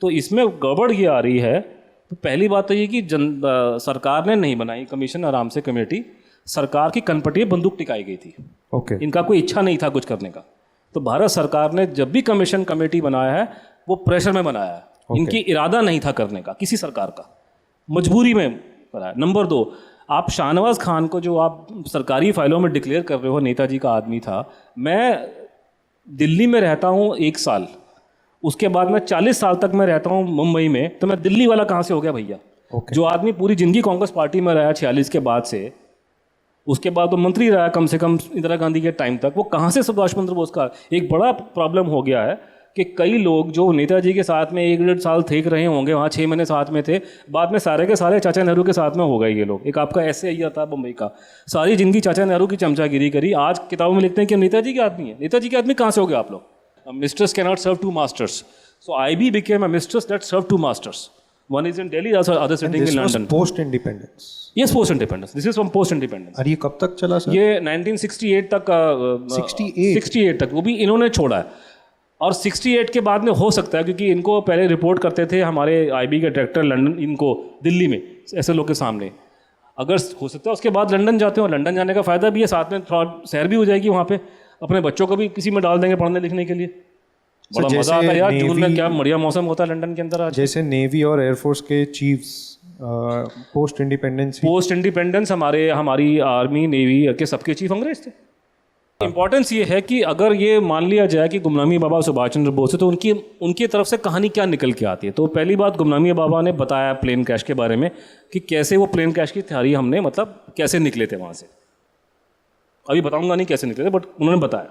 तो इसमें गड़बड़ ये आ रही है, तो पहली बात तो ये कि सरकार ने नहीं बनाई कमीशन, आराम से कमेटी, सरकार की कनपटी बंदूक टिकाई गई थी। ओके। इनका कोई इच्छा नहीं था कुछ करने का। तो भारत सरकार ने जब भी कमीशन कमेटी बनाया है वो प्रेशर में बनाया है। इनकी इरादा नहीं था करने का, किसी सरकार का, मजबूरी में बनाया। नंबर 2, आप शाहनवाज खान को जो आप सरकारी फाइलों में डिक्लेयर कर रहे हो नेताजी का आदमी था, मैं दिल्ली में रहता हूँ 1 साल, उसके बाद मैं 40 साल तक मैं रहता हूँ मुंबई में, तो मैं दिल्ली वाला कहाँ से हो गया भैया? जो आदमी पूरी जिंदगी कांग्रेस पार्टी में रहा 46 के बाद से, उसके बाद वो मंत्री रहा कम से कम इंदिरा गांधी के टाइम तक, वो कहाँ से सुभाष चंद्र बोस का? एक बड़ा प्रॉब्लम हो गया है कि कई लोग जो नेताजी के साथ में 1-1.5 साल थे रहे होंगे, वहाँ 6 महीने साथ में थे, बाद में सारे के सारे चाचा नेहरू के साथ में हो गए ये लोग। एक आपका ऐसे ही था बम्बई का, सारी जिंदगी चाचा नेहरू की चमचागिरी करी, आज किताबों में लिखते हैं कि नेताजी के आदमी है। नेताजी के आदमी कहाँ से हो गए आप लोग? Misters cannot serve 2 masters, so IB became a mistress that served 2 masters. One is in Delhi, other sitting in London. Post independence? Yes, post independence. This is from post independence. और ये कब तक चला सर? ये 1968 तक, 68 तक, वो भी इन्होंने छोड़ा है। और 68 के बाद में हो सकता है, क्योंकि इनको पहले रिपोर्ट करते थे हमारे IB के डायरेक्टर लंदन, इनको दिल्ली में ऐसे लोग के सामने। अगर हो सकता है उसके बाद लंदन जाते हो, लंदन जाने का फ़ायदा भी है, साथ में थोड़ा सैर भी हो जाएगी वहाँ पे, अपने बच्चों को भी किसी में डाल देंगे पढ़ने लिखने के लिए। बड़ा मज़ा आता है यार, जून में क्या बढ़िया मौसम होता है लंदन के अंदर आज। जैसे नेवी और एयरफोर्स के चीफ्स पोस्ट इंडिपेंडेंस हमारी आर्मी नेवी के सबके चीफ अंग्रेज थे। इंपॉर्टेंस ये है कि अगर ये मान लिया जाए कि गुमनामी बाबा सुभाष चंद्र बोस है, तो उनकी तरफ से कहानी क्या निकल के आती है। तो पहली बात, गुमनामी बाबा ने बताया प्लेन क्रैश के बारे में कि कैसे वो प्लेन क्रैश की तैयारी हमने, मतलब कैसे निकले थे वहाँ से। अभी बताऊंगा नहीं कैसे निकले थे, बट उन्होंने बताया।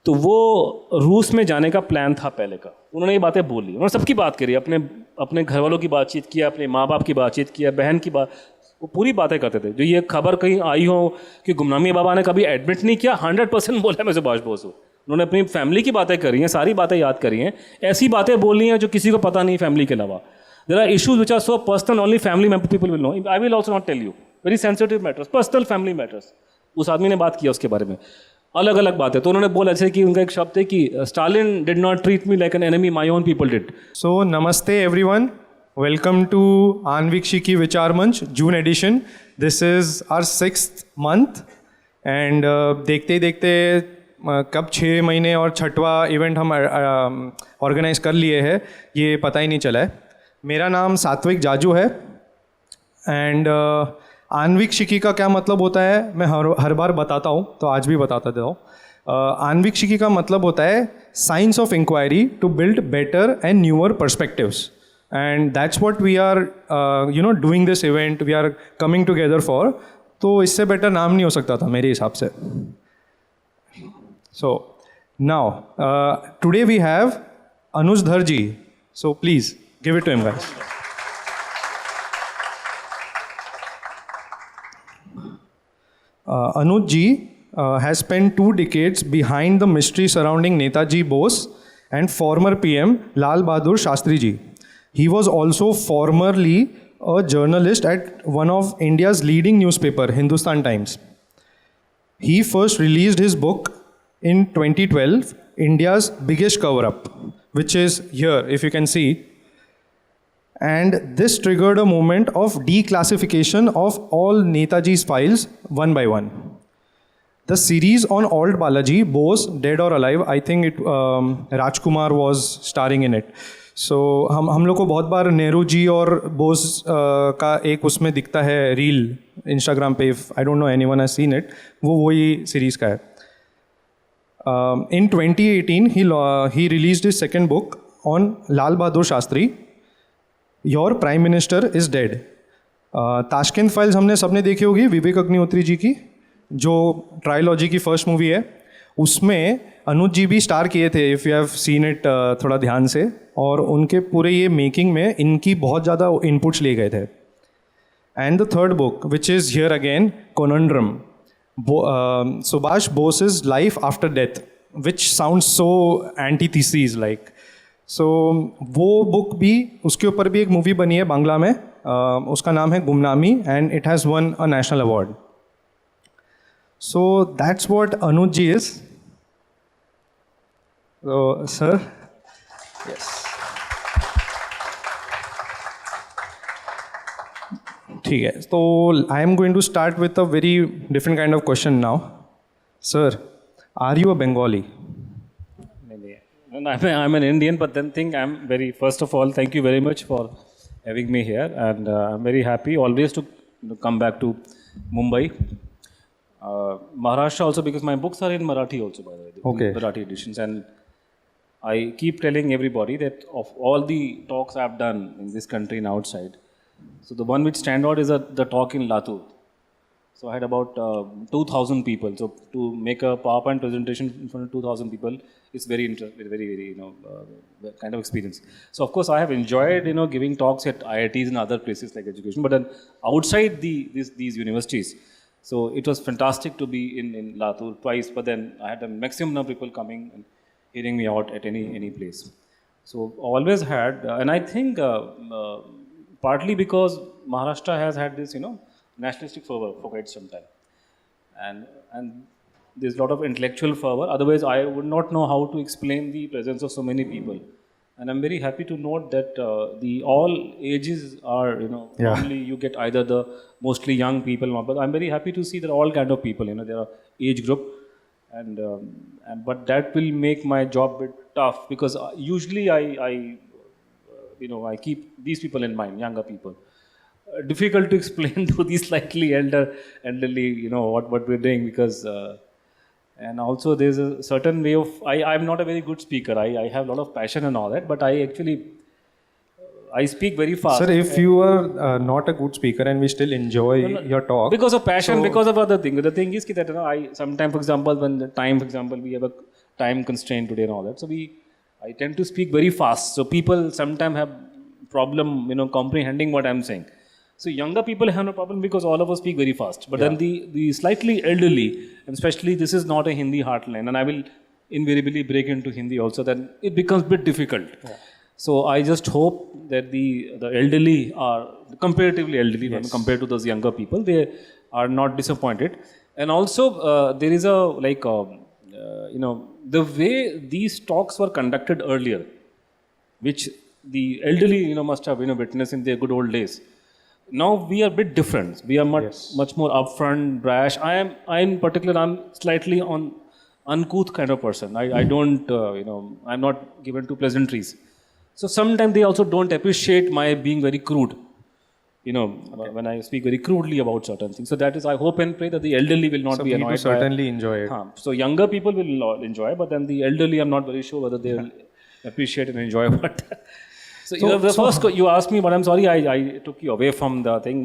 तो वो रूस में जाने का प्लान था पहले का, उन्होंने ये बातें बोली, उन्होंने सबकी बात करी, अपने घर वालों की बातचीत किया, अपने माँ बाप की बातचीत किया, बहन की बात, वो पूरी बातें करते थे। जो ये खबर कहीं आई हो कि गुमनामी बाबा ने कभी एडमिट नहीं किया, 100% बोला मैं सुभाष बोस हूँ। उन्होंने अपनी फैमिली की बातें करी हैं, सारी बातें याद करी हैं, ऐसी बातें बोली हैं जो किसी को पता नहीं फैमिली के अलावा। There are issues which are so personal, only family people will know. I will also not tell you, very sensitive matters, personal family matters. उस आदमी ने बात किया उसके बारे में, अलग अलग बातें। तो उन्होंने बोला जैसे कि उनका एक शब्द है कि Stalin did not treat me like an enemy, my own people did. So नमस्ते एवरीवन, वेलकम टू आणविक शिकी विचार मंच June edition. This is our 6th month and देखते ही देखते कब 6 महीने और 6वां इवेंट हम ऑर्गेनाइज कर लिए हैं ये पता ही नहीं चला है। मेरा नाम सात्विक जाजू है एंड आणविक शिकी का क्या मतलब होता है मैं हर बार बताता हूँ, तो आज भी बताता देता हूँ। आणविक शिकी का मतलब होता है science of inquiry to build better and newer perspectives, and that's what we are doing this event, we are coming together for. तो इससे बेटर नाम नहीं हो सकता था मेरे हिसाब से। So now today we have Anuj Dhar ji, so please give it to him guys. Anuj ji has spent 2 decades behind the mystery surrounding Netaji Bose and former PM Lal Bahadur Shastri ji. He was also formerly a journalist at one of India's leading newspaper, Hindustan Times. He first released his book in 2012, India's Biggest Cover-Up, which is here, if you can see. And this triggered a moment of declassification of all Netaji's files one by one. The series on Old Balaji, Bose, Dead or Alive, I think it Rajkumar was starring in it. So हम लोग को बहुत बार नेहरू जी और बोस का एक उसमें दिखता है रील इंस्टाग्राम पे, आई don't no anyone has seen it, वो वही सीरीज़ का है। In 2018 he released his second book on Lal Bahadur Shastri, your prime minister is dead. Tashkent files हमने सबने देखी होगी, विवेक अग्निहोत्री जी की जो ट्रायलॉजी की फर्स्ट मूवी है, उसमें अनुज जी भी स्टार किए थे, if you have seen it थोड़ा ध्यान से। और उनके पूरे ये मेकिंग में इनकी बहुत ज़्यादा इनपुट्स लिए गए थे। And the third book which is here again, conundrum, Subhash Bose's life after death, which sound so antitheses like. So वो बुक भी, उसके ऊपर भी एक मूवी बनी है बांग्ला में, उसका नाम है Gumnami, and it has won a national award. So that's what Anuj ji is. Sir, yes. ठीक है, तो I am going to start with a very different kind of question now. Sir, are you a Bengali? I'm an Indian, but then first of all, thank you very much for having me here, and I'm very happy always to come back to Mumbai. Maharashtra also, because my books are in Marathi also, by the way, Okay. Marathi editions, and I keep telling everybody that of all the talks I've done in this country and outside, so the one which stand out is the talk in Latur. So I had about 2,000 people. So to make a PowerPoint presentation in front of 2,000 people is very, very, kind of experience. So of course I have enjoyed, giving talks at IITs and other places like education. But then outside these universities, so it was fantastic to be in Latur twice. But then I had a maximum number of people coming and hearing me out at any place. So always had, and I think partly because Maharashtra has had this, nationalistic fervor for quite some time, and there's a lot of intellectual fervor. Otherwise, I would not know how to explain the presence of so many people. And I'm very happy to note that the all ages are, normally you get either the mostly young people, but I'm very happy to see that all kind of people, there are age group, and but that will make my job a bit tough, because usually I keep these people in mind, younger people. Difficult to explain to the slightly elderly, what we're doing, because and also there's a certain way of, I'm not a very good speaker. I have a lot of passion and all that, but I speak very fast. Sir, if you are not a good speaker and we still enjoy your talk, because of passion, because of other things. The thing is that I sometimes, for example, when the time, for example, we have a time constraint today and all that, so I tend to speak very fast. So people sometimes have problem, comprehending what I'm saying. So younger people have no problem because all of us speak very fast. But then the slightly elderly, and especially this is not a Hindi heartland, and I will invariably break into Hindi also, then it becomes a bit difficult. Yeah. So I just hope that the elderly are comparatively elderly when compared to those younger people, they are not disappointed. And also there is the way these talks were conducted earlier, which the elderly must have witnessed in their good old days. Now we are a bit different. We are much more upfront, brash. I'm slightly uncouth kind of person. I don't, I'm not given to pleasantries. So sometimes they also don't appreciate my being very crude, when I speak very crudely about certain things. So that is, I hope and pray that the elderly will not be annoyed. So certainly enjoy it. So younger people will enjoy, but then the elderly, I'm not very sure whether they will appreciate and enjoy what. So the first you asked me, but I'm sorry I took you away from the thing.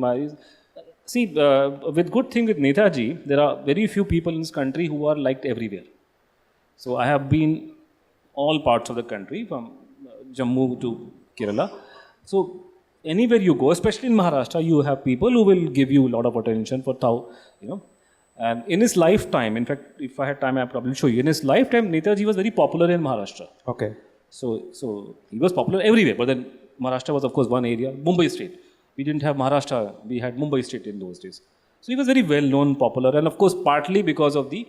With good thing with Netaji, there are very few people in this country who are liked everywhere. So I have been all parts of the country, from Jammu to Kerala. So anywhere you go, especially in Maharashtra, you have people who will give you a lot of attention for And in his lifetime, in fact, if I had time, I'd probably show you. In his lifetime, Netaji was very popular in Maharashtra. Okay. So he was popular everywhere, but then Maharashtra was of course one area, Mumbai state. We didn't have Maharashtra, we had Mumbai state in those days. So he was very well known, popular, and of course partly because of the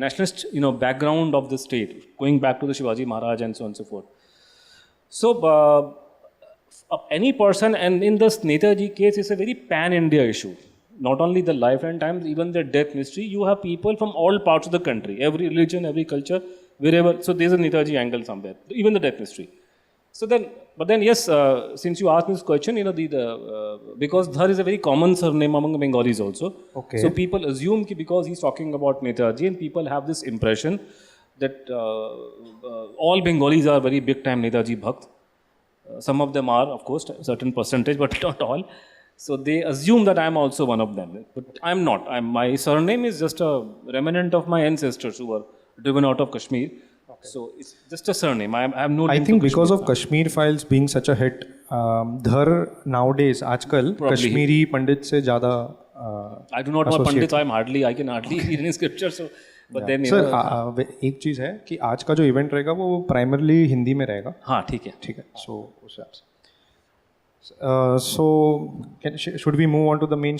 nationalist background of the state, going back to the Shivaji Maharaj and so on and so forth. So any person, and in this Netaji case, it's a very pan-India issue. Not only the life and times, even the death mystery. You have people from all parts of the country, every religion, every culture, wherever. So there's a Netaji angle somewhere, even the death mystery. So then, but then yes, since you asked me this question, because Dhar is a very common surname among Bengalis also. Okay. So people assume that because he's talking about Netaji, and people have this impression that all Bengalis are very big time Netaji Bhakt. Some of them are, of course, a certain percentage, but not all. So they assume that I'm also one of them, but I'm not. My surname is just a remnant of my ancestors who were driven out of Kashmir. Okay. So it's just a surname. I have no. I think because of Kashmir Files being such a hit, Dhar nowadays, आजकल Kashmiri Pandit से ज़्यादा. I do not know Pandit. I can hardly read any scripture. So, but then sir, एक चीज़ है कि आज का जो event रहेगा वो primarily हिंदी में रहेगा. हाँ ठीक है. So उस हिसाब से. Should we move on to the main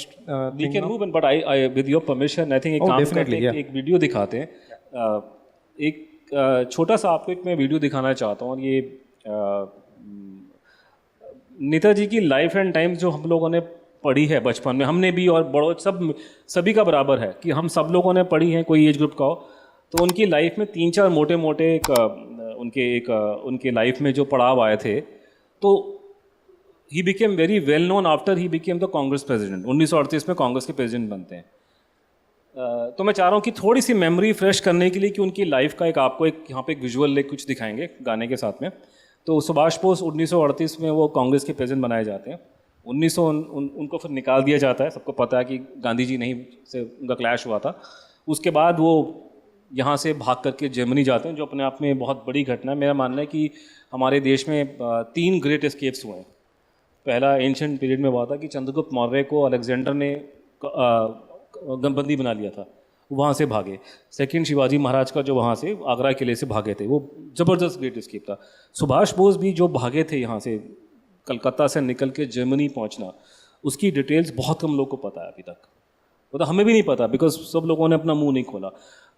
we can move on, but I with your permission, I think एक वीडियो दिखाते हैं. एक छोटा सा आपको मैं वीडियो दिखाना चाहता हूँ. और ये नेताजी की लाइफ एंड टाइम्स जो हम लोगों ने पढ़ी है बचपन में, हमने भी और बड़ों सभी का बराबर है कि हम सब लोगों ने पढ़ी है, कोई एज ग्रुप का हो, तो उनकी लाइफ में 3-4 मोटे मोटे उनके लाइफ में जो पड़ाव आए थे, तो he became very well known after he became the Congress president. 1938 में कांग्रेस के प्रेसिडेंट बनते हैं। तो मैं चाह रहा हूँ कि थोड़ी सी मेमोरी फ्रेश करने के लिए कि उनकी लाइफ का एक आपको एक यहाँ पे एक विजुअल एक कुछ दिखाएंगे गाने के साथ में। तो सुभाष बोस 1938 में वो कांग्रेस के प्रेसिडेंट बनाए जाते हैं। उनको फिर निकाल दिया जाता है, सबको पता है कि गांधी जी नहीं से उनका क्लैश हुआ था। उसके बाद वो यहाँ से भाग करके जर्मनी जाते हैं, जो अपने आप में बहुत बड़ी घटना है। मेरा मानना है कि हमारे देश में 3 ग्रेट एस्केप्स हुए हैं। पहला एंशिएंट पीरियड में हुआ था कि चंद्रगुप्त मौर्य को अलेक्जेंडर ने बंदी बना लिया था, वहाँ से भागे। सेकंड शिवाजी महाराज का जो वहाँ से आगरा किले से भागे थे, वो ज़बरदस्त ग्रेट एस्केप था। सुभाष बोस भी जो भागे थे यहाँ से, कलकत्ता से निकल के जर्मनी पहुँचना, उसकी डिटेल्स बहुत कम लोग को पता है अभी तक। मतलब हमें भी नहीं पता, बिकॉज सब लोगों ने अपना मुंह नहीं खोला।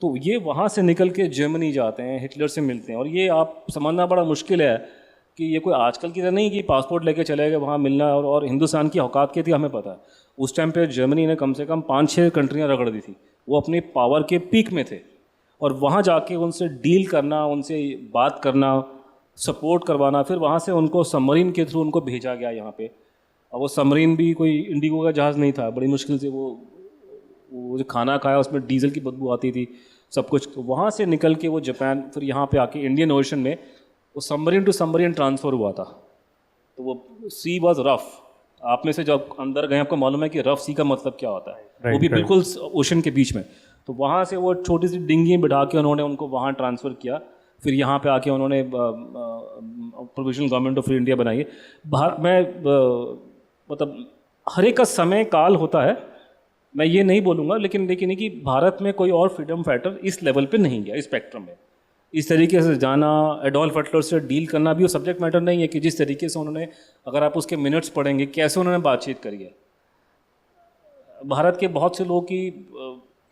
तो ये वहाँ से निकल के जर्मनी जाते हैं, हिटलर से मिलते हैं। और ये आप समझना बड़ा मुश्किल है कि ये कोई आजकल की तरह नहीं कि पासपोर्ट लेके चले गए वहाँ मिलना, और हिंदुस्तान की औकात क्या थी हमें पता है। उस टाइम पे जर्मनी ने कम से कम 5-6 कंट्रियाँ रगड़ दी थी, वो अपने पावर के पीक में थे। और वहाँ जाके उनसे डील करना, उनसे बात करना, सपोर्ट करवाना, फिर वहाँ से उनको सबमरीन के थ्रू उनको भेजा गया यहाँ पे। और वो सबमरीन भी कोई इंडिगो का जहाज़ नहीं था, बड़ी मुश्किल से वो जो खाना खाया उसमें डीजल की बदबू आती थी, सब कुछ। वहाँ से निकल के वो जापान, फिर यहाँ पे आके इंडियन ओशन में वो सबमरीन टू सबमरीन ट्रांसफ़र हुआ था। तो वो सी वॉज रफ़। आप में से जब अंदर गए आपको मालूम है कि रफ़ सी का मतलब क्या होता है, वो भी बिल्कुल ओशन के बीच में। तो वहाँ से वो छोटी सी डिंगी बिठा के उन्होंने उनको वहाँ ट्रांसफ़र किया। फिर यहाँ पे आके उन्होंने प्रोविजनल गवर्नमेंट ऑफ इंडिया बनाई। भारत में मतलब हर एक का समय काल होता है, मैं ये नहीं बोलूँगा, लेकिन ये कि भारत में कोई और फ्रीडम फाइटर इस लेवल पे नहीं गया, इस स्पेक्ट्रम में। इस तरीके से जाना, एडोल्फ हिटलर से डील करना भी वो सब्जेक्ट मैटर नहीं है कि जिस तरीके से उन्होंने, अगर आप उसके मिनट्स पढ़ेंगे कैसे उन्होंने बातचीत करी है। भारत के बहुत से लोगों की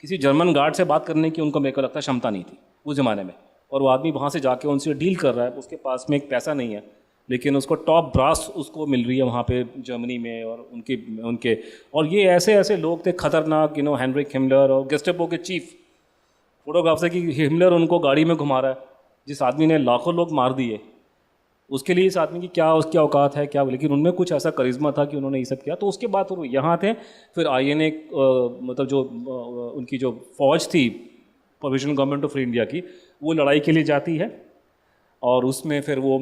किसी जर्मन गार्ड से बात करने की उनको मेरे को लगता है क्षमता नहीं थी उस ज़माने में। और वो आदमी वहाँ से जाके उनसे डील कर रहा है, उसके पास में एक पैसा नहीं है, लेकिन उसको टॉप ब्रास उसको मिल रही है वहाँ पे जर्मनी में। और उनके और ये ऐसे ऐसे लोग थे खतरनाक, हेनरिक हिमलर और गेस्टापो के चीफ। फोटोग्राफ से कि हिमलर उनको गाड़ी में घुमा रहा है, जिस आदमी ने लाखों लोग मार दिए, उसके लिए इस आदमी की क्या उसकी औकात है क्या। लेकिन उनमें कुछ ऐसा करिश्मा था कि उन्होंने ये सब किया। तो उसके बाद वो यहाँ थे। फिर INA मतलब जो उनकी जो फौज थी प्रोविजनल गवर्नमेंट ऑफ इंडिया की, वो लड़ाई के लिए जाती है। और उसमें फिर वो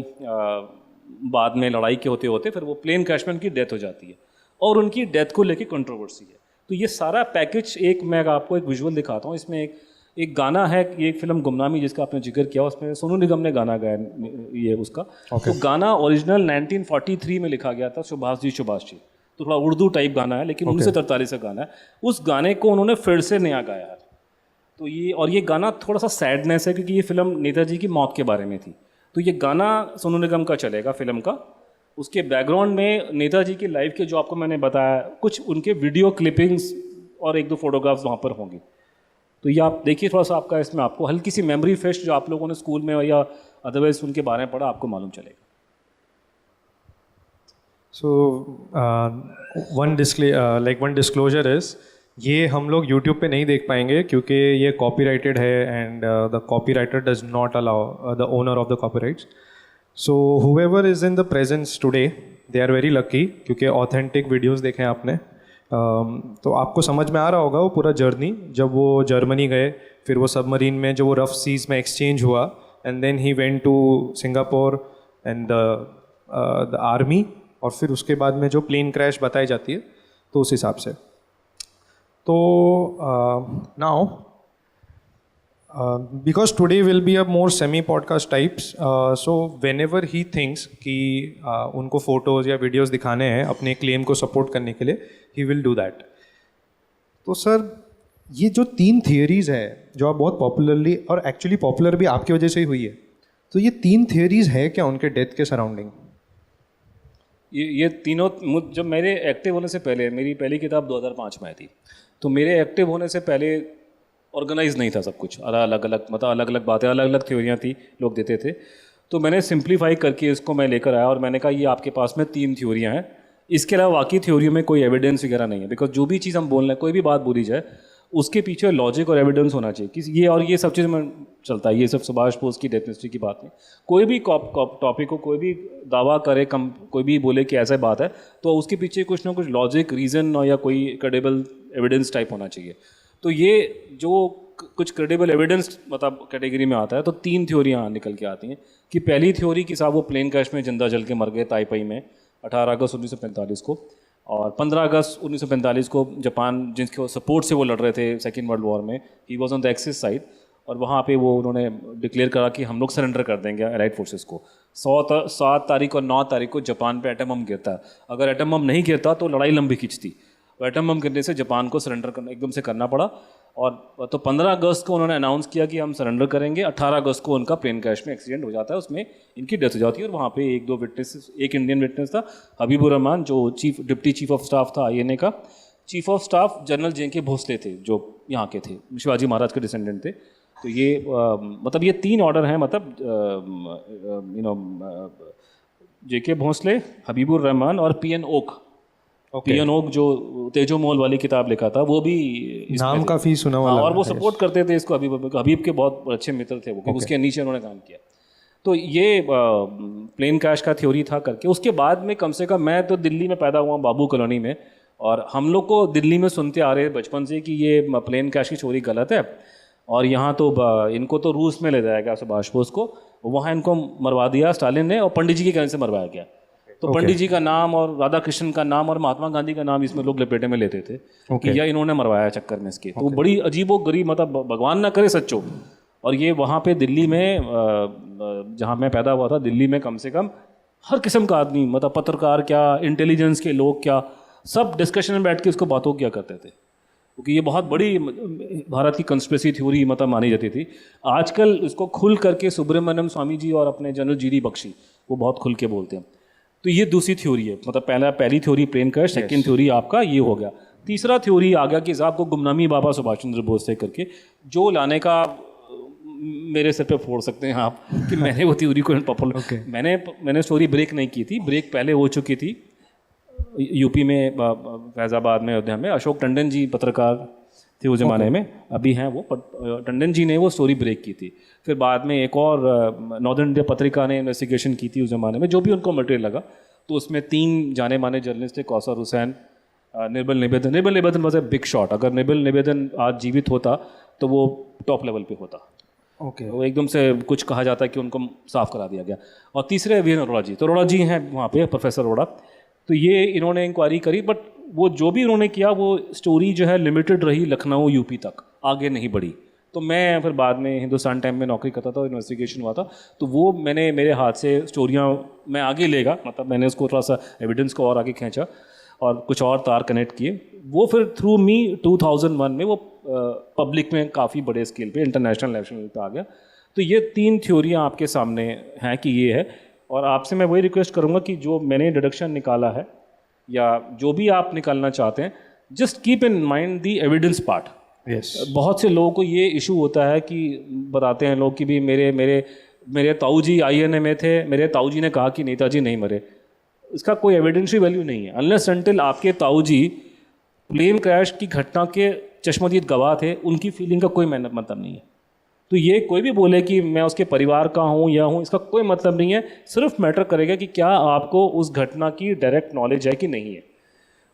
बाद में लड़ाई के होते होते फिर वो प्लेन क्रैश में उनकी डेथ हो जाती है। और उनकी डेथ को लेके कंट्रोवर्सी है। तो ये सारा पैकेज मैं आपको एक विजुअल दिखाता हूँ। इसमें एक गाना है, ये फिल्म गुमनामी जिसका आपने जिक्र किया, उसमें सोनू निगम ने गाना गाया ये उसका। तो गाना ओरिजिनल 1943 में लिखा गया था, सुभाष जी सुभाष जी। तो थोड़ा उर्दू टाइप गाना है, लेकिन 1943 का गाना है। उस गाने को उन्होंने फिर से नया गाया है। तो ये गाना थोड़ा सा सैडनेस है, क्योंकि ये फिल्म नेताजी की मौत के बारे में थी। तो ये गाना सोनू निगम का चलेगा फिल्म का। उसके बैकग्राउंड में नेताजी की लाइफ के जो आपको मैंने बताया, कुछ उनके वीडियो क्लिपिंग्स और 1-2 फोटोग्राफ्स वहाँ पर होंगी। तो ये आप देखिए थोड़ा सा, आपका इसमें आपको हल्की सी मेमोरी फ्रेश जो आप लोगों ने स्कूल में या अदरवाइज उनके बारे में पढ़ा, आपको मालूम चलेगा। सो वन डिस्क्लोजर इज़, ये हम लोग YouTube पे नहीं देख पाएंगे क्योंकि ये कॉपीराइटेड है and the copywriter does not allow the owner of the copyrights. So whoever is in the presence today, they are very lucky, क्योंकि ऑथेंटिक वीडियोस देखे आपने। तो आपको समझ में आ रहा होगा वो पूरा जर्नी, जब वो जर्मनी गए, फिर वो सबमरीन में जो वो रफ सीज में एक्सचेंज हुआ, and then he went to Singapore and the army, और फिर उसके बाद में जो प्लेन क्रैश बताई जाती है, तो उस हिसाब से। तो now because today will be a more semi podcast types, so whenever he thinks कि उनको फोटोज़ या वीडियोज़ दिखाने हैं अपने क्लेम को सपोर्ट करने के लिए, he will do that। तो सर, ये जो 3 थियरीज़ है जो आप बहुत पॉपुलरली, और एक्चुअली पॉपुलर भी आपकी वजह से ही हुई है, तो ये 3 थियरीज़ है क्या उनके डेथ के सराउंडिंग? ये तीनों, जब मेरे एक्टिव होने से पहले, मेरी पहली किताब 2005 में आई थी, तो मेरे एक्टिव होने से पहले ऑर्गेनाइज नहीं था सब कुछ, अलग अलग मतलब अलग अलग बातें, अलग अलग थ्योरियाँ थी, लोग देते थे। तो मैंने सिंप्लीफाई करके इसको मैं लेकर आया और मैंने कहा ये आपके पास में 3 थ्योरियाँ हैं। इसके अलावा बाकी थ्योरियों में कोई एविडेंस वगैरह नहीं है, बिकॉज जो भी चीज़ हम बोल रहे हैं, कोई भी बात बोली जाए, उसके पीछे लॉजिक और एविडेंस होना चाहिए कि ये और ये सब चीज़ में चलता है। ये सब सुभाष बोस की डेथ मिस्ट्री की बात नहीं, कोई भी टॉपिक को कोई भी दावा करे, कोई भी बोले कि ऐसा बात है, तो उसके पीछे कुछ ना कुछ लॉजिक, रीज़न या कोई क्रेडिबल एविडेंस टाइप होना चाहिए। तो ये जो कुछ क्रेडिबल एविडेंस मतलब कैटेगरी में आता है, तो 3 थ्योरियाँ निकल के आती हैं कि पहली थ्योरी कि साहब वो प्लेन क्रैश में जिंदा जल के मर गए ताइपई में 18 अगस्त 1945 को, और 15 अगस्त 1945 को जापान जिसके सपोर्ट से वो लड़ रहे थे सेकेंड वर्ल्ड वॉर में, he was on the axis side, और वहाँ पे वो उन्होंने डिक्लेयर करा कि हम लोग सरेंडर कर देंगे अलाइड फोर्सेस को। 7 तारीख और 9 तारीख को जापान पे एटम बम गिरता है। अगर एटम बम नहीं गिरता तो लड़ाई लंबी खिंचती, और एटम बम गिरने से जापान को सरेंडर करना एकदम से करना पड़ा। और तो 15 अगस्त को उन्होंने अनाउंस किया कि हम सरेंडर करेंगे। 18 अगस्त को उनका प्लेन क्रैश में एक्सीडेंट हो जाता है, उसमें इनकी डेथ हो जाती है। और वहाँ पे 1-2 विटनेसेस, एक इंडियन विटनेस था हबीबुर रहमान जो डिप्टी चीफ ऑफ स्टाफ था INA का। Chief of staff general JK Bhosle थे जो यहाँ के थे, शिवाजी महाराज के डिसेंडेंट थे। तो ये मतलब ये 3 ऑर्डर हैं, मतलब JK भोसले, हबीबुर रहमान और PN ओक। PN ओक जो तेजो मोल वाली किताब लिखा था, वो भी नाम काफ़ी सुना हुआ। और वो सपोर्ट करते थे इसको हबीब के बहुत अच्छे मित्र थे वो, क्योंकि उसके नीचे उन्होंने काम किया। तो ये प्लेन क्रैश का थ्योरी था करके। उसके बाद में कम से कम, मैं तो दिल्ली में पैदा हुआ बाबू कॉलोनी में, और हम लोग को दिल्ली में सुनते आ रहे बचपन से कि ये प्लेन क्रैश की थ्योरी गलत है, और यहाँ तो इनको तो रूस में ले जाया गया सुभाष बोस को, वहाँ इनको मरवा दिया स्टालिन ने, और पंडित जी के कहने से मरवाया गया। तो पंडित जी का नाम और राधा कृष्ण का नाम और महात्मा गांधी का नाम इसमें लोग लपेटे में लेते थे कि या इन्होंने मरवाया चक्कर में इसके। तो बड़ी अजीबो गरीब, मतलब भगवान ना करे सच्चो। और ये वहाँ पे दिल्ली में जहाँ मैं पैदा हुआ था, दिल्ली में कम से कम हर किस्म का आदमी, मतलब पत्रकार क्या, इंटेलिजेंस के लोग क्या, सब डिस्कशन में बैठ के इसको बातों किया करते थे, क्योंकि ये बहुत बड़ी भारत की कंस्पिरेसी थ्योरी मतलब मानी जाती थी। आजकल इसको खुल करके सुब्रमण्यम स्वामी जी और अपने जनरल GD बख्शी वो बहुत खुल के बोलते हैं। तो ये दूसरी थ्योरी है, मतलब पहली theory plane crash, second theory आपका ये हो गया। तीसरा थ्योरी आ गया कि साहब को गुमनामी बाबा सुभाष चंद्र बोस से करके जो लाने का, मेरे सिर पे फोड़ सकते हैं आप कि मैंने वो थ्योरी को पॉपुलर मैंने स्टोरी ब्रेक नहीं की थी, ब्रेक पहले हो चुकी थी यूपी में, फैज़ाबाद में, अयोध्या में। अशोक टंडन जी पत्रकार थे उस ज़माने में, अभी हैं वो, पर टंडन जी ने वो स्टोरी ब्रेक की थी। फिर बाद में एक और नॉर्दर्न इंडिया पत्रिका ने इन्वेस्टिगेशन की थी उस ज़माने में, जो भी उनको मटेरियल लगा। तो उसमें 3 जाने माने जर्नलिस्ट थे, कौसर हुसैन, निर्मल निवेदन। निर्मल निवेदन वॉज ए बिग शॉट। अगर निर्मल निवेदन आज जीवित होता तो वो टॉप लेवल पे होता। वो एकदम से कुछ कहा जाता है कि उनको साफ करा दिया गया। और तीसरे वीर अरोड़ा जी, तो अरोड़ा जी हैं वहाँ पे, प्रोफेसर अरोड़ा। तो ये इन्होंने इंक्वायरी करी, बट वो जो भी उन्होंने किया वो स्टोरी जो है लिमिटेड रही लखनऊ UP तक, आगे नहीं बढ़ी। तो मैं फिर बाद में हिंदुस्तान टाइम में नौकरी करता था, इन्वेस्टिगेशन हुआ था, तो वो मैंने मेरे हाथ से स्टोरियाँ मैं आगे लेगा, मतलब मैंने उसको थोड़ा सा एविडेंस को और आगे खींचा और कुछ और तार कनेक्ट किए। वो फिर थ्रू मी 2001 में वो पब्लिक में काफ़ी बड़े स्केल पे, इंटरनेशनल लेवल पे आ गया। तो ये 3 थ्योरियाँ आपके सामने हैं कि ये है। और आपसे मैं वही रिक्वेस्ट करूँगा कि जो मैंने डिडक्शन निकाला है या जो भी आप निकालना चाहते हैं, just keep in mind the evidence part. बहुत से लोगों को ये इशू होता है कि बताते हैं लोग कि भी मेरे ताऊ जी INA में थे, मेरे ताऊ जी ने कहा कि नेताजी नहीं मरे। इसका कोई एविडेंशियल वैल्यू नहीं है अनलेस अनटिल आपके ताऊ जी प्लेन क्रैश की घटना के चश्मदीद गवाह थे, उनकी फीलिंग का कोई मतलब नहीं है। तो ये कोई भी बोले कि मैं उसके परिवार का हूँ या हूँ, इसका कोई मतलब नहीं है। सिर्फ मैटर करेगा कि क्या आपको उस घटना की डायरेक्ट नॉलेज है कि नहीं है।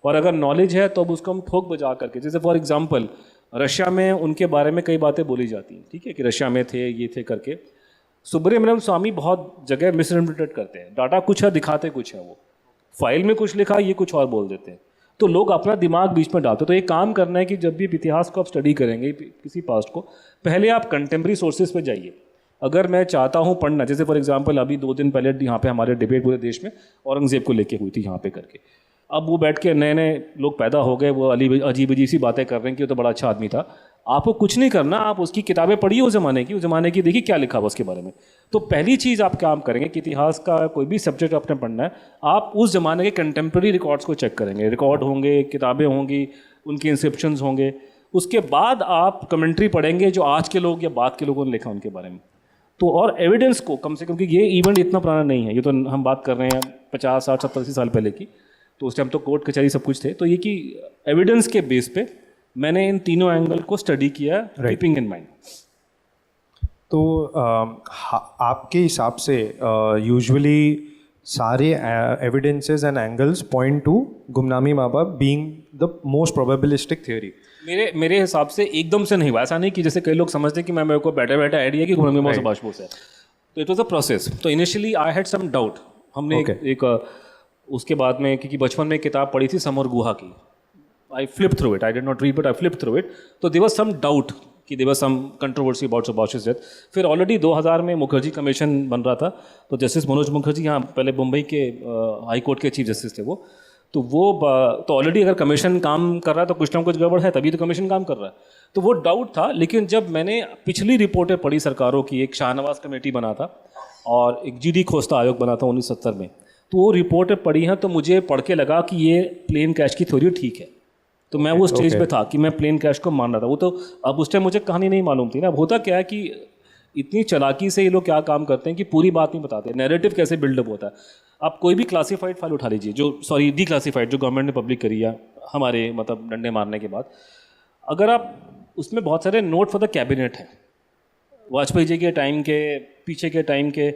और अगर नॉलेज है तो अब उसको हम ठोक बजा करके, जैसे फॉर एग्जांपल रशिया में उनके बारे में कई बातें बोली जाती हैं, ठीक है, कि रशिया में थे, ये थे करके। सुब्रमण्यम स्वामी बहुत जगह मिसइंटरप्रेट करते हैं, डाटा कुछ है, दिखाते कुछ है, वो फाइल में कुछ लिखा, ये कुछ और बोल देते हैं। तो लोग अपना दिमाग बीच में डालते। तो एक काम करना है कि जब भी इतिहास को आप स्टडी करेंगे, किसी पास्ट को, पहले आप कंटेम्प्रेरी सोर्सेज पे जाइए। अगर मैं चाहता हूँ पढ़ना, जैसे फॉर एग्जांपल अभी 2 दिन पहले यहाँ पे हमारे डिबेट पूरे देश में औरंगजेब को लेके हुई थी यहाँ पे करके। अब वो बैठ के नए नए लोग पैदा हो गए, वो अजीब अजीब सी बातें कर रहे हैं कि वो तो बड़ा अच्छा आदमी था। आपको कुछ नहीं करना, आप उसकी किताबें पढ़िए उस ज़माने की देखिए क्या लिखा हुआ उसके बारे में। तो पहली चीज़ आप काम करेंगे कि इतिहास का कोई भी सब्जेक्ट आपने पढ़ना है, आप उस ज़माने के कंटेम्प्रेरी रिकॉर्ड्स को चेक करेंगे। रिकॉर्ड होंगे, किताबें होंगी, उनके इंस्क्रिप्शंस होंगे। उसके बाद आप कमेंट्री पढ़ेंगे जो आज के लोग या बाद के लोगों ने लिखा उनके बारे में। तो और एविडेंस को कम से कम, क्योंकि ये इवेंट इतना पुराना नहीं है, ये तो हम बात कर रहे हैं 50, 60, 70, 80 साल पहले की। तो उस टाइम तो कोर्ट कचहरी सब कुछ थे, तो ये कि एविडेंस के बेस पे मैंने इन तीनों एंगल को स्टडी किया, कीपिंग इन माइंड। तो आपके हिसाब से यूजुअली सारे evidences and angles point to Gumnami Baba being the most probabilistic theory. मेरे हिसाब से एकदम से नहीं हुआ। ऐसा नहीं कि जैसे कई लोग समझते कि मेरे को बैठे बैठे आइडिया कि गुमनामी बाबा सुभाष बोस है, तो इट वाज अ प्रोसेस। तो initially I had some doubt. हमने एक उसके बाद में, क्योंकि बचपन में एक किताब पढ़ी थी समर गुहा की, I flip through it, I did not read but I flip through it, तो देयर वाज सम डाउट कि there was some controversy about सुभाष's डेथ। फिर ऑलरेडी 2000 में मुखर्जी कमीशन बन रहा था, तो जस्टिस मनोज मुखर्जी यहाँ पहले मुंबई के हाई कोर्ट के चीफ जस्टिस थे वो, तो ऑलरेडी अगर कमीशन काम कर रहा है तो कुछ ना कुछ गड़बड़ है, तभी तो कमीशन काम कर रहा है। तो वो डाउट था। लेकिन जब मैंने पिछली रिपोर्टें पढ़ी सरकारों की, एक शाहनवाज कमेटी बना था और एक GD खोस्ता आयोग बना था 1970 में, तो वो रिपोर्टें पढ़ी हैं, तो मुझे पढ़ के लगा कि ये प्लेन कैश की थ्योरी ठीक है। तो मैं वो स्टेज पे था कि मैं प्लेन कैश को मान रहा था। वो तो अब उस टाइम मुझे कहानी नहीं मालूम थी ना। अब होता क्या है कि इतनी चालाकी से ये लोग क्या काम करते हैं कि पूरी बात नहीं बताते, नैरेटिव कैसे बिल्डअप होता है। आप कोई भी क्लासीफाइड फाइल उठा लीजिए, डिक्लासीफाइड, जो गवर्नमेंट ने पब्लिक करी है हमारे मतलब डंडे मारने के बाद, अगर आप उसमें बहुत सारे नोट फॉर द कैबिनेट हैं, वाजपेयी जी के टाइम के, पीछे के टाइम के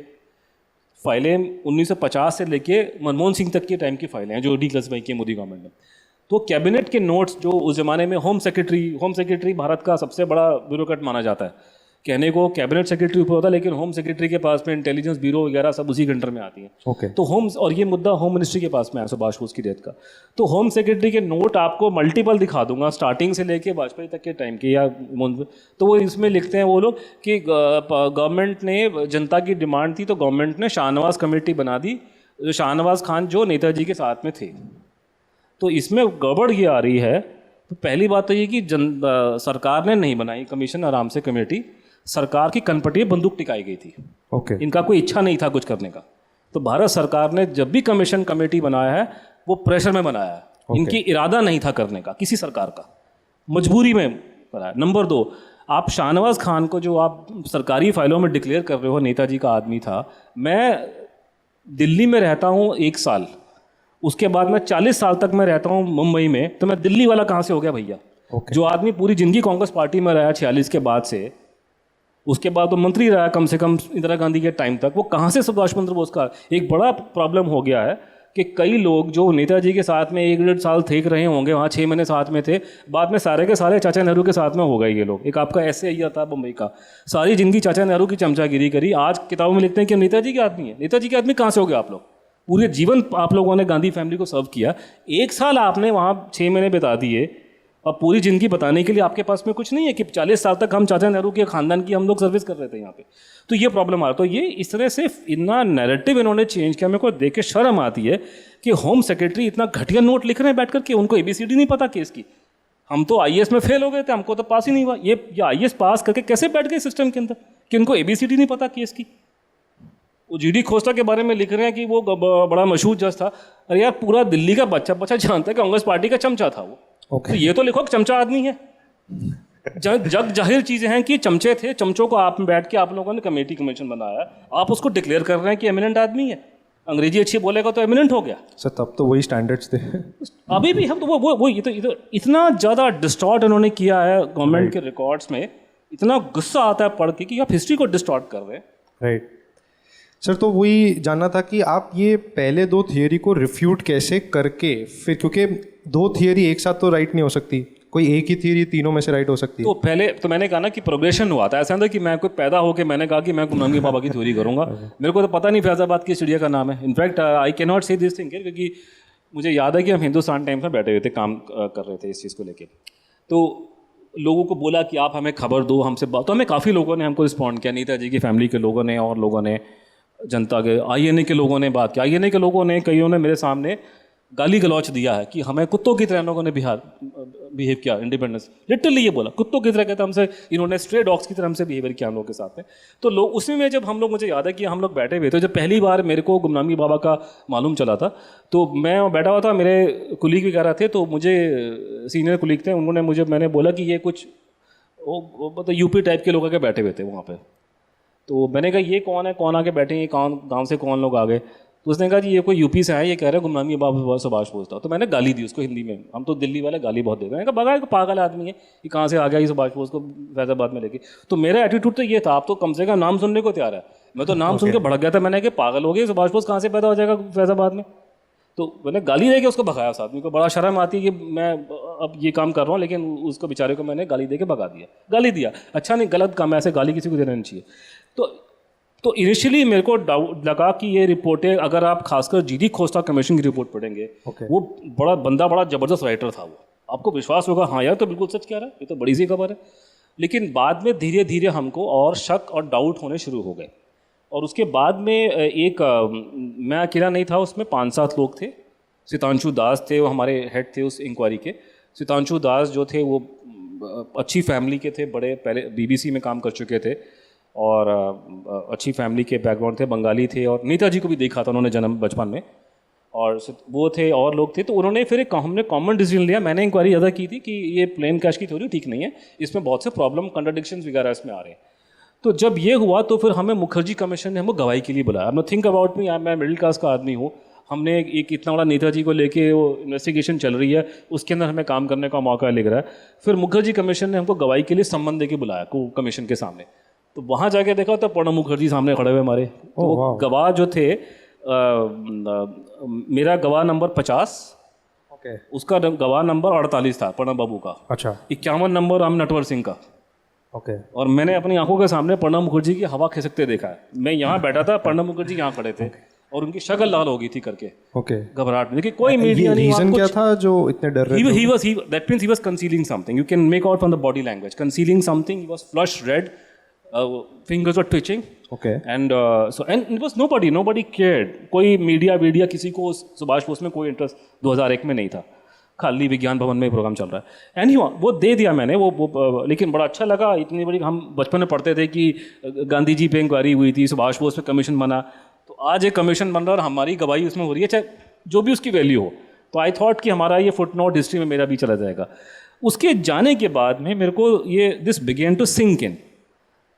फाइलें, 1950 से लेके मनमोहन सिंह तक के टाइम की फाइलें हैं जो डिक्लासीफाई की मोदी गवर्नमेंट ने। तो कैबिनेट के नोट्स, जो उस ज़माने में होम सेक्रेटरी भारत का सबसे बड़ा ब्यूरोक्रेट माना जाता है। कहने को कैबिनेट सेक्रेटरी ऊपर होता है, लेकिन होम सेक्रेटरी के पास में इंटेलिजेंस ब्यूरो वगैरह सब उसी के अंडर में आती है। तो और ये मुद्दा होम मिनिस्ट्री के पास में है सुभाष बोस की डेथ का। तो होम सेक्रेटरी के नोट आपको मल्टीपल दिखा दूंगा, स्टार्टिंग से लेके वाजपेयी तक के टाइम के, या तो वो इसमें लिखते हैं वो लोग कि गवर्नमेंट ने, जनता की डिमांड थी तो गवर्नमेंट ने शाहनवाज कमेटी बना दी, जो शाहनवाज खान जो नेताजी के साथ में थे। तो इसमें गड़बड़ ये आ रही है। तो पहली बात तो ये कि सरकार ने नहीं बनाई कमीशन, आराम से कमेटी, सरकार की कनपटी बंदूक टिकाई गई थी। इनका कोई इच्छा नहीं था कुछ करने का। तो भारत सरकार ने जब भी कमीशन कमेटी बनाया है वो प्रेशर में बनाया है। इनकी इरादा नहीं था करने का, किसी सरकार का, मजबूरी में बनाया। नंबर 2, आप शाहनवाज खान को जो आप सरकारी फाइलों में डिक्लेयर कर रहे हो नेताजी का आदमी था, मैं दिल्ली में रहता हूँ 1 साल, उसके बाद मैं 40 साल तक मैं रहता हूँ मुंबई में, तो मैं दिल्ली वाला कहाँ से हो गया भैया? जो आदमी पूरी जिंदगी कांग्रेस पार्टी में रहा 46 के बाद से, उसके बाद वो मंत्री रहा कम से कम इंदिरा गांधी के टाइम तक, वो कहाँ से सुभाष चंद्र बोस का? एक बड़ा प्रॉब्लम हो गया है कि कई लोग जो नेताजी के साथ में 1-1.5 साल थे रहे होंगे, वहाँ 6 महीने साथ में थे, बाद में सारे के सारे चाचा नेहरू के साथ में हो गए ये लोग। एक आपका ऐसे ही था मुंबई का, सारी जिंदगी चाचा नेहरू की चमचागिरी करी, आज किताबों में लिखते हैं कि नेताजी के आदमी है। नेताजी के आदमी कहाँ से हो गए आप लोग? पूरे जीवन आप लोगों ने गांधी फैमिली को सर्व किया, 1 साल आपने वहाँ 6 महीने बिता दिए, और पूरी ज़िंदगी बताने के लिए आपके पास में कुछ नहीं है कि 40 साल तक हम चाचा नेहरू के ख़ानदान की हम लोग सर्विस कर रहे थे यहाँ पे। तो ये प्रॉब्लम आ रहा। तो ये इस तरह से इतना नैरेटिव इन्होंने चेंज किया, मेरे को देख के शर्म आती है कि होम सेक्रेटरी इतना घटिया नोट लिख रहे हैं बैठ करके, उनको ABCD नहीं पता केस की। हम तो IAS में फेल हो गए थे, हमको तो पास ही नहीं हुआ। ये IAS पास करके कैसे बैठ गए सिस्टम के अंदर कि उनको ABCD नहीं पता केस की? वो GD खोस्ता के बारे में लिख रहे हैं कि वो बड़ा मशहूर जज था। अरे यार, पूरा दिल्ली का बच्चा बच्चा जानता है कांग्रेस पार्टी का चमचा था वो। तो ये तो लिखो कि चमचा आदमी है। जग जाहिर चीजें हैं कि चमचे थे, चमचों को आप बैठ के आप लोगों ने कमेटी बनाया, आप उसको डिक्लेयर कर रहे हैं कि एमिनेंट आदमी है। अंग्रेजी अच्छी बोलेगा तो एमिनेंट हो गया सर। तब तो वही स्टैंडर्ड्स थे। अभी भी हम तो ये तो इतना ज़्यादा डिस्टॉर्ट इन्होंने किया है गवर्नमेंट के रिकॉर्ड्स में। इतना गुस्सा आता है पढ़ के कि आप हिस्ट्री को डिस्टॉर्ट कर रहे हैं। राइट सर, तो वही जानना था कि आप ये पहले 2 थियोरी को रिफ्यूट कैसे करके फिर, क्योंकि 2 थियोरी एक साथ तो राइट नहीं हो सकती, कोई एक ही थियोरी तीनों में से राइट हो सकती है। तो पहले तो मैंने कहा ना कि प्रोग्रेशन हुआ था। ऐसा था कि मैं कोई पैदा होकर मैंने कहा कि मैं गुमनामी बाबा की थ्योरी करूंगा। मेरे को तो पता नहीं फैजाबाद की चिड़िया का नाम है। इनफैक्ट आई कैन नॉट से दिस थिंग, क्योंकि मुझे याद है कि हम हिंदुस्तान टाइम्स में बैठे हुए थे, काम कर रहे थे इस चीज़ को लेकर। तो लोगों को बोला कि आप हमें खबर दो, हमसे बात। तो हमें काफ़ी लोगों ने हमको रिस्पॉन्ड किया, नेताजी की फैमिली के लोगों ने और लोगों ने, जनता के, INA के लोगों ने बात की। INA के लोगों ने, कईयों ने मेरे सामने गाली गलौच दिया है कि हमें कुत्तों की तरह लोगों ने बिहेव किया। इंडिपेंडेंस लिटरली ये बोला, कुत्तों की तरह कहते हमसे, इन्होंने स्ट्रे डॉग्स की तरह हमसे बिहेवियर किया हम लोग के साथ में। तो लोग उसी में जब हम लोग, मुझे याद है कि हम लोग बैठे हुए थे, जब पहली बार मेरे को गुमनामी बाबा का मालूम चला था, तो मैं बैठा हुआ था, मेरे कुलीग वगैरह थे, तो मुझे सीनियर कुलीग थे, उन्होंने मुझे, मैंने बोला कि ये कुछ मतलब UP टाइप के लोग आके बैठे हुए थे वहाँ पर। तो मैंने कहा ये कौन है, कौन आके बैठे हैं, कौन गाँव से कौन लोग आ गए? तो उसने कहा जी ये कोई यूपी से आया, ये कह रहा है गुमनामी बाबा सुभाष बोस था। तो मैंने गाली दी उसको हिंदी में, हम तो दिल्ली वाले गाली बहुत देते हैं। मैंने कहा बगा पागल आदमी है, ये कहाँ से आ गया ये सुभाष बोस को फैजाबाद में लेके। तो मेरा एटीट्यूड तो ये था, आप तो कम से कम नाम सुनने को तैयार है। मैं तो नाम सुन के भड़क गया था, मैंने कहा पागल हो गए, सुभाष बोस कहाँ से पैदा हो जाएगा फैजाबाद में। तो मैंने गाली दे के उसको भगाया। उस आदमी को बड़ा शर्म आती है कि मैं अब ये काम कर रहा हूँ, लेकिन उसको बेचारे को मैंने गाली दे के भगा दिया। गाली दिया, अच्छा नहीं, गलत काम है, ऐसे गाली किसी को देना नहीं चाहिए। तो इनिशियली मेरे को डाउट लगा कि ये रिपोर्टें, अगर आप खासकर जीडी खोस्टा कमीशन की रिपोर्ट पढ़ेंगे, वो बड़ा ज़बरदस्त राइटर था वो, आपको विश्वास होगा हाँ यार तो बिल्कुल सच कह रहा है, ये तो बड़ी सी खबर है। लेकिन बाद में धीरे धीरे हमको और शक और डाउट होने शुरू हो गए। और उसके बाद में मैं अकेला नहीं था उसमें, 5-7 लोग थे। सितांशु दास थे, वो हमारे हेड थे उस इंक्वायरी के। सितांशु दास जो थे वो अच्छी फैमिली के थे, बड़े पहले बीबीसी में काम कर चुके थे और अच्छी फैमिली के बैकग्राउंड थे, बंगाली थे। और नेताजी को भी देखा था उन्होंने जन्म बचपन में, और वो थे और लोग थे। तो उन्होंने फिर हमने कॉमन डिसीजन लिया। मैंने इंक्वायरी ज़्यादा की थी कि ये प्लेन कैश की थ्योरी ठीक नहीं है, इसमें बहुत से प्रॉब्लम कंट्राडिक्शंस वगैरह इसमें आ रहे हैं। तो जब ये हुआ तो फिर हमें मुखर्जी कमीशन ने हमको गवाही के लिए बुलाया। अब थिंक अबाउट मी, मैं मिडिल क्लास का आदमी हूँ, हमने एक इतना बड़ा नेताजी को लेके वो इन्वेस्टिगेशन चल रही है, उसके अंदर हमें काम करने का मौका लग रहा है। फिर मुखर्जी कमीशन ने हमको गवाही के लिए सम्मन दे के बुलाया को कमीशन के सामने। तो वहाँ जाके देखा तो प्रणब मुखर्जी सामने खड़े हुए हमारे। तो गवाह जो थे, मेरा गवाह नंबर 50, उसका गवाह नंबर 48 था प्रणब बाबू का। अच्छा। 51 नंबर हम नटवर सिंह का। और मैंने अपनी आंखों के सामने प्रणब मुखर्जी की हवा खिसकते देखा है। मैं यहाँ बैठा था, प्रणब मुखर्जी यहाँ खड़े थे और उनकी शक्ल लाल हो गई थी करके, घबराहट में। देखिए कोई मीडिया नहीं। रीजन क्या था जो इतने डर रहे थे? That means he was concealing something. You can make out from the body language. Concealing something. He was flushed red. Fingers were twitching. And it was nobody cared. कोई मीडिया किसी को सुभाष बोस में कोई इंटरेस्ट 2001 में नहीं था। खाली विज्ञान भवन में प्रोग्राम चल रहा है। एंड वो दे दिया मैंने वो लेकिन बड़ा अच्छा लगा। इतनी बड़ी, हम बचपन में पढ़ते थे कि गांधी जी पे इंक्वायरी हुई थी, सुभाष बोस पे कमीशन बना, तो आज एक कमीशन बन रहा है और हमारी गवाही उसमें हो रही है, चाहे जो भी उसकी वैल्यू हो। तो आई थॉट कि हमारा ये फुटनोट हिस्ट्री में मेरा भी चला जाएगा। उसके जाने के बाद में मेरे को ये this began to sink in,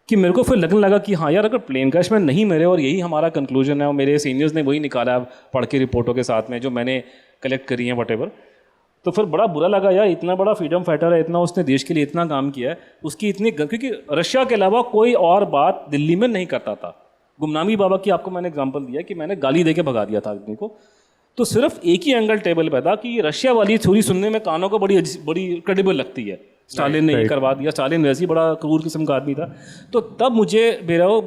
कि मेरे को फिर लगने लगा कि हाँ यार अगर प्लेन क्रैश में नहीं मरे और यही हमारा कंक्लूजन है और मेरे सीनियर्स ने वही निकाला पढ़ के रिपोर्टों के साथ में जो मैंने कलेक्ट करी हैं वटेवर, तो फिर बड़ा बुरा लगा यार। इतना बड़ा फ्रीडम फाइटर है, इतना उसने देश के लिए इतना काम किया है, उसकी इतनी, क्योंकि रशिया के अलावा कोई और बात दिल्ली में नहीं करता था। गुमनामी बाबा की आपको मैंने एग्जांपल दिया कि मैंने गाली दे के भगा दिया था आदमी को। तो सिर्फ एक ही एंगल टेबल पे था कि रशिया वाली थ्योरी सुनने में कानों को बड़ी क्रेडिबल लगती है, स्टालिन ने ये करवा दिया, स्टालिन वैसे ही बड़ा क्रूर किस्म का आदमी था। तो तब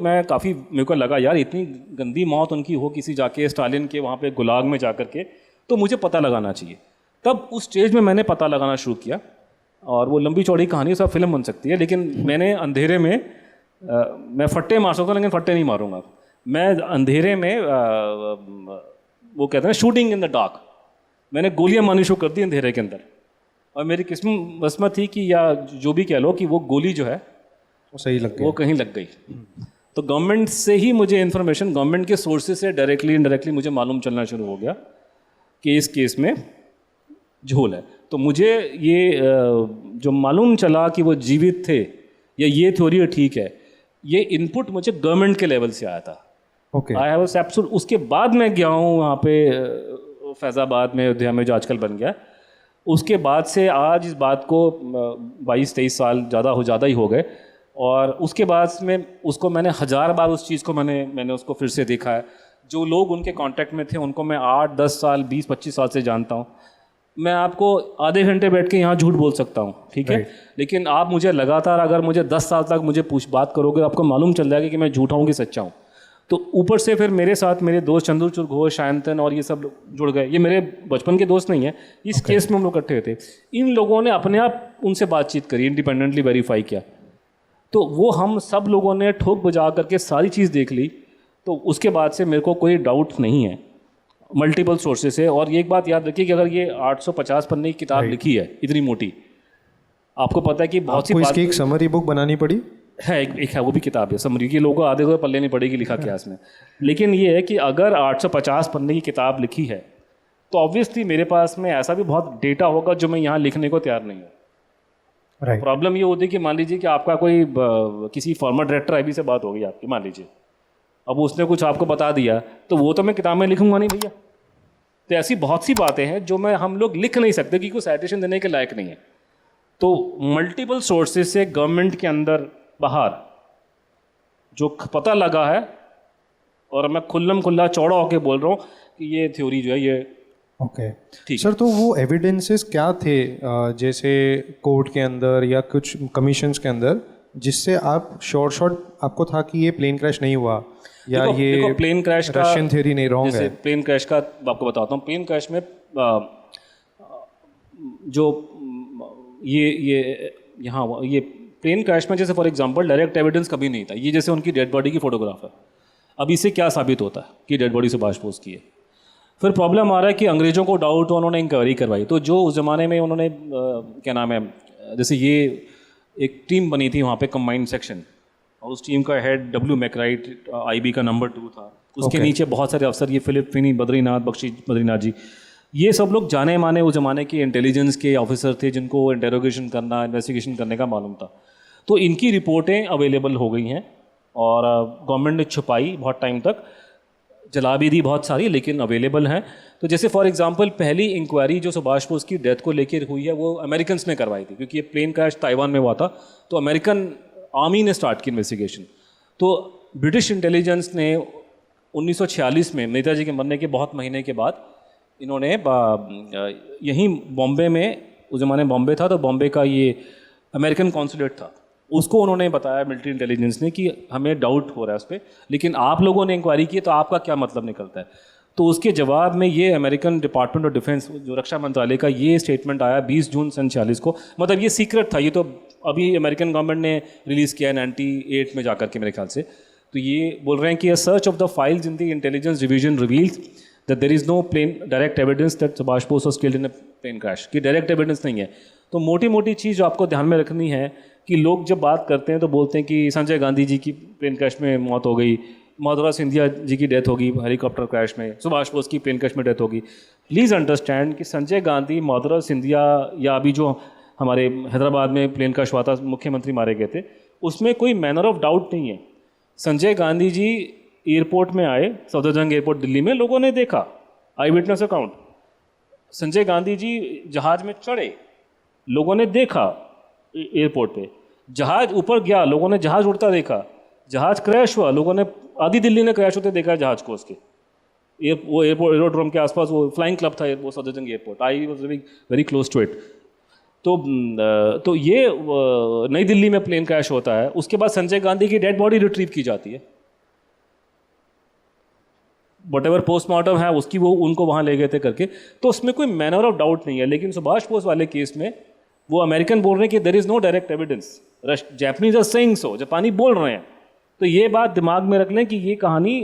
मैं काफ़ी, मेरे को लगा यार इतनी गंदी मौत उनकी हो किसी जाके स्टालिन के वहाँ पे गुलाग में जा करके, तो मुझे पता लगाना चाहिए। तब उस स्टेज में मैंने पता लगाना शुरू किया, और वो लंबी चौड़ी कहानी सब फिल्म बन सकती है, लेकिन मैंने अंधेरे में मैं फट्टे मार सकता हूँ लेकिन फट्टे नहीं मारूंगा। मैं अंधेरे में वो कहते हैं शूटिंग इन द डार्क, मैंने गोलियां मारनी शुरू कर दी अंधेरे के अंदर। और मेरी किस्मत थी कि, या जो भी कह लो, कि वो गोली जो है वो सही लग गई, वो कहीं लग गई। तो गवर्नमेंट से ही मुझे इन्फॉर्मेशन, गवर्नमेंट के सोर्सेज से डायरेक्टली इनडायरेक्टली मुझे मालूम चलना शुरू हो गया कि इस केस में झोल है। तो मुझे ये जो मालूम चला कि वो जीवित थे या ये थ्योरी ठीक है, ये इनपुट मुझे गवर्नमेंट के लेवल से आया था। I have absolute. उसके बाद मैं गया हूँ वहाँ पे फैज़ाबाद में, अयोध्या में, जो आजकल बन गया। उसके बाद से आज इस बात को 22-23 साल ज़्यादा ही हो गए, और उसके बाद में उसको मैंने 1000 बार उस चीज़ को मैंने उसको फिर से देखा है। जो लोग उनके कांटेक्ट में थे उनको मैं 8-10 साल, 20-25 साल से जानता हूँ। मैं आपको आधे घंटे बैठ के यहाँ झूठ बोल सकता हूँ, ठीक है, लेकिन आप मुझे लगातार, अगर मुझे 10 साल तक मुझे बात करोगे, आपको मालूम चल जाएगा कि मैं झूठा हूँ कि सच्चा हूँ। तो ऊपर से फिर मेरे साथ मेरे दोस्त चंद्रचूड़ घोष, शायंतन और ये सब जुड़ गए। ये मेरे बचपन के दोस्त नहीं है, इस केस में हम लोग इकट्ठे थे। इन लोगों ने अपने आप उनसे बातचीत करी, इंडिपेंडेंटली वेरीफाई किया। तो वो हम सब लोगों ने ठोक बजा करके सारी चीज़ देख ली। तो उसके बाद से मेरे को कोई डाउट नहीं है मल्टीपल सोर्सेस से। और ये एक बात याद रखिए कि अगर ये 850 पन्ने की किताब लिखी है इतनी मोटी, आपको पता है कि बहुत सी इसकी एक समरी बुक बनानी पड़ी है, एक है, वो भी किताब है समरी की। लोगों को आधे को पल्ले नहीं पड़ेगी लिखा क्या इसमें। लेकिन ये है कि अगर 850 पन्ने की किताब लिखी है तो ऑब्वियसली मेरे पास में ऐसा भी बहुत डेटा होगा जो मैं यहाँ लिखने को तैयार नहीं हूँ। प्रॉब्लम ये होती है कि मान लीजिए कि आपका कोई किसी फॉर्मर डायरेक्टर IB से बात हो गई आपकी, मान लीजिए, अब उसने कुछ आपको बता दिया तो वो तो मैं किताब में लिखूंगा नहीं भैया। तो ऐसी बहुत सी बातें हैं जो हम लोग लिख नहीं सकते क्योंकि कोई साइटेशन देने के लायक नहीं है। तो मल्टीपल सोर्सेज से गवर्नमेंट के अंदर बाहर जो पता लगा है, और मैं खुल्लम खुल्ला चौड़ा होके बोल रहा हूँ कि ये थ्योरी जो है ये ओके ठीक सर। तो वो एविडेंसेस क्या थे जैसे कोर्ट के अंदर या कुछ कमीशंस के अंदर, जिससे आप शॉर्ट आपको था कि ये प्लेन क्रैश नहीं हुआ या ये प्लेन क्रैश का रशियन थ्योरी नहीं रॉन्ग है? प्लेन क्रैश का आपको बताता हूँ। प्लेन क्रैश में जो ये यहाँ ये प्लेन क्रैश में जैसे फॉर एग्जांपल डायरेक्ट एविडेंस कभी नहीं था। ये जैसे उनकी डेड बॉडी की फोटोग्राफ है, अब इससे क्या साबित होता है कि डेड बॉडी सुभाष बोस की है। फिर प्रॉब्लम आ रहा है कि अंग्रेज़ों को डाउट हो, उन्होंने इंक्वायरी करवाई। तो जो उस ज़माने में उन्होंने क्या नाम है, जैसे ये एक टीम बनी थी वहाँ पे कंबाइंड सेक्शन, और उस टीम का हेड डब्ल्यू मैकराइट आईबी का नंबर 2 था। उसके नीचे बहुत सारे अफसर, ये फिलिप फिनी, बद्रीनाथ बख्शी बद्रीनाथ जी, ये सब लोग जाने माने उस ज़माने के इंटेलिजेंस के ऑफिसर थे जिनको इंटेरोगेशन करना, इन्वेस्टिगेशन करने का मालूम था। तो इनकी रिपोर्टें अवेलेबल हो गई हैं और गवर्नमेंट ने छुपाई बहुत टाइम तक, जला भी दी बहुत सारी, लेकिन अवेलेबल हैं। तो जैसे फॉर एग्जांपल पहली इंक्वायरी जो सुभाष बोस की डेथ को लेकर हुई है वो अमेरिकन्स ने करवाई थी, क्योंकि ये प्लेन क्रैश ताइवान में हुआ था। तो अमेरिकन आर्मी ने स्टार्ट की इन्वेस्टिगेशन। तो ब्रिटिश इंटेलिजेंस ने 1946 में नेताजी के मरने के बहुत महीने के बाद इन्होंने यहीं बॉम्बे में, उस ज़माने बॉम्बे था तो बॉम्बे का ये अमेरिकन कॉन्सुलेट था, उसको उन्होंने बताया मिलिट्री इंटेलिजेंस ने कि हमें डाउट हो रहा है उस पर, लेकिन आप लोगों ने इंक्वायरी की तो आपका क्या मतलब निकलता है। तो उसके जवाब में ये अमेरिकन डिपार्टमेंट ऑफ डिफेंस, जो रक्षा मंत्रालय का, ये स्टेटमेंट आया 20 जून 1947 को। मतलब ये सीक्रेट था, ये तो अभी अमेरिकन गवर्नमेंट ने रिलीज़ किया है 98 में जाकर के मेरे ख्याल से। तो ये बोल रहे हैं कि a search of the files in the intelligence division reveals that there is no plain direct evidence that Subhash Bose was killed in a plane crash, कि डायरेक्ट एविडेंस नहीं है। तो मोटी मोटी चीज़ जो आपको ध्यान में रखनी है कि लोग जब बात करते हैं तो बोलते हैं कि संजय गांधी जी की प्लेन क्रैश में मौत हो गई, माधुरा सिंधिया जी की डेथ होगी हेलीकॉप्टर क्रैश में, सुभाष बोस की प्लेन क्रैश में डेथ होगी। प्लीज़ अंडरस्टैंड कि संजय गांधी, माधुरा सिंधिया या अभी जो हमारे हैदराबाद में प्लेन क्रैश हुआ था, मुख्यमंत्री मारे गए थे, उसमें कोई मैनर ऑफ डाउट नहीं है। संजय गांधी जी एयरपोर्ट में आए, सफदरजंग एयरपोर्ट दिल्ली में, लोगों ने देखा, आई विटनेस अकाउंट। संजय गांधी जी जहाज़ में चढ़े, लोगों ने देखा एयरपोर्ट पे, जहाज़ ऊपर गया, लोगों ने जहाज़ उड़ता देखा, जहाज़ क्रैश हुआ, लोगों ने आधी दिल्ली ने क्रैश होते देखा जहाज़ को उसके वो एयरपोर्ट एरोड्रोम के आसपास, वो फ्लाइंग क्लब था वो Safdarjung airport, I was living very close to it. तो ये नई दिल्ली में प्लेन क्रैश होता है। उसके बाद संजय गांधी की डेड बॉडी रिट्रीव की जाती है, वट एवर पोस्टमार्टम है उसकी, वो उनको वहाँ ले गए थे करके। तो उसमें कोई मैनर ऑफ डाउट नहीं है। लेकिन सुभाष बोस वाले केस में वो अमेरिकन बोल रहे हैं कि there is no direct evidence, Japanese are saying so, जापानी बोल रहे हैं। तो ये बात दिमाग में रख लें कि ये कहानी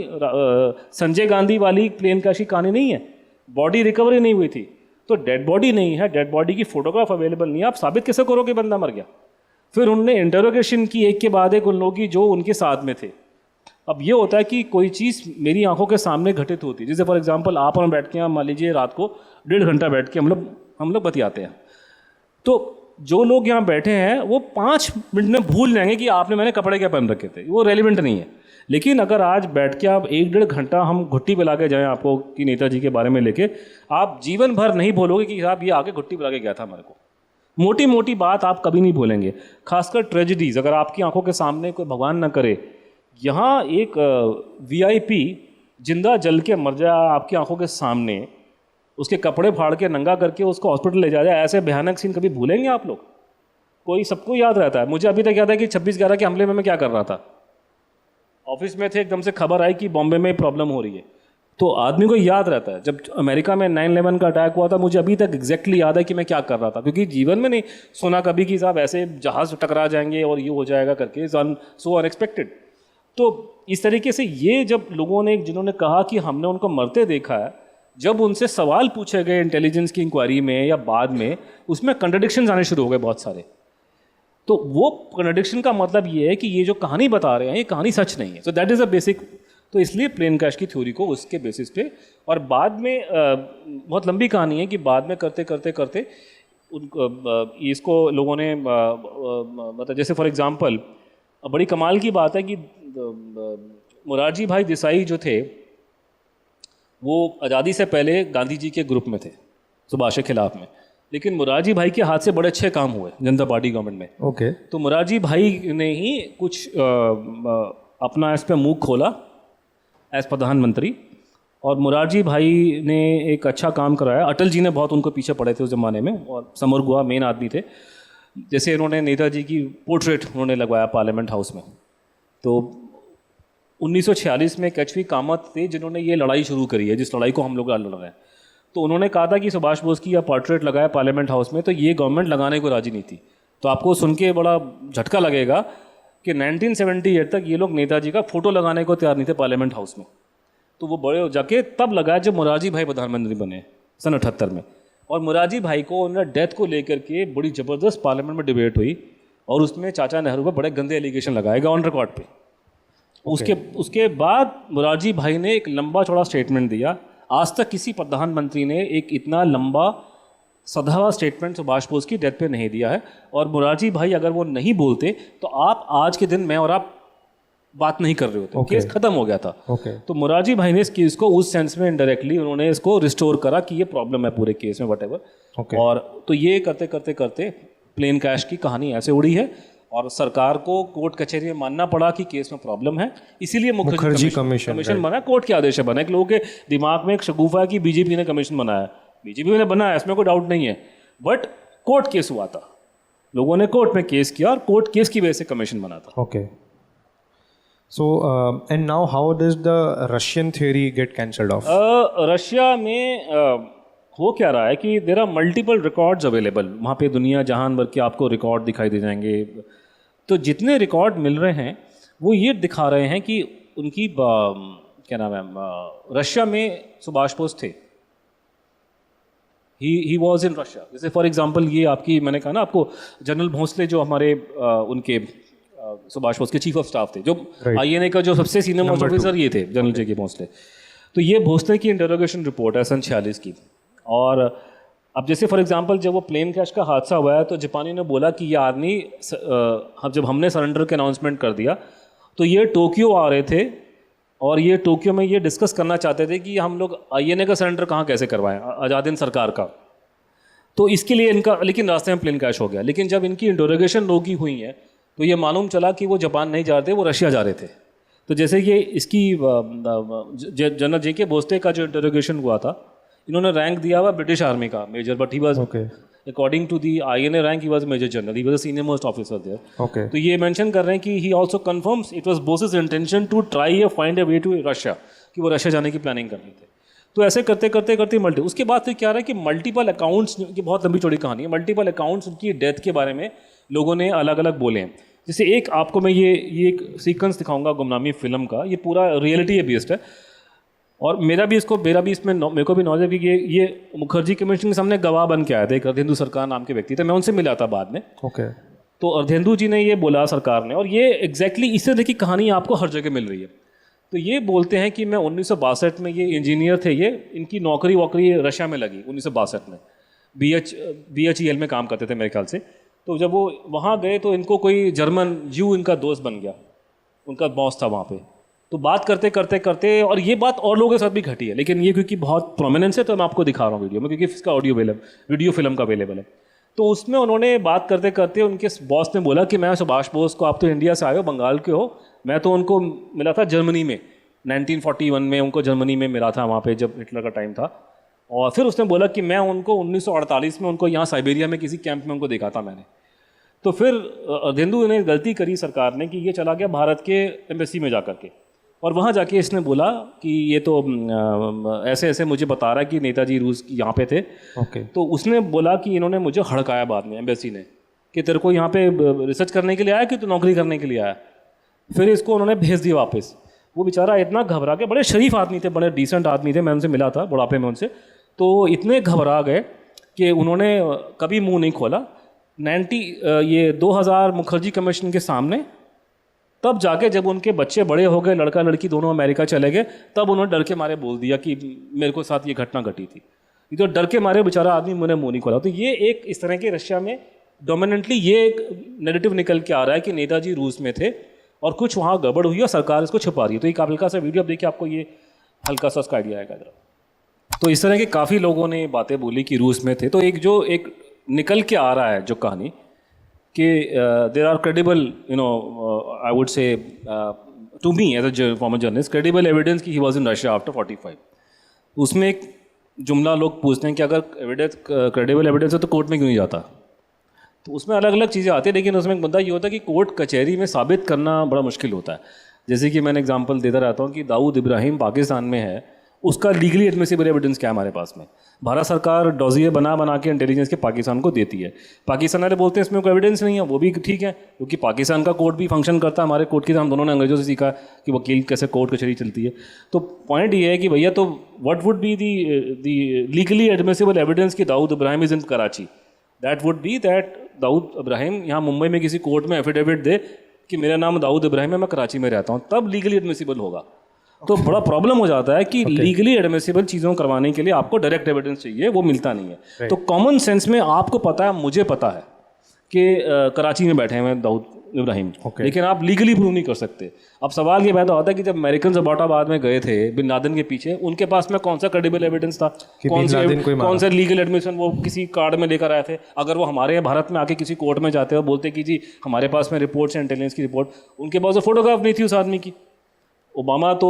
संजय गांधी वाली प्लेन क्रैश की कहानी नहीं है। बॉडी रिकवरी नहीं हुई थी, तो डेड बॉडी नहीं है, डेड बॉडी की फोटोग्राफ अवेलेबल नहीं है, आप साबित कैसे करोगे बंदा मर गया। फिर उनने इंटरोगेशन की एक के बाद एक उन लोगों की जो उनके साथ में थे। अब ये होता है कि कोई चीज़ मेरी आंखों के सामने घटित होती है, जैसे फॉर एग्जांपल आप और बैठ के, मान लीजिए रात को 1.5 घंटा बैठ के हम लोग बतियाते हैं, तो जो लोग यहाँ बैठे हैं वो 5 मिनट में भूल जाएंगे कि आपने मैंने कपड़े क्या पहन रखे थे, वो रेलिवेंट नहीं है। लेकिन अगर आज बैठ के आप 1-1.5 घंटा हम घुट्टी पिला के जाएँ आपको कि नेताजी के बारे में लेके, आप जीवन भर नहीं भूलोगे कि साहब ये आके घुट्टी पिला के गया था हमारे को। मोटी मोटी बात आप कभी नहीं भूलेंगे। खासकर ट्रेजिडीज़, अगर आपकी आंखों के सामने कोई भगवान न करे यहाँ एक वीआईपी जिंदा जल के मर जाए आपकी आंखों के सामने, उसके कपड़े फाड़ के नंगा करके उसको हॉस्पिटल ले जाए, ऐसे भयानक सीन कभी भूलेंगे आप लोग? कोई सबको याद रहता है। मुझे अभी तक याद है कि 26/11 के हमले में मैं क्या कर रहा था, ऑफिस में थे, एकदम से खबर आई कि बॉम्बे में प्रॉब्लम हो रही है, तो आदमी को याद रहता है। जब अमेरिका में 9/11 का अटैक हुआ था, मुझे अभी तक एग्जैक्टली याद है कि मैं क्या कर रहा था, क्योंकि जीवन में नहीं सुना कभी कि साहब ऐसे जहाज़ टकरा जाएंगे और ये हो जाएगा करके, सो अनएक्सपेक्टेड। तो इस तरीके से ये जब लोगों ने, जिन्होंने कहा कि हमने उनको मरते देखा है, जब उनसे सवाल पूछे गए इंटेलिजेंस की इंक्वायरी में या बाद में, उसमें कंट्रडिक्शंस आने शुरू हो गए बहुत सारे। तो वो कंट्रडिक्शन का मतलब ये है कि ये जो कहानी बता रहे हैं ये कहानी सच नहीं है। सो दैट इज़ अ बेसिक। तो इसलिए प्लेन क्रैश की थ्योरी को उसके बेसिस पे, और बाद में बहुत लंबी कहानी है कि बाद में करते करते करते इसको लोगों ने मतलब, जैसे फॉर एग्जांपल बड़ी कमाल की बात है कि मुरारजी भाई देसाई जो थे वो आज़ादी से पहले गांधी जी के ग्रुप में थे सुभाष के खिलाफ में, लेकिन मुरारजी भाई के हाथ से बड़े अच्छे काम हुए जनता पार्टी गवर्नमेंट में। ओके। तो मुरारजी भाई ने ही कुछ अपना इस पर मुंह खोला एज प्रधानमंत्री, और मुरारजी भाई ने एक अच्छा काम कराया। अटल जी ने बहुत उनको पीछे पड़े थे उस ज़माने में, और समर गुहा मेन आदमी थे। जैसे इन्होंने नेताजी की पोर्ट्रेट उन्होंने लगवाया पार्लियामेंट हाउस में। तो 1946 में कैचवी कामत थे जिन्होंने ये लड़ाई शुरू करी है, जिस लड़ाई को हम लोग लड़ रहे हैं। तो उन्होंने कहा था कि सुभाष बोस की यह पोर्ट्रेट लगाया पार्लियामेंट हाउस में, तो ये गवर्नमेंट लगाने को राजी नहीं थी। तो आपको सुन के बड़ा झटका लगेगा कि 1978 तक ये लोग नेताजी का फ़ोटो लगाने को तैयार नहीं थे पार्लियामेंट हाउस में। तो वो बड़े जाके तब लगाया जब मुरारजी भाई प्रधानमंत्री बने सन 78 में। और मुरारजी भाई को उन्होंने डेथ को लेकर के बड़ी ज़बरदस्त पार्लियामेंट में डिबेट हुई, और उसमें चाचा नेहरू पर बड़े गंदे एलिगेशन लगाए गए ऑन रिकॉर्ड पे। उसके बाद मुरारजी भाई ने एक लंबा चौड़ा स्टेटमेंट दिया। आज तक किसी प्रधानमंत्री ने एक इतना लंबा सधा हुआ स्टेटमेंट सुभाष बोस की डेथ पे नहीं दिया है। और मुरारजी भाई अगर वो नहीं बोलते तो आप आज के दिन मैं और आप बात नहीं कर रहे होते। केस खत्म हो गया था। तो मुरारजी भाई ने इस केस को उस सेंस में इनडायरेक्टली उन्होंने इसको रिस्टोर करा कि ये प्रॉब्लम है पूरे केस में वटेवर। और तो ये करते करते करते प्लेन कैश की कहानी ऐसे उड़ी है, और सरकार को कोर्ट कचहरी में मानना पड़ा कि केस में प्रॉब्लम है, इसीलिए मुखर्जी कमीशन बना। कोर्ट के आदेश बना। एक लोगों के दिमाग में एक शगुफा है कि बीजेपी ने कमीशन बनाया। बीजेपी ने बनाया, इसमें कोई डाउट नहीं है, बट कोर्ट केस हुआ था, लोगों ने कोर्ट में केस किया और कोर्ट केस की वजह से कमीशन बना था। Okay. So and now how does the Russian theory get cancelled off? Russia में हो क्या रहा है कि there are multiple records available वहाँ पे, दुनिया जहान भर के आपको रिकॉर्ड दिखाई दे जाएंगे। तो जितने रिकॉर्ड मिल रहे हैं वो ये दिखा रहे हैं कि उनकी क्या नाम है, रशिया में सुभाष बोस थे, ही वॉज इन रशिया। जैसे फॉर एग्जांपल ये आपकी मैंने कहा ना आपको, जनरल भोंसले जो हमारे उनके सुभाष बोस के चीफ ऑफ स्टाफ थे, जो आईएनए का जो सबसे सीनियर मोस्ट ऑफिसर ये थे, जनरल जे के भोंसले। तो ये भोंसले की इंटरोगेशन रिपोर्ट है सन 46 की। और अब जैसे फॉर एग्जांपल जब वो प्लेन क्रैश का हादसा हुआ है तो जापानी ने बोला कि ये आदमी जब हमने सरेंडर के अनाउंसमेंट कर दिया तो ये टोक्यो आ रहे थे, और ये टोक्यो में ये डिस्कस करना चाहते थे कि हम लोग आईएनए का सरेंडर कहाँ कैसे करवाएं, आज़ाद हिंद सरकार का। तो इसके लिए इनका, लेकिन रास्ते में प्लेन क्रैश हो गया। लेकिन जब इनकी इंटरोगेशन रोकी हुई है तो ये मालूम चला कि वो जापान नहीं जा रहे थे, वो रशिया जा रहे थे। तो जैसे ये इसकी जनरल जे के भोसले का जो इंटरोगेशन हुआ था, इन्होंने रैंक दिया हुआ ब्रिटिश आर्मी का major, but he was according to the INA rank he was major general, he was a senior most officer there. तो ये मेंशन कर रहे हैं कि he also confirms it was Bose's intention to try find a way to Russia, कि वो Russia जाने की प्लानिंग कर रहे थे। तो ऐसे करते करते करते उसके बाद फिर क्या रहा है कि मल्टीपल अकाउंट्स की बहुत लंबी चौड़ी कहानी है, मल्टीपल अकाउंट्स उनकी डेथ के बारे में लोगों ने अलग अलग बोले हैं। जैसे एक आपको मैं ये एक सीक्वेंस दिखाऊंगा गुमनामी फिल्म का, ये पूरा रियलिटी बेस्ड है, और मेरा भी इसमें मेरे को भी नॉलेज है कि ये मुखर्जी कमीशन के सामने गवाह बन के आए थे। एक अर्धेंदु सरकार नाम के व्यक्ति थे, मैं उनसे मिला था बाद में। तो अर्धेंदु जी ने ये बोला सरकार ने, और ये एग्जैक्टली इस तरह की कहानी आपको हर जगह मिल रही है। तो ये बोलते हैं कि मैं 1962 में, ये इंजीनियर थे, ये इनकी नौकरी वोकरी रशिया में लगी 1962 में, BHEL में काम करते थे मेरे ख्याल से। तो जब वो वहाँ गए तो इनको कोई जर्मन जू इनका दोस्त बन गया, उनका बॉस था वहाँ पे। तो बात करते करते करते, और ये बात और लोगों के साथ भी घटी है, लेकिन ये क्योंकि बहुत प्रोमिनेंस है तो मैं आपको दिखा रहा हूँ वीडियो में, क्योंकि इसका वीडियो फिल्म का अवेलेबल है। तो उसमें उन्होंने बात करते करते उनके बॉस ने बोला कि मैं सुभाष बोस को, आप तो इंडिया से आए हो, बंगाल के हो, मैं तो उनको मिला था जर्मनी में 1941 में, उनको जर्मनी में मिला था वहाँ पे जब हिटलर का टाइम था। और फिर उसने बोला कि मैं उनको 1948 में उनको यहाँ साइबेरिया में किसी कैंप में उनको देखा था मैंने। तो फिर अर्धेंदु ने गलती करी सरकार ने कि ये चला गया भारत के एम्बेसी में जा कर के, और वहाँ जाके इसने बोला कि ये तो ऐसे ऐसे मुझे बता रहा है कि नेताजी रूस यहाँ पे थे। तो उसने बोला कि इन्होंने मुझे हड़काया बाद में एम्बेसी ने, कि तेरे को यहाँ पे रिसर्च करने के लिए आया कि तू नौकरी करने के लिए आया। फिर इसको उन्होंने भेज दिया वापस। वो बेचारा इतना घबरा गया, बड़े शरीफ आदमी थे, बड़े डिसेंट आदमी थे, मैं उनसे मिला था बुढ़ापे में उनसे। तो इतने घबरा गए कि उन्होंने कभी मुंह नहीं खोला। 2000 मुखर्जी कमीशन के सामने तब जाके जब उनके बच्चे बड़े हो गए, लड़का लड़की दोनों अमेरिका चले गए, तब उन्होंने डर के मारे बोल दिया कि मेरे को साथ ये घटना घटी थी। तो डर के मारे बेचारा आदमी मुझे मुंह नहीं खोला। तो ये एक इस तरह के रशिया में डोमिनेंटली ये एक नेगेटिव निकल के आ रहा है कि नेताजी रूस में थे और कुछ वहाँ गड़बड़ हुई और सरकार इसको छुपा रही है। तो एक हल्का सा वीडियो आप देखिए, आपको ये हल्का सा उसका आइडिया आएगा जरा। तो इस तरह के काफ़ी लोगों ने बातें बोली कि रूस में थे। तो एक निकल के आ रहा है जो कहानी कि there are credible, I would say to me as a former journalist, credible evidence कि he was in Russia after 45। उसमें एक जुमला लोग पूछते हैं कि अगर एविडेंस क्रेडिबल एविडेंस है तो कोर्ट में क्यों नहीं जाता। तो उसमें अलग अलग चीज़ें आती हैं, लेकिन उसमें एक मुद्दा ये होता है कि कोर्ट कचहरी में साबित करना बड़ा मुश्किल होता है। जैसे कि मैंने एग्जांपल देता रहता हूँ कि दाऊद इब्राहिम पाकिस्तान में है, उसका लीगली एडमिसिबल एविडेंस क्या है हमारे पास में। भारत सरकार डॉजिए बना के इंटेलिजेंस के पाकिस्तान को देती है। पाकिस्तान वाले बोलते हैं इसमें कोई एविडेंस नहीं है, वो भी ठीक है क्योंकि पाकिस्तान का कोर्ट भी फंक्शन करता है हमारे कोर्ट की तरह। हम दोनों ने अंग्रेजों से सीखा कि वकील कैसे कोर्ट कचहरी चलती है। तो पॉइंट ये है कि भैया, तो what would be the legally admissible evidence कि Dawood Ibrahim is in Karachi. That would be that Dawood Ibrahim यहाँ मुंबई में किसी कोर्ट में एफिडेविट दे कि मेरा नाम दाऊद इब्राहिम है, मैं कराची में रहता हूँ, तब लीगली एडमिसिबल होगा। तो बड़ा प्रॉब्लम हो जाता है कि लीगली एडमिसिबल चीज़ों करवाने के लिए आपको डायरेक्ट एविडेंस चाहिए, वो मिलता नहीं है। तो कॉमन सेंस में आपको पता है, मुझे पता है कि कराची में बैठे हुए दाऊद इब्राहिम, लेकिन आप लीगली प्रूव नहीं कर सकते। अब सवाल ये पैदा होता है कि जब अमेरिकन अबाटाबाद में गए थे बिन लादेन के पीछे, उनके पास में कौन सा क्रेडिबल एविडेंस था, कौन सा लीगल एडमिशन वो किसी कार्ड में लेकर आए थे। अगर वो हमारे यहाँ भारत में आके किसी कोर्ट में जाते हो, बोलते कि जी हमारे पास में रिपोर्ट्स हैं इंटेलिजेंस की रिपोर्ट, उनके पास फोटोग्राफ नहीं थी उस आदमी की। ओबामा तो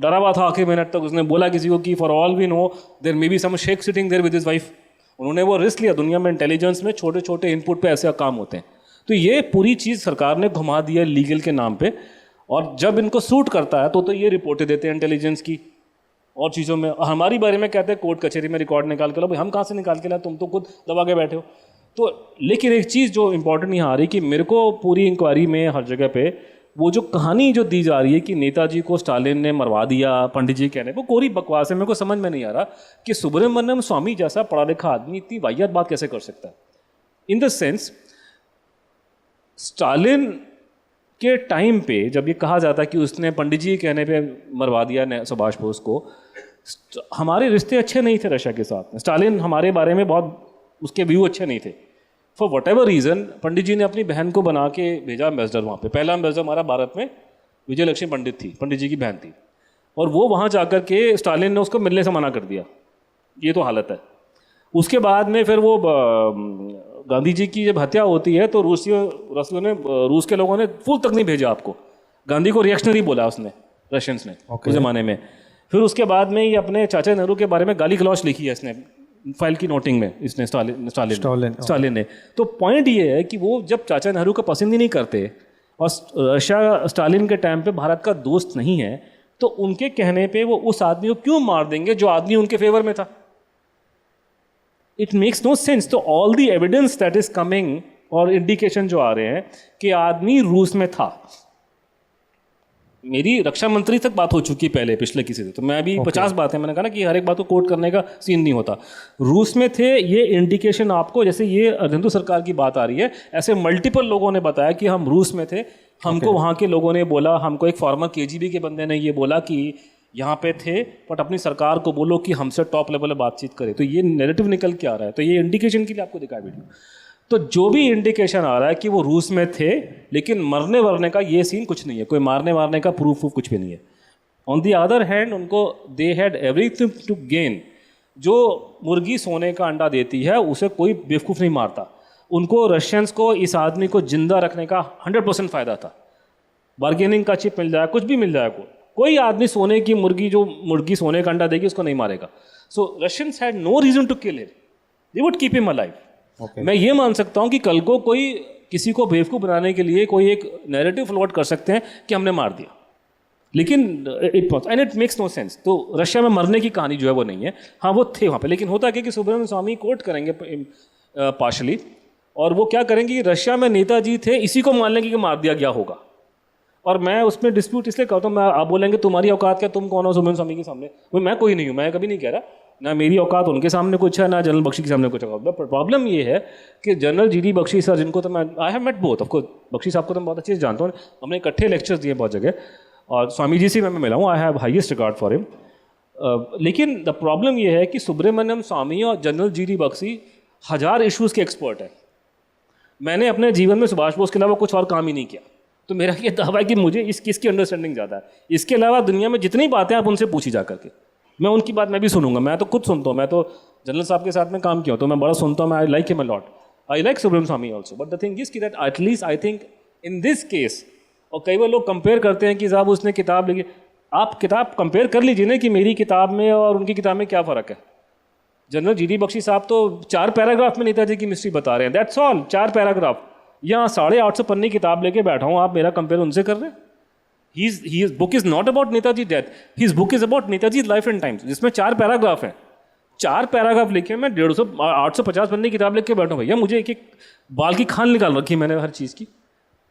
डरा हुआ था आखिरी मिनट तक, उसने बोला किसी को कि for all we know there may be some शेख sitting there with his wife. उन्होंने वो रिस्क लिया। दुनिया में इंटेलिजेंस में छोटे छोटे इनपुट पे ऐसे काम होते हैं। तो ये पूरी चीज़ सरकार ने घुमा दी है लीगल के नाम पे, और जब इनको सूट करता है तो ये रिपोर्टें देते हैं इंटेलिजेंस की और चीज़ों में। हमारी बारे में कहते हैं कोर्ट कचहरी में रिकॉर्ड निकाल के लो। भाई हम कहाँ से निकाल के लाए, तुम तो खुद दबा के बैठे हो। तो लेकिन एक चीज़ जो इंपॉर्टेंट यहाँ आ रही कि मेरे को पूरी इंक्वायरी में हर जगह पे वो जो कहानी जो दी जा रही है कि नेताजी को स्टालिन ने मरवा दिया, पंडित जी कहने, वो कोरी बकवास है। मेरे को समझ में नहीं आ रहा कि सुब्रमण्यम स्वामी जैसा पढ़ा लिखा आदमी इतनी वाहियात बात कैसे कर सकता है। इन द सेंस, स्टालिन के टाइम पे जब ये कहा जाता है कि उसने पंडित जी कहने पे मरवा दिया सुभाष बोस को, हमारे रिश्ते अच्छे नहीं थे रशिया के साथ। स्टालिन हमारे बारे में बहुत, उसके व्यू अच्छे नहीं थे। फॉर वट एवर रीज़न पंडित जी ने अपनी बहन को बना के भेजा एम्बेसडर वहाँ पे। पहला एम्बेसडर हमारा भारत में विजय लक्ष्मी पंडित थी, पंडित जी की बहन थी, और वो वहाँ जाकर के स्टालिन ने उसको मिलने से मना कर दिया। ये तो हालत है। उसके बाद में फिर वो गांधी जी की जब हत्या होती है तो रूस के लोगों ने फूल तक नहीं भेजा आपको। गांधी को रिएक्शनरी बोला उसने, रशियंस ने उस ज़माने में। फिर उसके बाद में ये अपने चाचा नेहरू के बारे में गाली गलौच लिखी है इसने फाइल की नोटिंग में, इसने स्टालिन ने। तो पॉइंट ये है कि वो जब चाचा नेहरू को पसंद ही नहीं करते और रशिया स्टालिन के टाइम पे भारत का दोस्त नहीं है, तो उनके कहने पे वो उस आदमी को क्यों मार देंगे जो आदमी उनके फेवर में था। It makes no sense. तो all the evidence that is coming और इंडिकेशन जो आ रहे हैं कि आदमी रूस में था। मेरी रक्षा मंत्री तक बात हो चुकी है पहले पिछले किसी से, तो मैं अभी 50 बातें मैंने कहा ना कि हर एक बात को कोट करने का सीन नहीं होता। रूस में थे, ये इंडिकेशन आपको, जैसे ये हिंदू सरकार की बात आ रही है, ऐसे मल्टीपल लोगों ने बताया कि हम रूस में थे, हमको वहाँ के लोगों ने बोला, हमको एक फॉर्मर केजीबी के बंदे ने ये बोला कि यहाँ पे थे, बट अपनी सरकार को बोलो कि हमसे टॉप लेवल पर बातचीत करे। तो ये नैरेटिव निकल के आ रहा है। तो ये इंडिकेशन के लिए आपको दिखाया वीडियो। तो जो भी इंडिकेशन आ रहा है कि वो रूस में थे, लेकिन मरने वरने का ये सीन कुछ नहीं है, कोई मारने वारने का प्रूफ कुछ भी नहीं है। ऑन दी अदर हैंड उनको they had everything to gain. जो मुर्गी सोने का अंडा देती है उसे कोई बेवकूफ़ नहीं मारता। उनको रशियंस को इस आदमी को जिंदा रखने का 100% फ़ायदा था। बार्गेनिंग का चिप मिल जाए, कुछ भी मिल जाए, कोई आदमी सोने की मुर्गी, जो मुर्गी सोने का अंडा देगी उसको नहीं मारेगा। So Russians had no reason to kill him, they would keep him alive. मैं ये मान सकता हूँ कि कल को कोई किसी को बेवकूफ़ बनाने के लिए कोई एक नैरेटिव फ्लोट कर सकते हैं कि हमने मार दिया, लेकिन इट मेक्स नो सेंस। तो रशिया में मरने की कहानी जो है वो नहीं है। हाँ, वो थे वहाँ पे, लेकिन होता क्या कि सुब्रमण्यम स्वामी कोर्ट करेंगे पार्शली, और वो क्या करेंगे कि रशिया में नेताजी थे, इसी को मान लेंगे कि मार दिया गया होगा। और मैं उसमें डिस्प्यूट इसलिए करता हूँ, मैं आप बोलेंगे तुम्हारी औकात क्या, तुम कौन हो सुब्रमण्यम स्वामी के सामने। मैं कोई नहीं हूँ, मैं कभी नहीं कह रहा ना मेरी औकात उनके सामने कुछ है, ना जनरल बख्शी के सामने कुछ है। प्रॉब्लम ये है कि जनरल जीडी बख्शी सर, जिनको तो मैं I have met both, of course Bakshi साहब को तो मैं बहुत अच्छे से जानता हूँ, हमने इकट्ठे लेक्चर्स दिए बहुत जगह, और स्वामी जी से मैं मिला हूँ, I have highest regard for him. लेकिन द प्रॉब्लम ये है कि सुब्रमण्यम स्वामी और जनरल जीडी बख्शी 1000 इश्यूज़ के एक्सपर्ट है। मैंने अपने जीवन में सुभाष बोस के अलावा कुछ और काम ही नहीं किया। तो मेरा ये दावा है कि मुझे इसकी अंडरस्टैंडिंग ज़्यादा है। इसके अलावा दुनिया में जितनी बातें आप उनसे पूछी जा करके, मैं उनकी बात मैं भी सुनूंगा। मैं तो खुद सुनता हूँ, मैं तो जनरल साहब के साथ में काम किया हूँ, तो मैं बड़ा सुनता हूँ। मैं I like him a lot, I like Subramanian Swamy also, but the thing is कि that at least I think in this case, और कई बार लोग कंपेयर करते हैं कि साहब उसने किताब लिखी। आप किताब कंपेयर कर लीजिए ना कि मेरी किताब में और उनकी किताब में क्या फ़र्क है। जनरल जी डी बख्शी साहब तो 4 पैराग्राफ में नेताजी की मिस्ट्री बता रहे हैं, दैट्स ऑल, 4 पैराग्राफ। यहाँ 850 पन्ने किताब लेके बैठा हूँ, आप मेरा कंपेयर उनसे कर रहे हैं। His book is not about Netaji death, his book is about Netaji life and times, जिसमें 4 पैराग्राफ हैं। 4 पैराग्राफ लिखे मैं 850 पन्ने की किताब लेके के बैठा हूँ भैया, मुझे एक एक बाल की खाल निकाल रखी मैंने हर चीज़ की।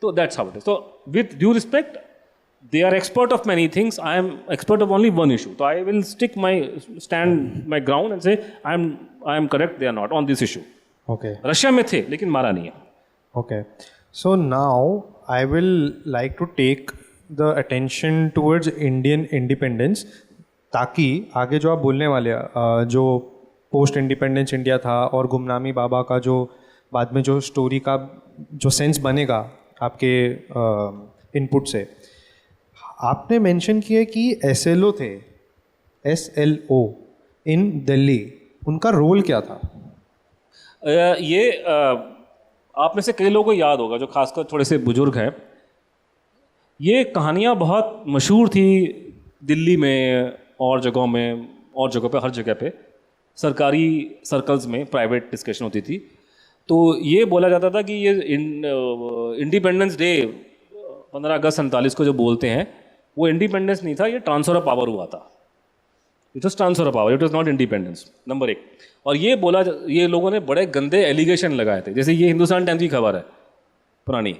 तो दैट्स हाउ इट इज। तो with due respect, they are expert of many things, I am expert of only one issue, so I will stand my ground and say I am correct, they are not on this issue. Okay. Russia में थे लेकिन मारा नहीं है। Okay. So now I will like to take the attention towards Indian independence, ताकि आगे जो आप बोलने वाले जो पोस्ट इंडिपेंडेंस इंडिया था और गुमनामी बाबा का जो बाद में जो स्टोरी का जो सेंस बनेगा आपके इनपुट से, आपने मेंशन किया कि SLO थे, SLO इन दिल्ली, उनका रोल क्या था? ये आप में से कई लोगों को याद होगा जो खासकर थोड़े से बुजुर्ग हैं, ये कहानियाँ बहुत मशहूर थी दिल्ली में और जगहों में, और जगहों पे, हर जगह पे सरकारी सर्कल्स में प्राइवेट डिस्कशन होती थी। तो ये बोला जाता था कि ये इंडिपेंडेंस डे 15 अगस्त 47 को जो बोलते हैं, वो इंडिपेंडेंस नहीं था, ये ट्रांसफर ऑफ पावर हुआ था। It was transfer of power, it was not independence, number 1। और ये लोगों ने बड़े गंदे एलिगेशन लगाए थे, जैसे ये हिंदुस्तान टाइम्स की खबर है पुरानी,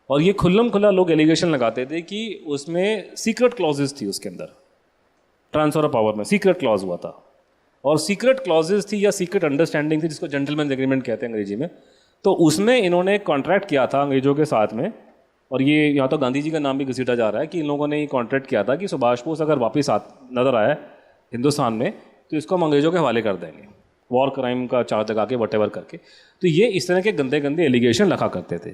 और ये खुल्लम खुल्ला लोग एलिगेशन लगाते थे कि उसमें सीक्रेट क्लॉजेस थी, उसके अंदर ट्रांसफर ऑफ पावर में सीक्रेट क्लॉज हुआ था। और सीक्रेट क्लॉजेस थी या सीक्रेट अंडरस्टैंडिंग थी, जिसको जेंटलमैन एग्रीमेंट कहते हैं अंग्रेजी में। तो उसमें इन्होंने कॉन्ट्रैक्ट किया था अंग्रेजों के साथ में, और ये यहाँ तो गांधी जी का नाम भी घसीटा जा रहा है कि इन लोगों ने ये कॉन्ट्रैक्ट किया था कि सुभाष बोस अगर वापस नज़र आए हिंदुस्तान में तो इसको हम अंग्रेजों के हवाले कर देंगे, वॉर क्राइम का चार्ज लगा के वटेवर करके। तो ये इस तरह के गंदे गंदे एलिगेशन रखा करते थे।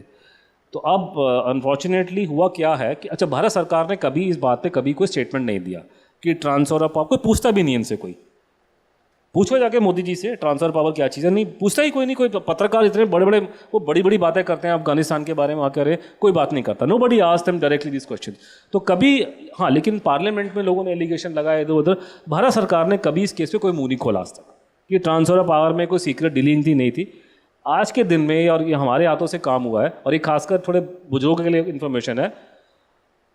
तो अब अनफॉर्चुनेटली हुआ क्या है कि अच्छा, भारत सरकार ने कभी इस बात पे कभी कोई स्टेटमेंट नहीं दिया कि ट्रांसफर ऑफ पावर, कोई पूछता भी नहीं इनसे, कोई पूछो जाके मोदी जी से ट्रांसफर पावर क्या चीज़ है, नहीं पूछता ही कोई नहीं। कोई पत्रकार इतने बड़े बड़े वो बड़ी बड़ी बातें करते हैं अफगानिस्तान के बारे में, वहाँ करे कोई बात नहीं करता, nobody asked them directly this question. तो कभी हाँ, लेकिन पार्लियामेंट में लोगों ने एलिगेशन लगाए इधर उधर, भारत सरकार ने कभी इस केस पे कोई मुँह नहीं खोला आज तक कि ट्रांसफर ऑफ पावर में कोई सीक्रेट डीलिंग थी, नहीं थी। आज के दिन में, और ये हमारे हाथों से काम हुआ है, और ये खासकर थोड़े बुजुर्गों के लिए इन्फॉर्मेशन है,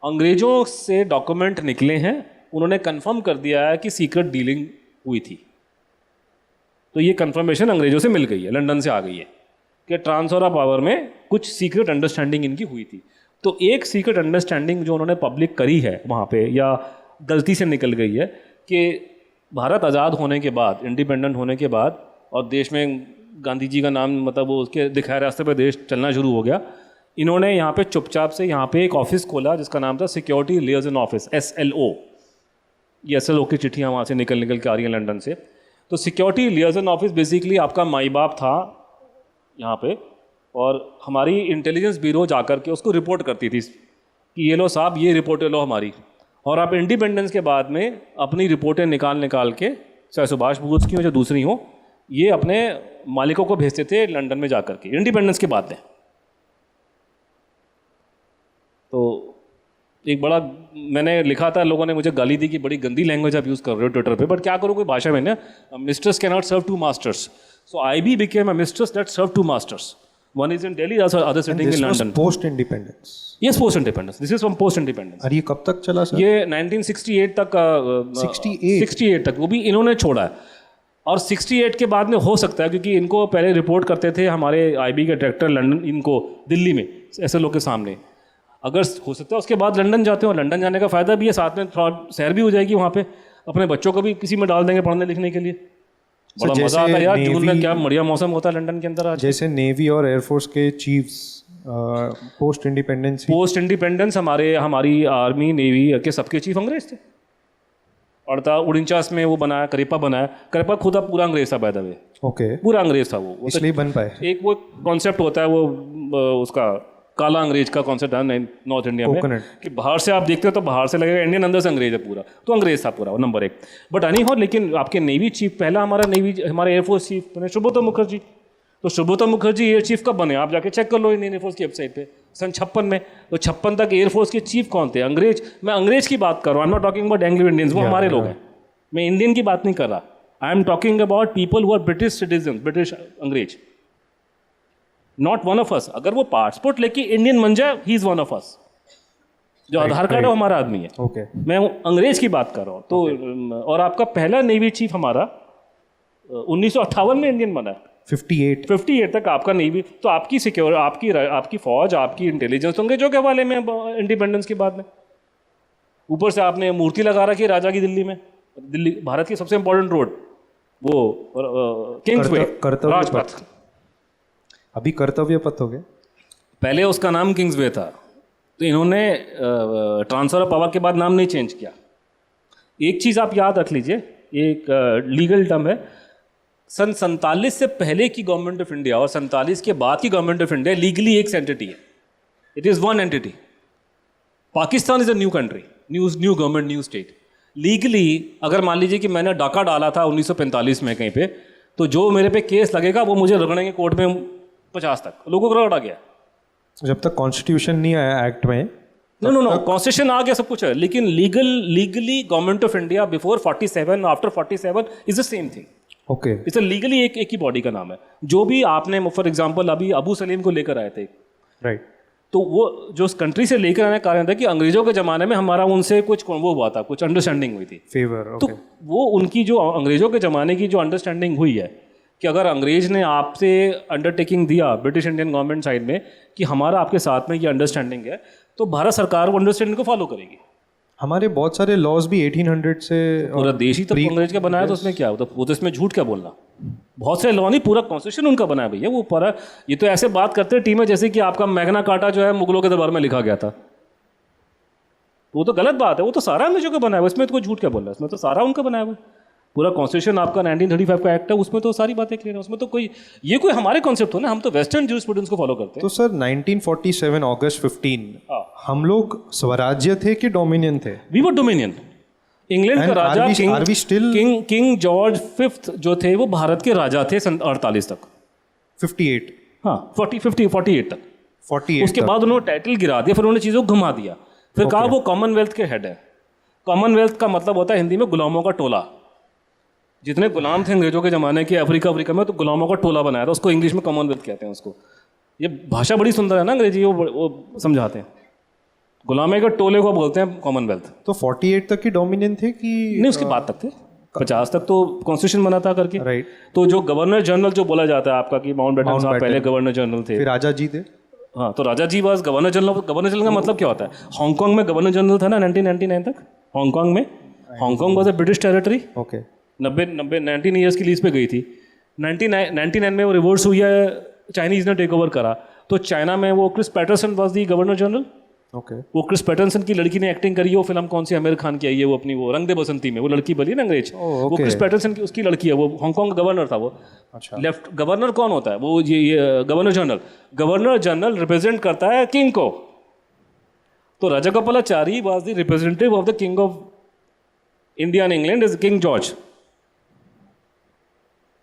अंग्रेजों से डॉक्यूमेंट निकले हैं, उन्होंने कंफर्म कर दिया है कि सीक्रेट डीलिंग हुई थी। तो ये कंफर्मेशन अंग्रेजों से मिल गई है, लंदन से आ गई है कि ट्रांसफर ऑफ पावर में कुछ सीक्रेट अंडरस्टैंडिंग इनकी हुई थी। तो एक सीक्रेट अंडरस्टैंडिंग जो उन्होंने पब्लिक करी है वहाँ पे, या गलती से निकल गई है, कि भारत आज़ाद होने के बाद, इंडिपेंडेंट होने के बाद, और देश में गांधी जी का नाम मतलब वो उसके दिखाए रास्ते पर देश चलना शुरू हो गया, इन्होंने यहाँ पे चुपचाप से यहाँ पे एक ऑफिस खोला जिसका नाम था सिक्योरिटी लिएजन ऑफिस, SLO। ये SLO की चिट्ठियाँ वहाँ से निकल के आ रही हैं लंदन से। तो सिक्योरिटी लिएजन ऑफिस बेसिकली आपका माई बाप था यहाँ पे, और हमारी इंटेलिजेंस ब्यूरो जाकर के उसको रिपोर्ट करती थी कि ये लो साहब, ये रिपोर्टें लो हमारी, और आप इंडिपेंडेंस के बाद में अपनी रिपोर्टें निकाल के, चाहे सुभाष बोस की हो या दूसरी हो, ये अपने मालिकों को भेजते थे लंदन में जाकर के, इंडिपेंडेंस के बाद में। तो एक बड़ा मैंने लिखा था, लोगों ने मुझे गाली दी कि बड़ी गंदी लैंग्वेज आप यूज़ कर रहे हो ट्विटर पे, बट क्या करूँ, कोई भाषा में ना, mistress can not serve two masters, so I be became a mistress that serve two masters, one is in Delhi, other sitting in London. Post independence? Yes, post independence, this is from post independence. और ये कब तक चला sir? ये 1968 तक, 68 तक, वो भी इन्होंने छोड़ा है। और 68 के बाद में हो सकता है, क्योंकि इनको पहले रिपोर्ट करते थे हमारे IB के डायरेक्टर लंदन, इनको दिल्ली में SLO के सामने, अगर हो सकता है उसके बाद लंदन जाते हो। लंदन जाने का फ़ायदा भी है, साथ में थोड़ा सैर भी हो जाएगी वहाँ पे, अपने बच्चों को भी किसी में डाल देंगे पढ़ने लिखने के लिए, बड़ा मज़ा आता है यार। जून में क्या बढ़िया मौसम होता है लंदन के अंदर आज। जैसे नेवी और एयरफोर्स के चीफ्स पोस्ट इंडिपेंडेंस हमारी आर्मी नेवी के सबके चीफ अंग्रेज थे। 49 में वो बनाया, करेपा बनाया, करेपा खुद अब पूरा अंग्रेज था, बाय द वे। ओके, पूरा अंग्रेज था वो, इसलिए बन पाए। एक वो कॉन्सेप्ट होता है वो उसका काला अंग्रेज का कॉन्सेप्ट है नॉर्थ इंडिया में Coconut. कि बाहर से आप देखते हो तो बाहर से लगेगा इंडियन, अंदर से अंग्रेज है पूरा, तो अंग्रेज था पूरा, नंबर 1। बट एनी हो, लेकिन आपके नेवी चीफ, पहला हमारा एयरफोर्स चीफ बने सुब्रतो मुखर्जी। तो सुब्रतो मुखर्जी एयर चीफ कब बने, आप जाके चेक कर लो इंडियन एयरफोर्स की वेबसाइट पे, सन 56 में। तो 56 तक एयरफोर्स के चीफ कौन थे, अंग्रेज। मैं अंग्रेज की बात कर रहा हूँ, आई am not talking about Anglo Indians, वो हमारे लोग हैं, मैं इंडियन की बात नहीं कर रहा। I am talking about people who are British citizen, British अंग्रेज, नॉट वन ऑफ अस। अगर वो पासपोर्ट लेके इंडियन बन जाए, he is one of us. जो आधार कार्ड है वो हमारा आदमी है। ओके, मैं अंग्रेज की बात कर रहा हूँ। तो और आपका पहला नेवी चीफ हमारा 1958 में इंडियन बना है, 58 तक आपका नेवी। तो आपकी सिक्योर, आपकी फौज, आपकी इंटेलिजेंस अंग्रेजों के हवाले में इंडिपेंडेंस के बाद में। ऊपर से आपने मूर्ति लगा रखी है राजा की दिल्ली में, दिल्ली भारत की सबसे इंपॉर्टेंट रोड, वो किंग्स वे, राजपथ। अभी कर्तव्य पथ हो गया, पहले उसका नाम किंग्स वे था, तो इन्होंने ट्रांसफर ऑफ पावर के बाद नाम नहीं चेंज किया। एक चीज़ आप याद रख लीजिए, एक लीगल टर्म है, सन 47 से पहले की गवर्नमेंट ऑफ इंडिया और 47 के बाद की गवर्नमेंट ऑफ इंडिया लीगली एक एंटिटी है, it is one entity. Pakistan is a new country, new government, new state. Legally अगर मान लीजिए कि मैंने डाका डाला था 1945 में कहीं पे, तो जो मेरे पे केस लगेगा वो मुझे रगड़ेंगे कोर्ट में 50 तक, लोगों को रगड़ा गया। जब तक कॉन्स्टिट्यूशन नहीं आया एक्ट में। नो, कॉन्स्टिट्यूशन आ गया, सब कुछ है, लेकिन legally government of India before 47, after 47 is the same thing. Okay, it's legally एक ही बॉडी का नाम है। जो भी आपने फॉर एग्जांपल अभी अबू सलीम को लेकर आए थे, राइट, तो वो जो उस कंट्री से लेकर आने का कारण था कि अंग्रेजों के ज़माने में हमारा उनसे कुछ वो हुआ था, कुछ अंडरस्टैंडिंग हुई थी, फेवर। तो वो उनकी जो अंग्रेजों के ज़माने की जो अंडरस्टैंडिंग हुई है कि अगर अंग्रेज ने आपसे अंडरटेकिंग दिया ब्रिटिश इंडियन गवर्नमेंट साइड में कि हमारा आपके साथ में ये अंडरस्टैंडिंग है, तो भारत सरकार वो अंडरस्टैंडिंग को फॉलो करेगी। हमारे बहुत सारे लॉज भी 1800 से पूरा देश ही तो अंग्रेज का बनाया, तो उसमें क्या होता, वो तो इसमें झूठ क्या बोलना। बहुत सारे लॉ नहीं, पूरा कॉन्स्टिट्यूशन उनका बनाया भैया, वो पूरा। ये तो ऐसे बात करते हैं टीम में जैसे कि आपका मैग्ना कार्टा जो है मुगलों के दरबार में लिखा गया था, वो तो गलत बात है, वो तो सारा अंग्रेजों का बनाया हुआ, इसमें तो कोई झूठ क्या बोल रहा है, इसमें तो सारा उनका बनाया हुआ। पूरा कॉन्स्टिट्यूशन आपका 1935 का एक्ट है, उसमें तो सारी बातें क्लियर है, उसमें तो कोई ये कोई हमारे कॉन्सेप्ट हो ना, हम तो वेस्टर्न जूरिस्प्रूडेंस को फॉलो करते हैं। तो सर 1947 अगस्त 15 हम लोग स्वराज्य थे कि डोमिनियन थे? We were dominion. इंग्लैंड का राजा किंग जॉर्ज फिफ्थ जो थे वो भारत के राजा थे सन 48 तक, 58, हाँ 48 तक। 48 उसके बाद उन्होंने टाइटल गिरा दिया, फिर उन्होंने चीज़ों को घुमा दिया, फिर कहा वो कॉमनवेल्थ के हेड है। कॉमनवेल्थ का मतलब होता है हिंदी में गुलामों का टोला। जितने गुलाम थे अंग्रेजों के ज़माने के अफ्रीका में, तो गुलामों का टोला बनाया था, उसको इंग्लिश में कॉमनवेल्थ कहते हैं उसको। ये भाषा बड़ी सुंदर है ना अंग्रेजी, वो समझाते हैं। गुलामे के टोले को बोलते हैं कॉमनवेल्थ। तो 48 तक की डोमिनियन थे कि नहीं, उसके बाद तक थे, 50 तक तो कॉन्स्टिट्यूशन बना था करके। राइट। तो जो गवर्नर जनरल जो बोला जाता है आपका कि माउंटबेटन साहब पहले गवर्नर जनरल थे, फिर राजा जी थे। हाँ, तो Raja ji was governor general. Governor general का मतलब क्या होता है? हांगकांग में गवर्नर जनरल था ना 1999 तक, हांगकांग में। Hong Kong was a British territory. Okay, 19 years की लीज पे गई थी। 99 में वो रिवर्स हुई है, चाइनीज ने टेक ओवर करा, तो चाइना में वो Chris Patterson was the governor general. Okay, वो क्रिस पैटरसन की लड़की ने एक्टिंग करी है, वो फिल्म कौन सी आमिर खान की आई है, वो अपनी वो रंग दे बसंती में वो लड़की बनी है ना अंग्रेज, वो क्रिस पैटरसन की उसकी लड़की है, वो हांगकांग का गवर्नर था वो। अच्छा। लेफ्ट गवर्नर कौन होता है? वो ये governor general. Governor general represent करता है किंग को। तो Rajagopalachari was the representative of the king of India and England is king George.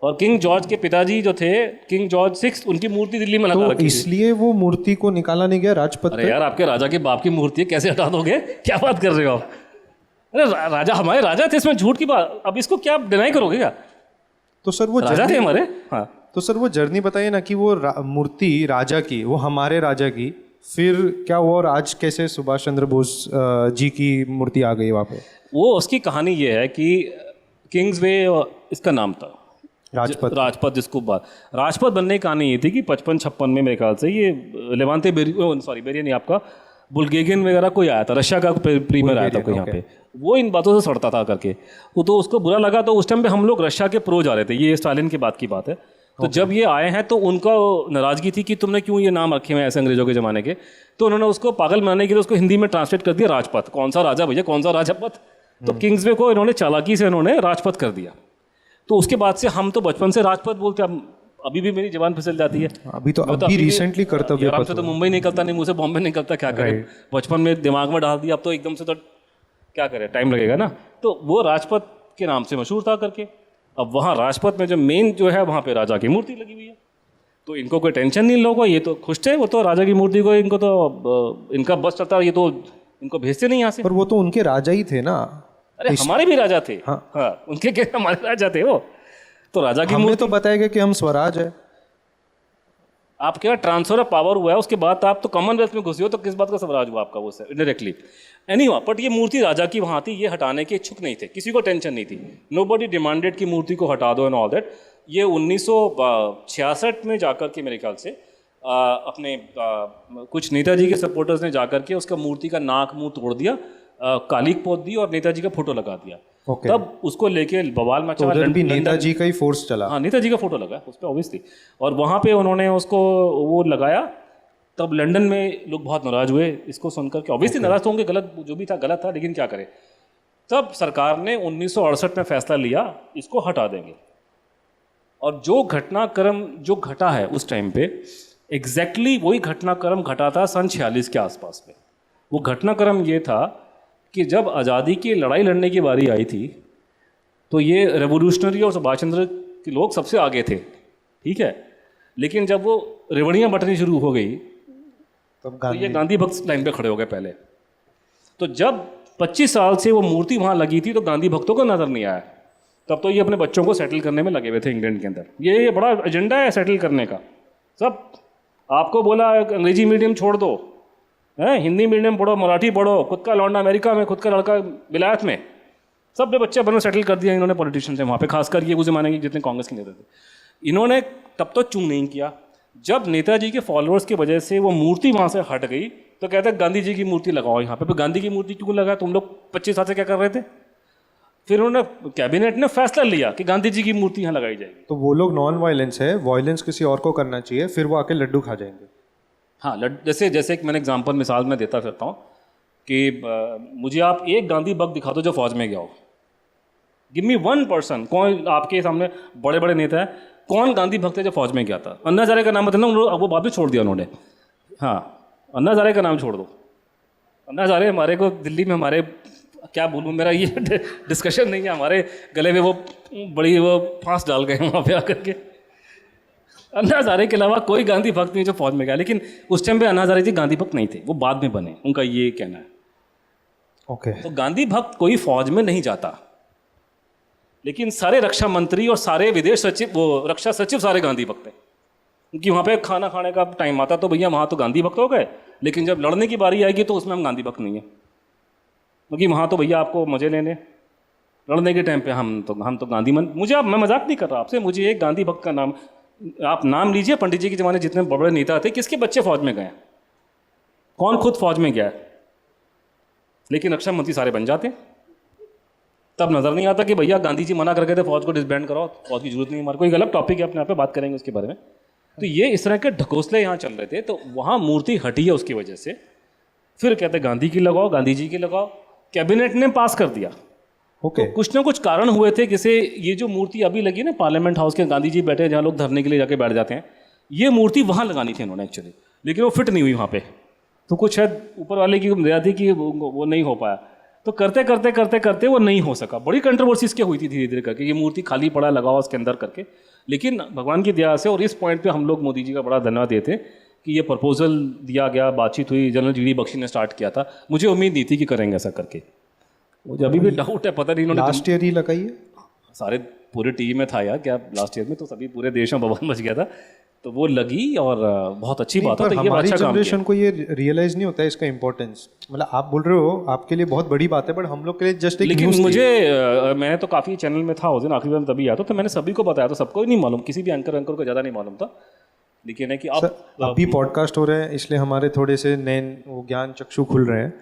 और किंग जॉर्ज के पिताजी जो थे किंग जॉर्ज 6, उनकी मूर्ति दिल्ली में लगा रखी थी। इसलिए वो मूर्ति को निकाला नहीं गया राजपथ अरे पे। यार, आपके राजा के बाप की मूर्ति है, कैसे हटा दोगे? क्या बात कर रहे हो आप? अरे राजा हमारे राजा थे, इसमें झूठ की बात। अब इसको क्या डिनाई करोगे क्या? तो सर वो राजा थे हमारे। हाँ, तो सर वो जर्नी बताइए ना कि वो मूर्ति राजा की, वो हमारे राजा की, फिर क्या हुआ और आज कैसे सुभाष चंद्र बोस जी की मूर्ति आ गई वहाँ पे? वो उसकी कहानी ये है कि किंग्स वे इसका नाम था, राजपथ जिसको राजपथ बनने की कहानी ये थी कि 55-56 में मेरे ख्याल से ये लेवांते बेरिया नहीं, आपका बुल्गेरियन वगैरह कोई आया था, रशिया का प्रीमियर आया था कोई यहाँ पे, वो इन बातों से सड़ता था करके। तो उसको बुरा लगा, तो उस टाइम पे हम लोग रशिया के प्रो जा रहे थे, ये स्टालिन की बात की बात है। तो जब ये आए हैं तो उनका नाराज़गी थी कि तुमने क्यों ये नाम रखे हुए ऐसे अंग्रेजों के ज़माने के। तो उन्होंने उसको पागल बनाने के लिए उसको हिंदी में ट्रांसलेट कर दिया राजपथ। कौन सा राजा भैया, कौन सा राजपथ? तो किंग्सवे को इन्होंने चालाकी से इन्होंने राजपथ कर दिया। तो उसके बाद से हम तो बचपन से राजपथ बोलते, अभी भी मेरी जबान फिसल जाती है। अभी तो अभी रिसेंटली कर्तव्य आराम से तो मुंबई निकलता नहीं, मुझे बॉम्बे निकलता, क्या करें। बचपन में दिमाग में डाल दिया, अब तो एकदम से तो क्या करें, टाइम लगेगा ना। तो वो राजपथ के नाम से मशहूर था करके। अब वहाँ राजपथ में जो मेन जो है वहाँ पे राजा की मूर्ति लगी हुई है, तो इनको कोई टेंशन नहीं, लोगों को ये तो खुश थे, वो तो राजा की मूर्ति को इनको तो इनका बस चलता, ये तो इनको भेजते नहीं यहाँ से। पर वो तो उनके राजा ही थे ना। अरे हमारे भी राजा थे। हाँ। उनके क्या, हमारे राजा थे वो। तो राजा की हमें तो बताया गया कि हम स्वराज है। आप क्या ट्रांसफर ऑफ पावर हुआ है, उसके बाद आप तो कॉमनवेल्थ में घुसे हो, तो किस बात का स्वराज हुआ आपका वो सर इनडायरेक्टली। एनीवे, बट ये मूर्ति राजा की वहाँ थी, ये हटाने के इच्छुक नहीं थे, किसी को टेंशन नहीं थी। नोबडी डिमांडेड की मूर्ति को हटा दो एंड ऑल दैट। ये 1966 में जाकर के मेरे ख्याल से अपने कुछ नेताजी के सपोर्टर्स ने जाकर के उसका मूर्ति का नाक मुंह तोड़ दिया, कालिक पोत दी और नेताजी का फोटो लगा दिया। तब उसको लेके बवाल मचा। उधर भी नेताजी का ही फोर्स चला। हाँ, नेताजी का फोटो लगा उस पर ऑब्वियसली, और वहाँ पे उन्होंने उसको वो लगाया। तब लंदन में लोग बहुत नाराज हुए इसको सुनकर के, ऑब्वियसली नाराज तो होंगे, गलत जो भी था गलत था, लेकिन क्या करें। तब सरकार ने 1968 में फैसला लिया इसको हटा देंगे। और जो घटनाक्रम जो घटा है उस टाइम पे, एग्जैक्टली वही घटनाक्रम घटा था सन 46 के आसपास में। वो घटनाक्रम ये था कि जब आज़ादी की लड़ाई लड़ने की बारी आई थी, तो ये रेवोल्यूशनरी और सुभाष चंद्र के लोग सबसे आगे थे, ठीक है। लेकिन जब वो रेवड़ियाँ बंटनी शुरू हो गई, तो ये गांधी भक्त लाइन पे खड़े हो गए पहले। तो जब 25 साल से वो मूर्ति वहाँ लगी थी, तो गांधी भक्तों को नज़र नहीं आया। तब तो ये अपने बच्चों को सेटल करने में लगे हुए थे इंग्लैंड के अंदर। ये बड़ा एजेंडा है सेटल करने का। सब आपको बोला अंग्रेजी मीडियम छोड़ दो, हैं, हिंदी मीडियम पढ़ो, मराठी पढ़ो, खुद का लौंडा अमेरिका में, खुद का लड़का विलायत में, सब ने बच्चे बनो सेटल कर दिया इन्होंने पॉलिटिशियन से वहाँ पे, खासकर ये उस जमाने के जितने कांग्रेस के नेता थे। इन्होंने तब तो चूं नहीं किया। जब नेताजी के फॉलोअर्स की वजह से वो मूर्ति वहाँ से हट गई, तो कहते हैं गांधी जी की मूर्ति लगाओ यहाँ पे। गांधी की मूर्ति क्यों लगा, तुम लोग 25 साल से क्या कर रहे थे। फिर उन्होंने कैबिनेट ने फैसला लिया कि गांधी जी की मूर्ति यहाँ लगाई जाएगी। तो वो लोग नॉन वायलेंस है, वायलेंस किसी और को करना चाहिए, फिर वो आके लड्डू खा जाएंगे। हाँ, जैसे एक मैंने एग्जांपल मिसाल में देता फिरता हूँ कि मुझे आप एक गांधी भक्त दिखा दो जो फौज में गया हो। गिव मी वन पर्सन, कौन आपके सामने बड़े बड़े नेता है, कौन गांधी भक्त है जो फौज में गया था। अन्ना हजारे का नाम बताना, वो बाद में छोड़ दिया उन्होंने। हाँ, अन्ना हजारे का नाम छोड़ दो। अन्ना हजारे हमारे को दिल्ली में, हमारे क्या बोलूँ, मेरा ये डिस्कशन नहीं है, हमारे गले में वो बड़ी वो फांस डाल गए वहाँ पे आकर के। अन्ना हजारे के अलावा कोई गांधी भक्त नहीं जो फौज में गया। लेकिन उस टाइम पे अन्ना हजारे जी गांधी भक्त नहीं थे, वो बाद में बने, उनका ये कहना है। ओके। तो गांधी भक्त कोई फौज में नहीं जाता, लेकिन सारे रक्षा मंत्री और सारे विदेश सचिव, वो रक्षा सचिव सारे गांधी भक्त हैं। क्योंकि वहाँ पे खाना खाने का टाइम आता तो भैया वहाँ तो गांधी भक्त हो गए, लेकिन जब लड़ने की बारी आएगी तो उसमें हम गांधी भक्त नहीं है, क्योंकि वहाँ तो भैया आपको मजे लेने, लड़ने के टाइम पे हम तो गांधी मुझे मैं मजाक नहीं कर रहा आपसे, मुझे एक गांधी भक्त का नाम आप नाम लीजिए। पंडित जी के ज़माने जितने बड़े बड़े नेता थे, किसके बच्चे फौज में गए, कौन खुद फौज में गया है, लेकिन रक्षा मंत्री सारे बन जाते हैं। तब नज़र नहीं आता कि भैया गांधी जी मना कर गए थे फौज को डिसबैंड कराओ, फौज की जरूरत नहीं हमारे, कोई गलत टॉपिक है, अपने आप पे बात करेंगे उसके बारे में। तो ये इस तरह के ढकोसले यहाँ चल रहे थे, तो वहाँ मूर्ति हटी है उसकी वजह से। फिर कहते गांधी की लगाओ, गांधी जी की लगाओ, कैबिनेट ने पास कर दिया। ओके। तो कुछ ना कुछ कारण हुए थे, किसे ये जो मूर्ति अभी लगी ना पार्लियामेंट हाउस के, गांधी जी बैठे जहाँ लोग धरने के लिए जाके बैठ जाते हैं, ये मूर्ति वहाँ लगानी थी इन्होंने एक्चुअली, लेकिन वो फिट नहीं हुई वहाँ पे। तो कुछ शायद ऊपर वाले की दया थी कि वो नहीं हो पाया। तो करते करते करते करते वो नहीं हो सका। बड़ी कंट्रोवर्सी इसके हुई थी धीरे धीरे करके, ये मूर्ति खाली पड़ा लगाओ उसके अंदर करके। लेकिन भगवान की दया से, और इस पॉइंट पे हम लोग मोदी जी का बड़ा धन्यवाद देते हैं कि ये प्रपोजल दिया गया, बातचीत हुई, जनरल जी डी बख्शी ने स्टार्ट किया था। मुझे उम्मीद नहीं थी कि करेंगे ऐसा करके, मुझे अभी भी डाउट है, पता नहीं इन्होंने लास्ट ईयर ही लगाई है। सारे पूरे टीम में था यार, क्या लास्ट ईयर में तो सभी पूरे देश में बवाल मच गया था, तो वो लगी और बहुत अच्छी बात है। तो ये हमारी अच्छा काम जनरेशन को ये रियलाइज नहीं होता है इसका इंपॉर्टेंस। मतलब आप बोल रहे हो आपके लिए बहुत बड़ी बात है, बट हम लोग के लिए जस्ट एक लेकिन मुझे मैंने तो काफ़ी चैनल में था उस दिन, आखिरी बार तभी आया था, तो मैंने सभी को बताया, तो सबको नहीं मालूम, किसी भी एंकर को ज़्यादा नहीं मालूम था। लेकिन है कि अब अभी पॉडकास्ट हो रहे हैं, इसलिए हमारे थोड़े से नए वो ज्ञान चक्षु खुल रहे हैं।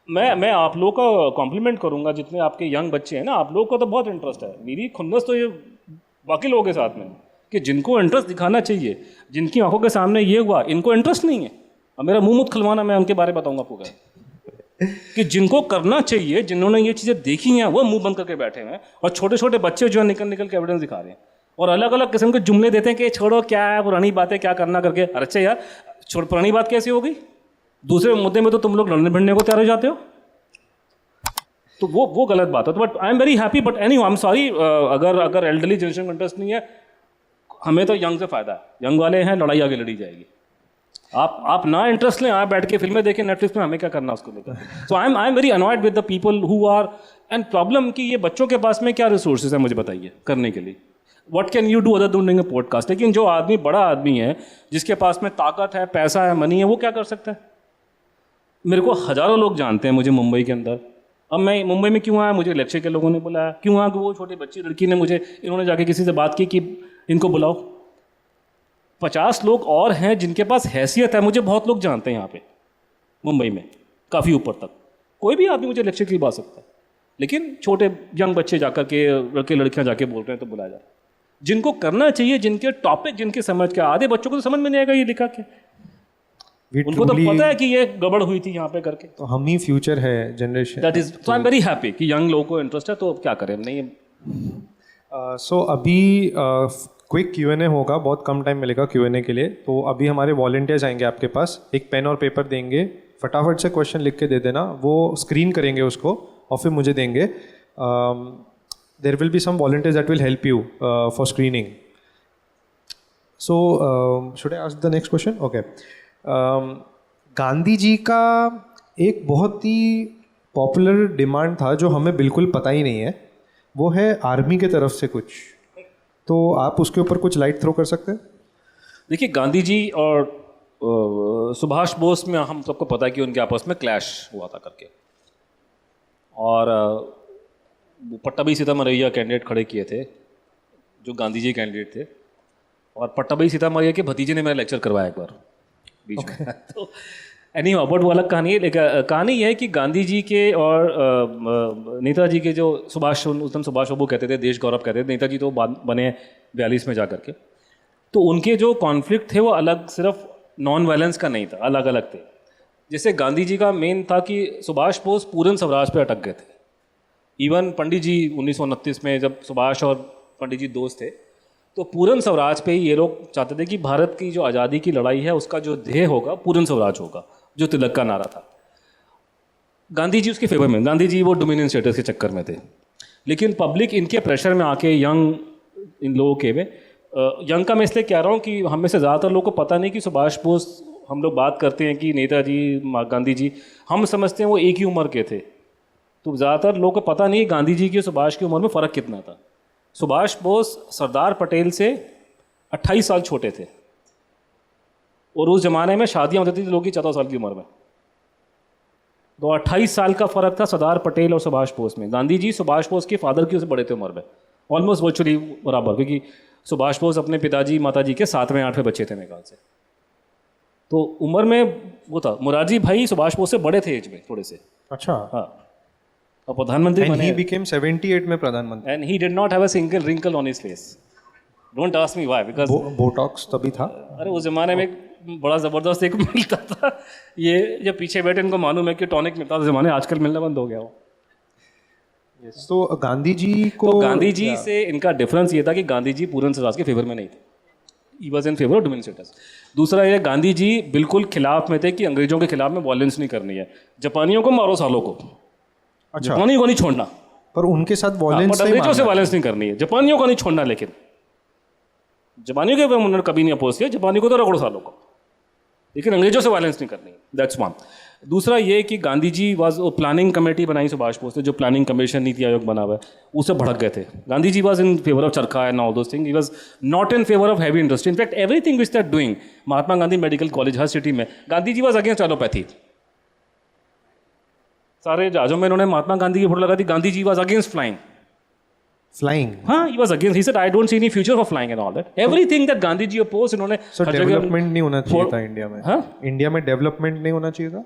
मैं आप लोगों का कॉम्प्लीमेंट करूंगा, जितने आपके यंग बच्चे हैं ना, आप लोगों को तो बहुत इंटरेस्ट है। मेरी खुन्नस तो ये बाकी लोगों के साथ में कि जिनको इंटरेस्ट दिखाना चाहिए, जिनकी आंखों के सामने ये हुआ, इनको इंटरेस्ट नहीं है। अब मेरा मुंह मत खुलवाना, मैं उनके बारे में बताऊंगा आपको कि जिनको करना चाहिए, जिन्होंने ये चीज़ें देखी हैं, वो मुंह बंद करके बैठे हुए हैं, और छोटे छोटे बच्चे जो है निकल निकल के एविडेंस दिखा रहे हैं। और अलग अलग किस्म के जुमले देते हैं कि छोड़ो क्या है पुरानी बातें क्या करना करके। अरे अच्छा यार, छोड़, पुरानी बात कैसी हो गई? दूसरे मुद्दे में तो तुम लोग लड़ने भिड़ने को तैयार हो जाते हो, तो वो गलत बात है। तो but I am very happy, but any I am sorry, अगर एल्डरली जनरेशन का इंटरेस्ट नहीं है, हमें तो यंग से फ़ायदा है। यंग वाले हैं, लड़ाई आगे लड़ी जाएगी। आप ना इंटरेस्ट लें, आप बैठ के फिल्में देखें नेटफ्लिक्स में, हमें क्या करना उसको लेकर। So I am very annoyed with the people who are and problem कि ये बच्चों के पास में क्या रिसोर्सेज है मुझे बताइए करने के लिए। What can you do other than doing a podcast? लेकिन जो आदमी बड़ा आदमी है, जिसके पास में ताकत है, पैसा है, मनी है, वो क्या कर सकता है? मेरे को हज़ारों लोग जानते हैं मुझे मुंबई के अंदर। अब मैं मुंबई में क्यों आया? मुझे लेक्चर के लोगों ने बुलाया। क्यों आया? कि वो छोटी बच्ची लड़की ने मुझे, इन्होंने जाके किसी से बात की कि इनको बुलाओ। 50 लोग और हैं जिनके पास हैसियत है। मुझे बहुत लोग जानते हैं यहाँ पे मुंबई में, काफ़ी ऊपर तक। कोई भी आदमी मुझे लेक्चर के लिए बुला सकता है, लेकिन छोटे यंग बच्चे जाकर के, लड़के लड़कियाँ जाके बोल रहे हैं तो बुलाया जा रहा है। जिनको करना चाहिए, जिनके टॉपिक, जिनके समझ के, आधे बच्चों को तो समझ में नहीं आएगा ये लिखा क्या। उनको तो पता है कि ये गड़बड़ हुई थी यहाँ पे करके। तो हम ही फ्यूचर है generation. That is, so I am very happy कि यंग लोगों को इंटरेस्ट है, तो क्या करें। नहीं सो अभी क्विक Q&A होगा, बहुत कम टाइम मिलेगा Q&A के लिए। तो अभी हमारे वॉलंटियर्स आएंगे आपके पास, एक पेन और पेपर देंगे, फटाफट से क्वेश्चन लिख के दे देना, वो स्क्रीन करेंगे उसको और फिर मुझे देंगे। There will be some volunteers that will help you for screening. So should I ask the next question? Okay. Gandhi ji का एक बहुत ही पॉपुलर डिमांड था जो हमें बिल्कुल पता ही नहीं है, वो है आर्मी के तरफ से कुछ। तो आप उसके ऊपर कुछ लाइट थ्रो कर सकते हैं? देखिए, गांधी जी और सुभाष बोस में हम सबको पता है कि उनके आपस में क्लैश हुआ था करके, और पट्टाभी सीतामढ़ैया कैंडिडेट खड़े किए थे जो गांधी जी कैंडिडेट थे, और पट्टाभी सीतामढ़ैया के भतीजे ने मेरा लेक्चर करवाया एक बार बीच में। तो एनी बट वो अलग कहानी है। लेकिन कहानी यह है कि गांधी जी के और नेताजी के जो सुभाष, उस टाइम सुभाष बाबू कहते थे, देश गौरव कहते थे, नेताजी तो बाद बने 42 में जा करके। तो उनके जो कॉन्फ्लिक्ट थे वो अलग, सिर्फ नॉन वायलेंस का नहीं था, अलग अलग थे। जैसे गांधी जी का मेन था कि सुभाष बोस पूर्ण स्वराज पे अटक गए थे। इवन पंडित जी 1929 में जब सुभाष और पंडित जी दोस्त थे, तो पूर्ण स्वराज पे ही ये लोग चाहते थे कि भारत की जो आज़ादी की लड़ाई है उसका जो ध्येय होगा पूर्ण स्वराज होगा, जो तिलक का नारा था। गांधी जी उसके फेवर में, गांधी जी वो डोमिनियन स्टेटस के चक्कर में थे। लेकिन पब्लिक इनके प्रेशर में आके, यंग इन लोगों के में, यंग का मैं इसलिए कह रहा हूँ कि हम में से ज़्यादातर लोगों को पता नहीं कि सुभाष बोस, हम लोग बात करते हैं कि नेताजी, गांधी जी, हम समझते हैं वो एक ही उम्र के थे। तो ज़्यादातर लोगों को पता नहीं गांधी जी की सुभाष की उम्र में फ़र्क कितना था। सुभाष बोस सरदार पटेल से 28 साल छोटे थे, और उस ज़माने में शादियाँ होती थी लोगों की 14 साल की उम्र में। तो 28 साल का फ़र्क था सरदार पटेल और सुभाष बोस में। गांधी जी सुभाष बोस के फादर की उससे बड़े थे उम्र में, ऑलमोस्ट वर्चुअली बराबर, क्योंकि सुभाष बोस अपने पिताजी माताजी के 7वें 8वें बच्चे थे मेरे ख्याल से। तो उम्र में वो था। मुरारजी भाई सुभाष बोस से बड़े थे एज में थोड़े से। अच्छा। हाँ, और प्रधानमंत्री And बने। he became 78 में प्रधानमंत्री। And he did not have a single wrinkle on his face. Don't ask me why, because Botox तभी था। अरे उस जमाने में बड़ा ज़बरदस्त एक मिलता था, ये जब पीछे बैठे इनको मालूम है कि टॉनिक मिलता था ज़माने, आजकल मिलना बंद हो गया वो। तो गांधी जी को, तो गांधी जी से इनका डिफरेंस ये था कि गांधी जी पूर्ण स्वराज के फेवर में नहीं थे, he was in favour of dominion status. दूसरा ये, गांधी जी बिल्कुल खिलाफ में थे कि अंग्रेजों के खिलाफ में वॉयलेंस नहीं करनी है, जापानियों को मारो सालों को, अच्छा, जापानियों को नहीं छोड़ना, पर उनके साथ हाँ, वॉयलेंस पर अंग्रेजों से वॉयलेंस नहीं करनी है, जापानियों को नहीं छोड़ना। लेकिन जापानियों के उन्होंने कभी नहीं अपोज किया, जापानियों को तो रगड़ो सालों को, लेकिन अंग्रेजों से वायलेंस नहीं करनी है। That's one. दूसरा ये कि Gandhi ji was planning committee बनाई सुभाष बोस ने, जो प्लानिंग कमीशन नीति आयोग बना हुआ है, उससे भड़क गए थे। Gandhi ji was in favour of charkha and all those thing, he was not in favour of heavy industry. In fact everything which they are doing, Mahatma Gandhi medical college हर सिटी में, Gandhi ji was against allopathy. सारे जहाजों में इन्होंने महात्मा गांधी की फोटो लगा दी। Gandhi ji was against flying. हाँ, he was against. He said, I don't see any future for flying and all that. Everything that Gandhi ji opposed, इन्होंने सर डेवलपमेंट नहीं होना चाहिए था इंडिया में। हाँ? इंडिया में डेवलपमेंट नहीं होना चाहिए था,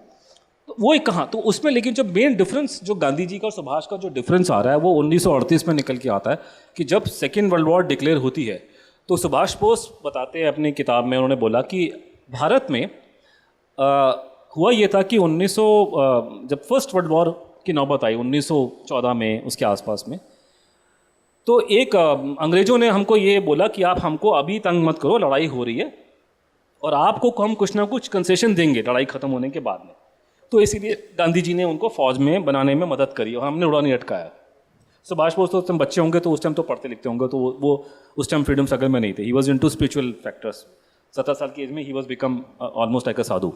तो वो एक कहाँ, तो उसमें लेकिन जो मेन डिफरेंस, जो गांधी जी का और सुभाष का जो डिफरेंस आ रहा है, वो 1938 में निकल के आता है कि जब सेकेंड वर्ल्ड वॉर डिक्लेयर होती है, तो सुभाष बोस बताते हैं अपनी किताब में, उन्होंने बोला कि भारत में हुआ ये था कि 1900 जब फर्स्ट वर्ल्ड वॉर की नौबत आई 1914 में, उसके आसपास में, तो एक अंग्रेज़ों ने हमको ये बोला कि आप हमको अभी तंग मत करो, लड़ाई हो रही है और आपको हम कुछ ना कुछ कंसेशन देंगे लड़ाई ख़त्म होने के बाद में। तो इसीलिए गांधी जी ने उनको फौज में बनाने में मदद करी और हमने उड़ा नहीं अटकाया। सुभाष बोस तो उस टाइम बच्चे होंगे, तो उस टाइम तो पढ़ते लिखते होंगे, तो वो उस टाइम फ्रीडम स्ट्रगल में नहीं थे। He was into spiritual factors. 17 साल की एज में he was become almost like a sadhu.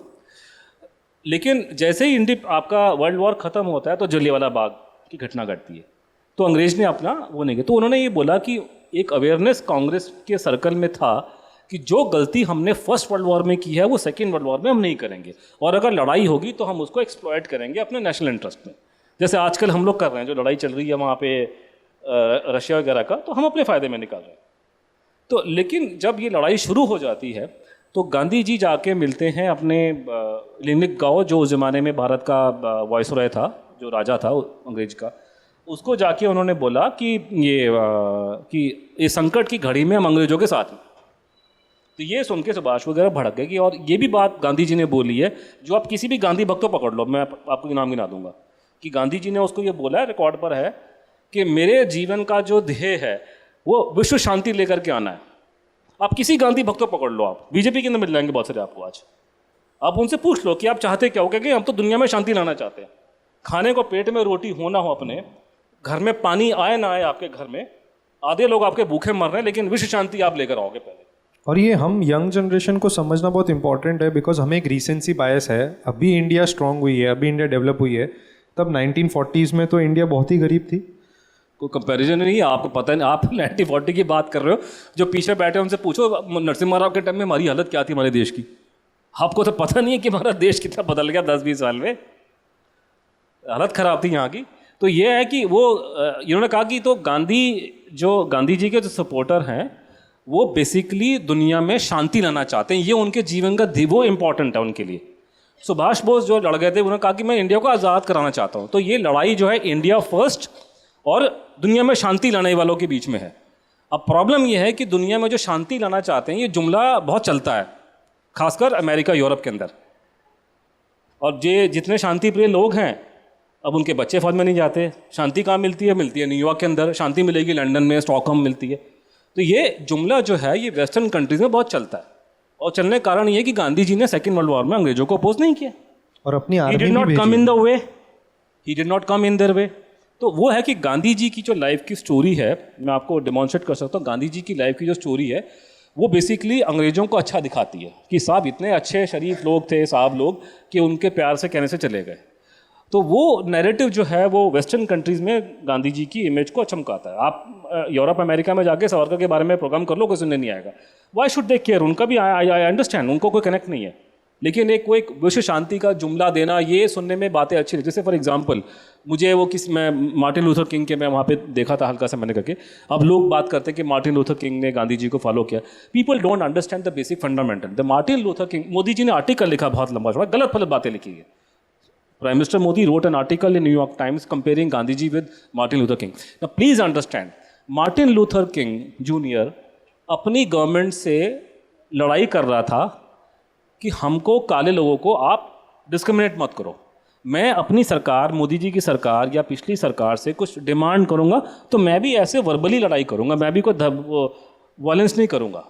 लेकिन जैसे ही आपका वर्ल्ड वॉर ख़त्म होता है तो जलियांवाला बाग की घटना घटती है। तो अंग्रेज ने अपना वो नहीं किया। तो उन्होंने ये बोला कि एक अवेयरनेस कांग्रेस के सर्कल में था कि जो गलती हमने फर्स्ट वर्ल्ड वॉर में की है वो सेकेंड वर्ल्ड वॉर में हम नहीं करेंगे, और अगर लड़ाई होगी तो हम उसको एक्सप्लॉयट करेंगे अपने नेशनल इंटरेस्ट में। जैसे आजकल हम लोग कर रहे हैं, जो लड़ाई चल रही है वहाँ पे रशिया वगैरह का, तो हम अपने फ़ायदे में निकाल रहे हैं। तो लेकिन जब ये लड़ाई शुरू हो जाती है तो गांधी जी जाके मिलते हैं अपने लिनलिथगौ, जो उस ज़माने में भारत का वायसरॉय था, जो राजा था अंग्रेज का। उसको जाके उन्होंने बोला कि ये संकट की घड़ी में हम अंग्रेजों के साथ हैं। तो ये सुन के सुभाष वगैरह भड़क गए कि, और ये भी बात गांधी जी ने बोली है, जो आप किसी भी गांधी भक्त को पकड़ लो, मैं आपको नाम गिना दूंगा, कि गांधी जी ने उसको ये बोला है, रिकॉर्ड पर है, कि मेरे जीवन का जो ध्येय है वो विश्व शांति लेकर के आना है। आप किसी गांधी भक्त को पकड़ लो, आप बीजेपी के अंदर मिल जाएंगे बहुत सारे आपको आज। आप उनसे पूछ लो कि आप चाहते क्या हो, कि हम तो दुनिया में शांति लाना चाहते हैं। खाने को पेट में रोटी हो ना हो, अपने घर में पानी आए ना आए आपके घर में, आधे लोग आपके भूखे मर रहे हैं, लेकिन विश्व शांति आप लेकर आओगे पहले। और ये हम यंग जनरेशन को समझना बहुत इंपॉर्टेंट है, बिकॉज हमें एक रीसेंसी बायस है। अभी इंडिया स्ट्रांग हुई है, अभी इंडिया डेवलप हुई है, तब 1940s में तो इंडिया बहुत ही गरीब थी। कोई कंपैरिजन नहीं है, आपको पता नहीं। आप 1940 की बात कर रहे हो, जो पीछे बैठे उनसे पूछो नरसिम्हा राव के टाइम में हमारी हालत क्या थी हमारे देश की। आपको तो पता नहीं है कि हमारा देश कितना बदल गया 10-20 साल में। हालत ख़राब थी यहाँ की। तो ये है कि वो इन्होंने कहा कि तो गांधी जी के जो सपोर्टर हैं वो बेसिकली दुनिया में शांति लाना चाहते हैं, ये उनके जीवन का वो इम्पॉर्टेंट है उनके लिए। सुभाष बोस जो लड़ गए थे, उन्होंने कहा कि मैं इंडिया को आज़ाद कराना चाहता हूँ। तो ये लड़ाई जो है इंडिया फर्स्ट और दुनिया में शांति लाने वालों के बीच में है। अब प्रॉब्लम ये है कि दुनिया में जो शांति लाना चाहते हैं, ये जुमला बहुत चलता है, खासकर अमेरिका यूरोप के अंदर। और ये जितने शांति प्रिय लोग हैं, अब उनके बच्चे फौज में नहीं जाते। शांति कहाँ मिलती है? मिलती है न्यूयॉर्क के अंदर। शांति मिलेगी लंदन में, स्टॉकहोम मिलती है। तो ये जुमला जो है ये वेस्टर्न कंट्रीज में बहुत चलता है, और चलने का कारण ये है कि गांधी जी ने सेकेंड वर्ल्ड वॉर में अंग्रेजों को अपोज नहीं किया, और अपनी he did not come in the way, he did not come in their way. तो वो है कि गांधी जी की जो लाइफ की स्टोरी है, मैं आपको डेमॉन्स्ट्रेट कर सकता हूँ। गांधी जी की लाइफ की जो स्टोरी है वो बेसिकली अंग्रेजों को अच्छा दिखाती है कि साहब इतने अच्छे शरीफ लोग थे साहब लोग, कि उनके प्यार से कहने से चले गए। तो वो नैरेटिव जो है वो वेस्टर्न कंट्रीज़ में गांधी जी की इमेज को चमकाता है। आप यूरोप अमेरिका में जाके सावरकर के बारे में प्रोग्राम कर लो, कोई सुनने नहीं आएगा। Why should they care? उनका भी आई अंडरस्टैंड, उनको कोई कनेक्ट नहीं है, लेकिन एक विश्व शांति का जुमला देना, ये सुनने में बातें अच्छी नहीं। जैसे फॉर एग्जांपल मुझे मैं मार्टिन लूथर किंग के मैं वहाँ पे देखा था हल्का सा मैंने करके। अब लोग बात करते हैं कि मार्टिन लूथर किंग ने गांधी जी को फॉलो किया। People don't understand the basic fundamental. The Martin Luther King, Modi ji ने आर्टिकल लिखा बहुत लंबा चौड़ा, गलत फलत बातें लिखी है। Prime Minister Modi wrote an article in New York Times comparing Gandhi ji with Martin Luther King. Now please understand, Martin Luther King Jr. अपनी गवर्नमेंट से लड़ाई कर रहा था कि हमको काले लोगों को आप डिस्क्रिमिनेट मत करो। मैं अपनी सरकार, मोदी जी की सरकार या पिछली सरकार से कुछ डिमांड करूंगा तो मैं भी ऐसे वर्बली लड़ाई करूंगा, मैं भी कोई वायलेंस नहीं करूंगा।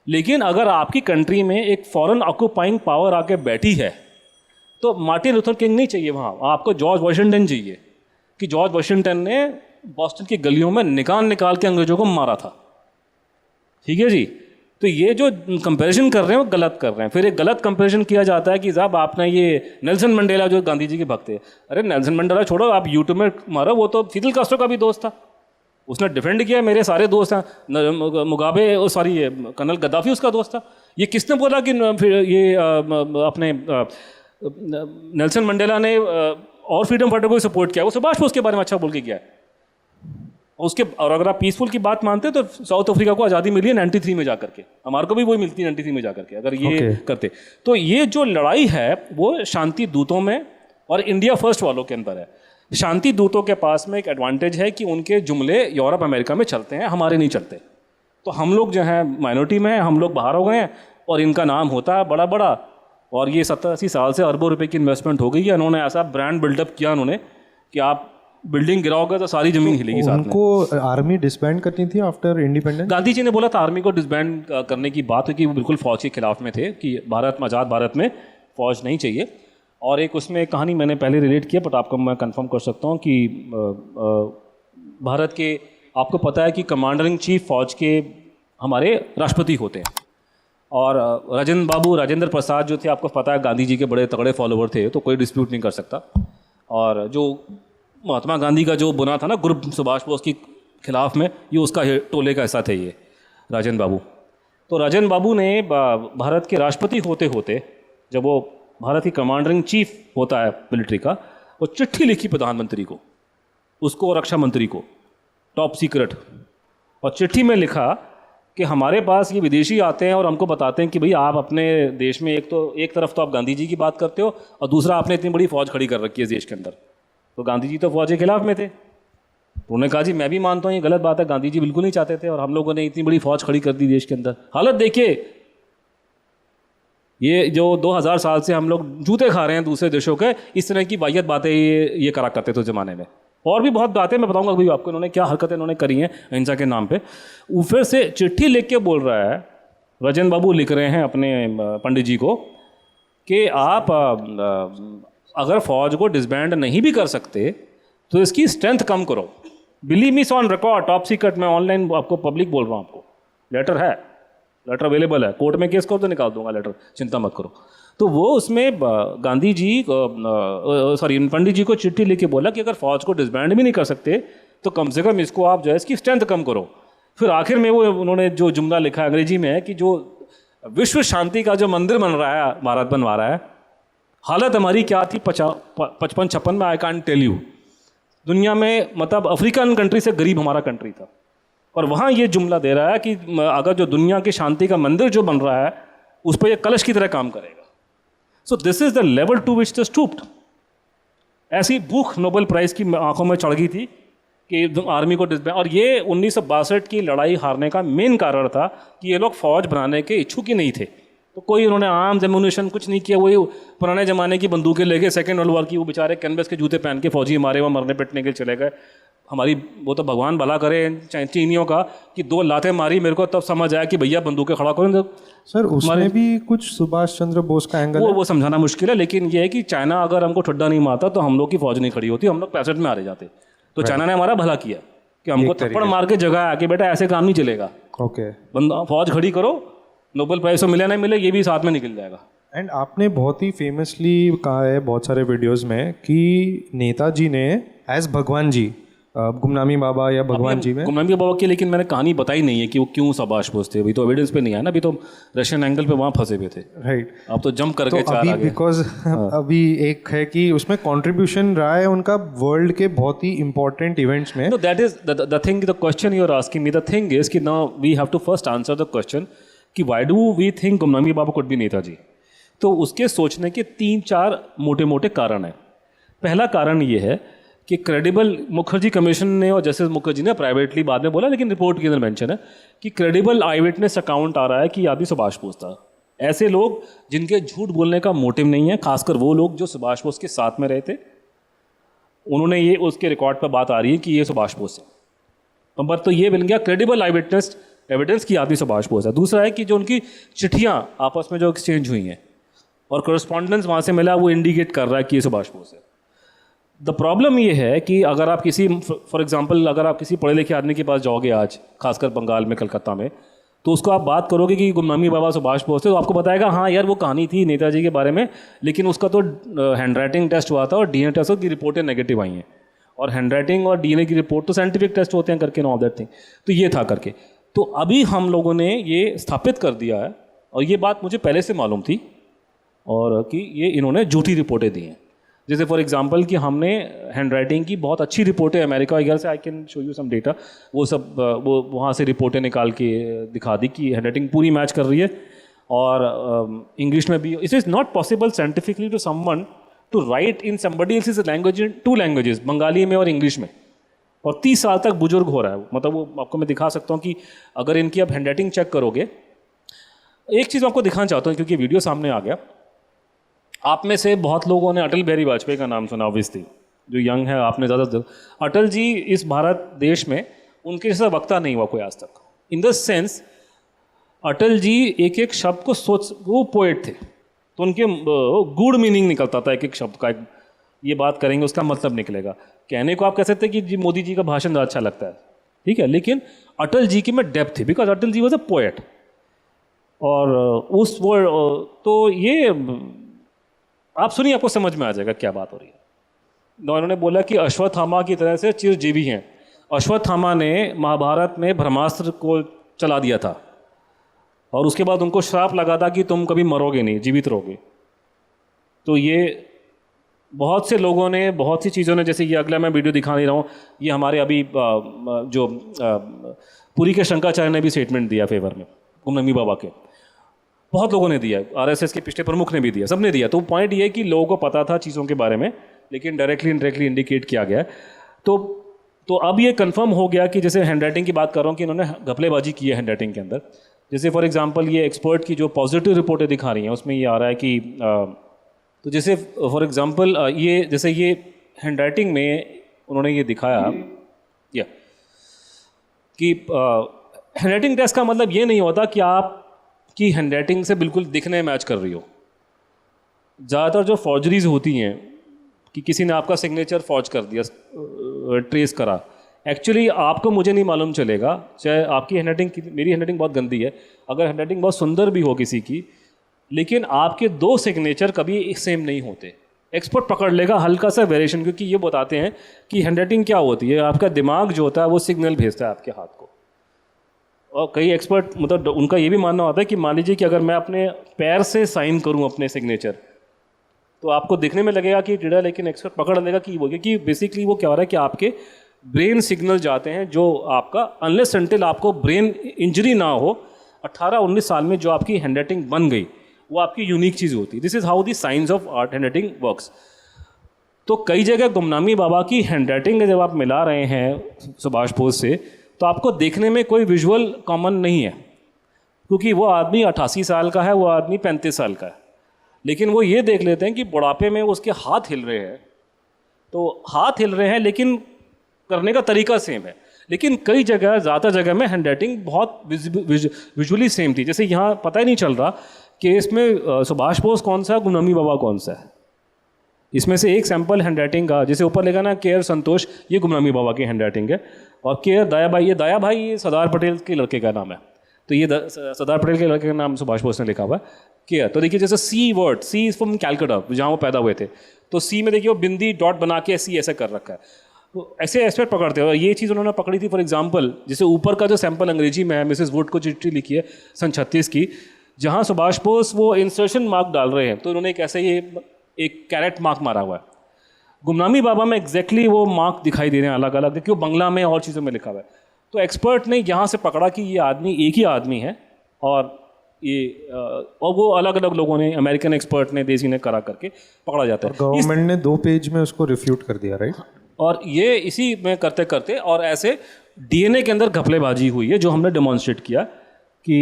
लेकिन अगर आपकी कंट्री में एक फॉरेन ऑक्यूपाइंग पावर आके बैठी है तो मार्टिन लूथर किंग नहीं चाहिए वहाँ, आपको जॉर्ज वाशिंगटन चाहिए, कि जॉर्ज वाशिंगटन ने बॉस्टन की गलियों में निकाल के अंग्रेजों को मारा था। ठीक है जी। तो ये जो कंपैरिजन कर रहे हैं वो गलत कर रहे हैं। फिर एक गलत कंपैरिजन किया जाता है कि साहब आपने ये नेल्सन मंडेला जो गांधी जी के भक्त थे, अरे नेल्सन मंडेला छोड़ो, आप यूट्यूब में मारो, वो तो फिदल कास्ट्रो का भी दोस्त था, उसने डिफेंड किया। मेरे सारे दोस्त हैं, मुगाबे सॉरी ये कर्नल गद्दाफी उसका दोस्त था। ये किसने बोला कि फिर ये अपने नेल्सन मंडेला ने और फ्रीडम फाइटर को सपोर्ट किया? वो सुभाष बोस के बारे में अच्छा बोल के किया है उसके। और अगर आप पीसफुल की बात मानते हैं तो साउथ अफ्रीका को आज़ादी मिली है 93 में जाकर के, हमारे को भी वही मिलती है 93 में जाकर के, अगर ये करते। तो ये जो लड़ाई है वो शांति दूतों में और इंडिया फर्स्ट वालों के अंदर है। शांति दूतों के पास में एक एडवांटेज है कि उनके जुमले यूरोप अमेरिका में चलते हैं, हमारे नहीं चलते। तो हम लोग जो हैं माइनॉरिटी में, हम लोग बाहर हो गए हैं और इनका नाम होता है बड़ा बड़ा, और ये 70-80 साल से अरबों रुपए की इन्वेस्टमेंट हो गई है। उन्होंने ऐसा ब्रांड बिल्डअप किया उन्होंने कि आप बिल्डिंग गिराओगे तो सारी जमीन हिलेगी साथ में। उनको आर्मी डिसबैंड करनी थी आफ्टर इंडिपेंडेंस। गांधी जी ने बोला था आर्मी को डिसबैंड करने की बात, क्योंकि वो बिल्कुल फौज के खिलाफ में थे कि भारत में, आज़ाद भारत में फौज नहीं चाहिए। और एक उसमें एक कहानी मैंने पहले रिलेट किया, बट आपको मैं कंफर्म कर सकता हूँ कि भारत के, आपको पता है कि कमांडर इन चीफ फौज के हमारे राष्ट्रपति होते हैं। और राजेंद्र प्रसाद जो थे, आपको पता है गांधी जी के बड़े तगड़े फॉलोवर थे, तो कोई डिस्प्यूट नहीं कर सकता। और जो महात्मा गांधी का जो बुना था ना ग्रुप सुभाष बोस के खिलाफ में, ये उसका टोले का हिस्सा थे ये राजेंद्र बाबू। तो राजेंद्र बाबू ने भारत के राष्ट्रपति होते होते, जब वो भारत की कमांडर इन चीफ होता है मिलिट्री का, वो चिट्ठी लिखी प्रधानमंत्री को, उसको रक्षा मंत्री को, टॉप सीक्रेट। और चिट्ठी में लिखा कि हमारे पास ये विदेशी आते हैं और हमको बताते हैं कि भाई आप अपने देश में एक तरफ तो आप गांधी जी की बात करते हो, और दूसरा आपने इतनी बड़ी फौज खड़ी कर रखी है देश के अंदर। तो गांधी जी तो फौज के खिलाफ में थे। तो उन्होंने कहा जी मैं भी मानता हूँ ये गलत बात है, गांधी जी बिल्कुल नहीं चाहते थे, और हम लोगों ने इतनी बड़ी फौज खड़ी कर दी देश के अंदर। हालत देखिए, ये जो 2000 साल से हम लोग जूते खा रहे हैं दूसरे देशों के, इस तरह की वाहियत बातें ये करा करते थे उस ज़माने में। और भी बहुत बातें मैं बताऊंगा भाई आपको, इन्होंने क्या हरकतें इन्होंने करी हैं अहिंसा के नाम पे। ऊपर से चिट्ठी लिख के बोल रहा है, राजेंद्र बाबू लिख रहे हैं अपने पंडित जी को कि आप अगर फौज को डिसबैंड नहीं भी कर सकते तो इसकी स्ट्रेंथ कम करो। Believe me on record, top secret, मैं ऑनलाइन आपको पब्लिक बोल रहा हूँ, आपको लेटर है, लेटर अवेलेबल है, कोर्ट में केस करो तो निकाल दूंगा लेटर, चिंता मत करो। तो वो उसमें गांधी जी पंडित जी को चिट्ठी लिख के बोला कि अगर फौज को डिसबैंड भी नहीं कर सकते तो कम से कम इसको आप जो है इसकी स्ट्रेंथ कम करो। फिर आखिर में वो उन्होंने जो जुमला लिखा अंग्रेजी में है कि जो विश्व शांति का जो मंदिर बन रहा है, भारत बनवा रहा है, हालत हमारी क्या थी 55-56 में, आई कांट टेल यू। दुनिया में मतलब अफ्रीकन कंट्री से गरीब हमारा कंट्री था, और वहाँ ये जुमला दे रहा है कि अगर जो दुनिया की शांति का मंदिर जो बन रहा है उस पर ये कलश की तरह काम करेगा। So this is the level to which the stooped. ऐसी भूख नोबेल प्राइज की आंखों में चढ़ गई थी कि आर्मी को डिसबैंड। और ये 1962 की लड़ाई हारने का मेन कारण था कि ये लोग फौज बनाने के इच्छुक ही नहीं थे। तो कोई उन्होंने आर्म्स एम्यूनिशन कुछ नहीं किया, वही पुराने ज़माने की बंदूकें लेके सेकेंड वर्ल्ड वॉर की, वो बेचारे कैनवस के जूते पहन के फौजी हमारे वहाँ मरने पिटने के लिए चले गए। हमारी वो तो भगवान भला करे चीनियों का कि 2 लातें मारी मेरे को, तब समझ आया कि भैया बंदूकें खड़ा करो। सर उसमें भी कुछ सुभाष चंद्र बोस का एंगल वो समझाना मुश्किल है, लेकिन ये है कि चाइना अगर हमको ठड्डा नहीं मारता तो हम लोग की फौज नहीं खड़ी होती, हम लोग 65 में आ जाते। तो चाइना ने हमारा भला किया कि हमको थप्पड़ मार के जगह कि बेटा ऐसे काम नहीं चलेगा, ओके बंदा फौज खड़ी करो, नोबेल प्राइज तो मिले नहीं मिले ये भी साथ में निकल जाएगा। एंड आपने बहुत ही फेमसली कहा है बहुत सारे वीडियोस में कि नेताजी ने एज भगवान जी, गुमनामी बाबा या भगवान जी में गुमनामी बाबा की, लेकिन मैंने कहानी बताई नहीं है कि वो क्यों सुभाष बोस थे। अभी तो एविडेंस पे नहीं है ना, अभी तो रशियन एंगल पे वहाँ फंसे हुए थे, राइट। अब तो जंप करके तो अभी बिकॉज अभी एक है कि उसमें कंट्रीब्यूशन रहा है उनका वर्ल्ड के बहुत ही इंपॉर्टेंट इवेंट्स में। तो that is the thing, the question you are asking me, the thing is कि now we have to first answer the question कि why do we think Gumnami Baba could be Netaji. तो उसके सोचने के 3-4 मोटे मोटे कारण हैं। पहला कारण ये है कि क्रेडिबल, मुखर्जी कमीशन ने और जस्टिस मुखर्जी ने प्राइवेटली बाद में बोला, लेकिन रिपोर्ट के अंदर मेंशन है कि क्रेडिबल आई विटनेस अकाउंट आ रहा है कि आदि सुभाष बोस था। ऐसे लोग जिनके झूठ बोलने का मोटिव नहीं है, खासकर वो लोग जो सुभाष बोस के साथ में रहे थे, उन्होंने ये उसके रिकॉर्ड पर बात आ रही है कि ये सुभाष बोस है। नंबर तो ये मिल गया क्रेडिबल आई विटनेस एविडेंस की आदि सुभाष बोस है। दूसरा है कि जो उनकी चिट्ठियाँ आपस में जो एक्सचेंज हुई हैं और करस्पॉन्डेंस वहाँ से मिला, वो इंडिकेट कर रहा है कि ये सुभाष बोस है। द प्रॉब्लम ये है कि अगर आप किसी, फॉर एग्जांपल अगर आप किसी पढ़े लिखे आदमी के पास जाओगे आज, खासकर बंगाल में, कलकत्ता में, तो उसको आप बात करोगे कि गुमनामी बाबा सुभाष बोस थे, तो आपको बताएगा हाँ यार वो कहानी थी नेताजी के बारे में, लेकिन उसका तो हैंड राइटिंग टेस्ट हुआ था और डीएनए टेस्ट की रिपोर्टें नेगेटिव आई हैं, और हैंड राइटिंग और डीएनए की रिपोर्ट तो साइंटिफिक टेस्ट होते हैं करके, ऑल दैट थिंग। तो ये था करके। तो अभी हम लोगों ने ये स्थापित कर दिया है, और ये बात मुझे पहले से मालूम थी, और कि ये इन्होंने झूठी रिपोर्टें दी हैं। जैसे फॉर एग्जांपल कि हमने हैंड राइटिंग की बहुत अच्छी रिपोर्टें अमेरिका वगैरह से, I can show you some data, वो सब वो वहाँ से रिपोर्टें निकाल के दिखा दी कि हैंड राइटिंग पूरी मैच कर रही है। और इंग्लिश में भी it is not possible scientifically to someone to write in somebody else's language in 2 languages, Bengali में और इंग्लिश में, और 30 साल तक बुजुर्ग हो रहा है। मतलब वो आपको मैं दिखा सकता हूँ कि अगर इनकी आप हैंड राइटिंग चेक करोगे, एक चीज़ आपको दिखाना चाहता हूँ क्योंकि वीडियो सामने आ गया। आप में से बहुत लोगों ने अटल बिहारी वाजपेयी का नाम सुना ऑब्वियसली, जो यंग है, आपने ज़्यादा, अटल जी इस भारत देश में उनके जैसा वक्ता नहीं हुआ कोई आज तक। In the sense Atal ji एक एक शब्द को सोच, वो पोएट थे, तो उनके गूढ़ मीनिंग निकलता था एक एक शब्द का, ये बात करेंगे उसका मतलब निकलेगा। कहने को आप कह सकते हैं कि जी मोदी जी का भाषण अच्छा लगता है, ठीक है, लेकिन अटल जी की में डेप्थ थी, because Atal ji was a poet. और उस वर्ड, तो ये आप सुनिए, आपको समझ में आ जाएगा क्या बात हो रही है। उन्होंने बोला कि अश्वत्थामा की तरह से चिरजीवी हैं। अश्वत्थामा ने महाभारत में ब्रह्मास्त्र को चला दिया था और उसके बाद उनको श्राप लगा था कि तुम कभी मरोगे नहीं, जीवित रहोगे। तो ये बहुत से लोगों ने, बहुत सी चीज़ों ने, जैसे ये अगला मैं वीडियो दिखा नहीं रहा हूँ, ये हमारे अभी जो पुरी के शंकराचार्य ने भी स्टेटमेंट दिया फेवर में गुमनामी बाबा के, बहुत लोगों ने दिया, आरएसएस के पिछले प्रमुख ने भी दिया, सबने दिया। तो पॉइंट ये है कि लोगों को पता था चीज़ों के बारे में, लेकिन डायरेक्टली इनडायरेक्टली इंडिकेट किया गया। तो अब ये कंफर्म हो गया कि जैसे हैंड राइटिंग की बात कर रहा हूँ कि इन्होंने घपलेबाजी की है हैंड राइटिंग के अंदर। जैसे फॉर एग्जांपल ये एक्सपर्ट की जो पॉजिटिव रिपोर्टें दिखा रही हैं उसमें ये आ रहा है कि तो जैसे फॉर एग्जांपल ये जैसे ये हैंड राइटिंग में उन्होंने ये दिखाया या कि हैंड राइटिंग टेस्ट का मतलब ये नहीं होता कि आपकी हैंड राइटिंग से बिल्कुल दिखने मैच कर रही हो। ज़्यादातर जो फॉर्जरीज होती हैं कि किसी ने आपका सिग्नेचर फॉर्ज कर दिया, ट्रेस करा, एक्चुअली आपको मुझे नहीं मालूम चलेगा, चाहे आपकी हैंडराइटिंग, मेरी हैंडराइटिंग बहुत गंदी है, अगर हैंडराइटिंग बहुत सुंदर भी हो किसी की, लेकिन आपके दो सिग्नेचर कभी सेम नहीं होते। एक्सपर्ट पकड़ लेगा हल्का सा वेरिएशन, क्योंकि ये बताते हैं कि हैंडराइटिंग क्या होती है, आपका दिमाग जो होता है वो सिग्नल भेजता है आपके हाथ को। और कई एक्सपर्ट मतलब उनका ये भी मानना होता है कि मान लीजिए कि अगर मैं अपने पैर से साइन करूँ अपने सिग्नेचर, तो आपको दिखने में लगेगा कि टेढ़ा, लेकिन एक्सपर्ट पकड़ लेगा कि वो, क्योंकि बेसिकली वो क्या हो रहा है कि आपके ब्रेन सिग्नल जाते हैं जो आपका, अनलेस अनटिल आपको ब्रेन इंजरी ना हो, 18-19 साल में जो आपकी हैंडराइटिंग बन गई वो आपकी यूनिक चीज़ होती है। This is how the science of art handwriting works. तो कई जगह गुमनामी बाबा की हैंडराइटिंग जब आप मिला रहे हैं सुभाष बोस से, तो आपको देखने में कोई विजुअल कॉमन नहीं है, क्योंकि वो आदमी 88 साल का है, वो आदमी 35 साल का है, लेकिन वो ये देख लेते हैं कि बुढ़ापे में उसके हाथ हिल रहे हैं, तो हाथ हिल रहे हैं लेकिन करने का तरीका सेम है। लेकिन कई जगह, ज़्यादा जगह में हैंडराइटिंग बहुत विजुअली सेम थी। जैसे यहाँ पता ही नहीं चल रहा कि इसमें सुभाष बोस कौन सा है, गुमनामी बाबा कौन सा है। इसमें से एक सैंपल हैंडराइटिंग का, जैसे ऊपर लिखा ना केयर संतोष, ये गुमनामी बाबा की हैंडराइटिंग है, और केयर दया भाई, ये दया भाई ये सरदार पटेल के लड़के का नाम है, तो ये सरदार पटेल के लड़के का नाम सुभाष बोस ने लिखा हुआ है केयर। तो देखिए जैसे see word, she is from Calcutta जहाँ वो पैदा हुए थे, तो सी में देखिए वो बिंदी डॉट बना के सी ऐसे कर रखा है, तो ऐसे एस्पेक्ट पकड़ते हो। ये चीज़ उन्होंने पकड़ी थी फॉर एग्जांपल, जैसे ऊपर का जो सैंपल अंग्रेजी में है, मिसेस वुड को चिट्ठी लिखी है सन 36 की, जहाँ सुभाष बोस वो इंसर्शन मार्क डाल रहे हैं, तो उन्होंने एक ऐसे ये एक कैरेट मार्क मारा हुआ है। गुमनामी बाबा में एग्जैक्टली वो मार्क दिखाई दे रहे हैं अलग अलग, क्योंकि वो बंगला में और चीज़ों में लिखा हुआ है। तो एक्सपर्ट ने यहाँ से पकड़ा कि ये आदमी एक ही आदमी है, और ये और वो अलग अलग लोगों ने, अमेरिकन एक्सपर्ट ने, देसी ने करा करके पकड़ा जाता है। गवर्नमेंट ने 2 पेज में उसको रिफ्यूट कर दिया, राइट। और ये इसी में करते करते और ऐसे डीएनए के अंदर घपलेबाजी हुई है, जो हमने डेमोन्स्ट्रेट किया कि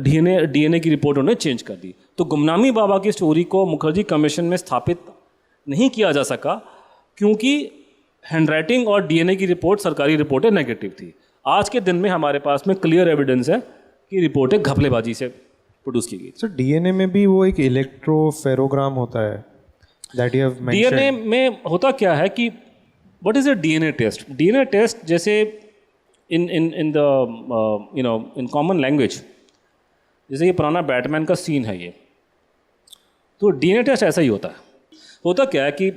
डीएनए की रिपोर्ट उन्होंने चेंज कर दी। तो गुमनामी बाबा की स्टोरी को मुखर्जी कमीशन में स्थापित नहीं किया जा सका, क्योंकि हैंडराइटिंग और डीएनए की रिपोर्ट, सरकारी रिपोर्टें नेगेटिव थी। आज के दिन में हमारे पास में क्लियर एविडेंस है कि रिपोर्टें घपलेबाजी से प्रोड्यूस की गई। सर डीएनए में भी वो एक इलेक्ट्रोफेरोग्राम होता है, that you have mentioned. DNA में होता क्या है कि what is a DNA test? DNA test जैसे in the in common language, जैसे ये पुराना बैटमैन का सीन है ये, तो डीएनए टेस्ट ऐसा ही होता है। होता क्या है कि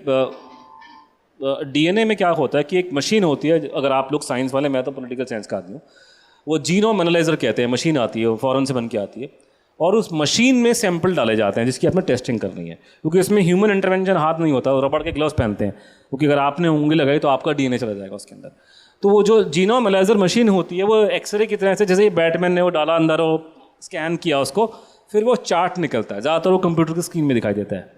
डीएनए में क्या होता है कि एक मशीन होती है, अगर आप लोग साइंस वाले, मैं तो पॉलिटिकल साइंस का आदमी हूँ, वो जीनोम एनालाइजर कहते हैं, मशीन आती है, वो फ़ौरन से बन के आती है, और उस मशीन में सैंपल डाले जाते हैं जिसकी आपने टेस्टिंग करनी है, क्योंकि इसमें ह्यूमन इंटरवेंशन हाथ नहीं होता, रबड़ के ग्लव्स पहनते हैं, क्योंकि अगर आपने उंगली लगाई तो आपका डीएनए चला जाएगा उसके अंदर। तो वो जो जीनोम एनालाइजर मशीन होती है, वो एक्सरे की तरह से, जैसे ये बैटमैन ने वो डाला अंदर, वो स्कैन किया उसको, फिर वो चार्ट निकलता है, ज़्यादातर वो कंप्यूटर की स्क्रीन में दिखाई देता है।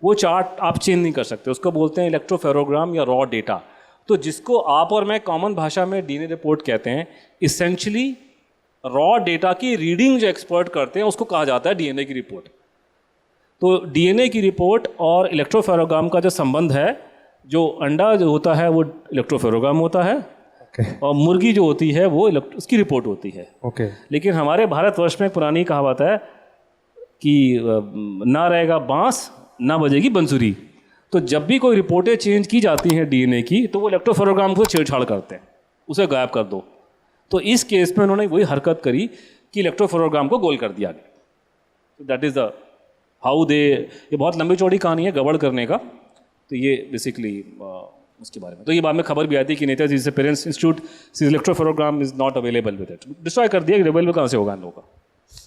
वो चार्ट आप चेंज नहीं कर सकते, उसको बोलते हैं इलेक्ट्रोफेरोग्राम या रॉ डेटा। तो जिसको आप और मैं कॉमन भाषा में डीएनए रिपोर्ट कहते हैं, इसेंशली रॉ डेटा की रीडिंग जो एक्सपर्ट करते हैं उसको कहा जाता है डीएनए की रिपोर्ट। तो डीएनए की रिपोर्ट और इलेक्ट्रोफेरोग्राम का जो संबंध है जो अंडा जो होता है वो इलेक्ट्रोफेरोग्राम होता है, और मुर्गी जो होती है वो उसकी रिपोर्ट होती है। लेकिन हमारे भारतवर्ष में एक पुरानी कहावत है कि ना रहेगा बांस ना बजेगी बंसुरी। तो जब भी कोई रिपोर्टें चेंज की जाती हैं डीएनए की, तो वो इलेक्ट्रोफेरोग्राम को छेड़छाड़ करते हैं, उसे गायब कर दो। तो इस केस में उन्होंने वही हरकत करी कि इलेक्ट्रोफेरोग्राम को गोल कर दिया गया। That is the how they, ये बहुत लंबी चौड़ी कहानी है गड़बड़ करने का। तो ये बेसिकली उसके बारे में। तो ये बाद में खबर भी आती है कि नेताजी से parents institute electropherogram is not available with it, destroy कर दिया। अवेलेबल कहाँ से होगा इन लोगों का?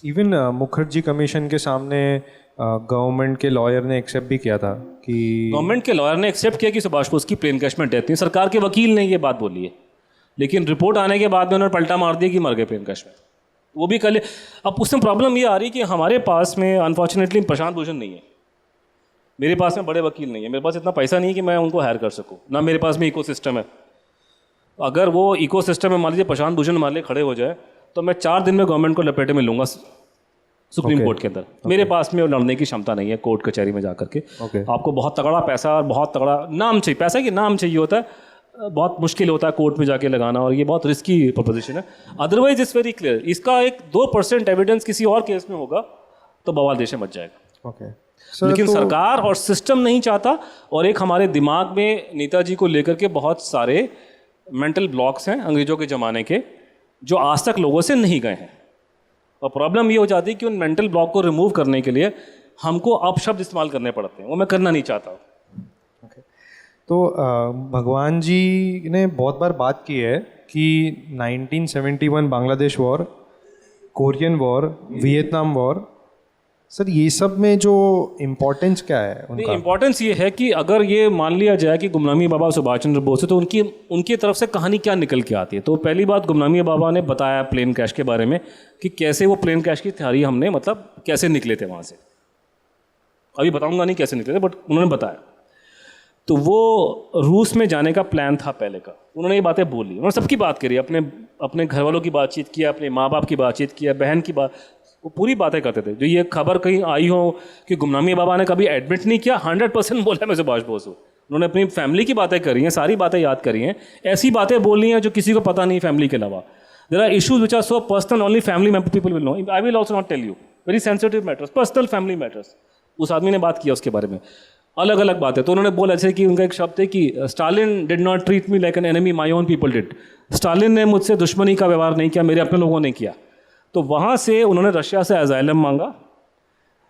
इवन मुखर्जी कमीशन के सामने गवर्नमेंट के लॉयर ने एक्सेप्ट भी किया था कि गवर्नमेंट के लॉयर ने एक्सेप्ट किया कि सुभाष बोस की प्लेन क्रैश में डेथ नहीं। सरकार के वकील ने ये बात बोली है, लेकिन रिपोर्ट आने के बाद में उन्होंने पलटा मार दिया कि मर गए प्लेन क्रैश में। वो भी कल। अब उसमें प्रॉब्लम ये आ रही है कि हमारे पास में अनफॉर्चुनेटली प्रशांत भूषण नहीं है, मेरे पास में बड़े वकील नहीं है, मेरे पास इतना पैसा नहीं है कि मैं उनको हायर कर सकूं, ना मेरे पास में इकोसिस्टम है। अगर वो इकोसिस्टम में मान लीजिए प्रशांत भूषण मान लीजिए खड़े हो जाए, तो मैं 4 दिन में गवर्नमेंट को लपेटे में लूँगा सुप्रीम कोर्ट के अंदर। मेरे पास में वो लड़ने की क्षमता नहीं है कोर्ट कचहरी में जा करके। आपको बहुत तगड़ा पैसा और बहुत तगड़ा नाम चाहिए, पैसा की नाम चाहिए होता है, बहुत मुश्किल होता है कोर्ट में जाके लगाना, और ये बहुत रिस्की प्रोपोजिशन है। Otherwise it's very clear. इसका एक 2% एविडेंस किसी और केस में होगा तो बवाल देश में मच जाएगा। लेकिन सरकार और सिस्टम नहीं चाहता, और एक हमारे दिमाग में नेताजी को लेकर के बहुत सारे मेंटल ब्लॉक्स हैं अंग्रेजों के ज़माने के, जो आज तक लोगों से नहीं गए हैं। और प्रॉब्लम ये हो जाती है कि उन मेंटल ब्लॉक को रिमूव करने के लिए हमको अपशब्द इस्तेमाल करने पड़ते हैं, वो मैं करना नहीं चाहता। तो भगवान जी ने बहुत बार बात की है कि 1971 Bangladesh war, Korean war, Vietnam war, sir ये सब में जो इम्पोर्टेंस क्या है उनका? इम्पोर्टेंस ये है कि अगर ये मान लिया जाए कि गुमनामी बाबा सुभाष चंद्र बोस है, तो उनकी तरफ से कहानी क्या निकल के आती है। तो पहली बात, गुमनामी बाबा ने बताया प्लेन क्रैश के बारे में कि कैसे वो प्लेन क्रैश की तैयारी हमने मतलब कैसे निकले थे वहाँ से। अभी बताऊँगा नहीं कैसे निकले थे, बट उन्होंने बताया। तो वो रूस में जाने का प्लान था पहले का, उन्होंने ये बातें बोली, उन्होंने सबकी बात करी, अपने घर वालों की बातचीत किया, अपने माँ बाप की बातचीत किया, बहन की बात, वो पूरी बातें करते थे। जो ये खबर कहीं आई हो कि गुमनामी बाबा ने कभी एडमिट नहीं किया, 100% बोला मैं सुभाष बोस हूँ। उन्होंने अपनी फैमिली की बातें करी हैं, सारी बातें याद करी हैं, ऐसी बातें बोली हैं जो किसी को पता नहीं फैमिली के अलावा। There are issues which are so personal, only family member people will know. I will also not tell you, very sensitive matters, personal family matters. उस आदमी ने बात किया उसके बारे में, अलग अलग बातें। तो उन्होंने बोला जैसे कि उनका एक शब्द है कि Stalin did not treat me like an enemy, my own people did. Stalin ने मुझसे दुश्मनी का व्यवहार नहीं किया, मेरे अपने लोगों ने किया। तो वहाँ से उन्होंने रशिया से अजाइलम मांगा,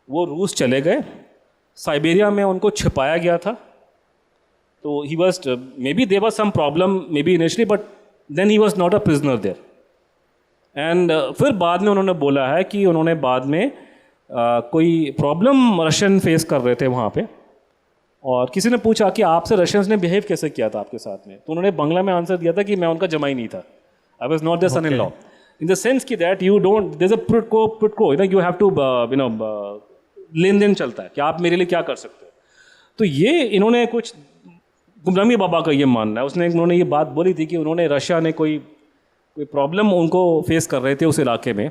वो रूस चले गए, साइबेरिया में उनको छिपाया गया था। तो he was may be there was some problem may be initially, but then he was not a prisoner there. And फिर बाद में उन्होंने बोला है कि उन्होंने बाद में कोई प्रॉब्लम रशियन फेस कर रहे थे वहाँ पे, और किसी ने पूछा कि आपसे रशियंस ने बिहेव कैसे किया था आपके साथ में, तो उन्होंने बांग्ला में आंसर दिया था कि मैं उनका जमाई नहीं था, I was not there son in law, in the sense कि that you don't, there's a quid pro, you have to लेन देन चलता है कि आप मेरे लिए क्या कर सकते हो। तो ये इन्होंने कुछ, गुमनामी बाबा का ये मानना है, उन्होंने ये बात बोली थी कि उन्होंने रशिया ने कोई प्रॉब्लम उनको फेस कर रहे थे उस इलाके में,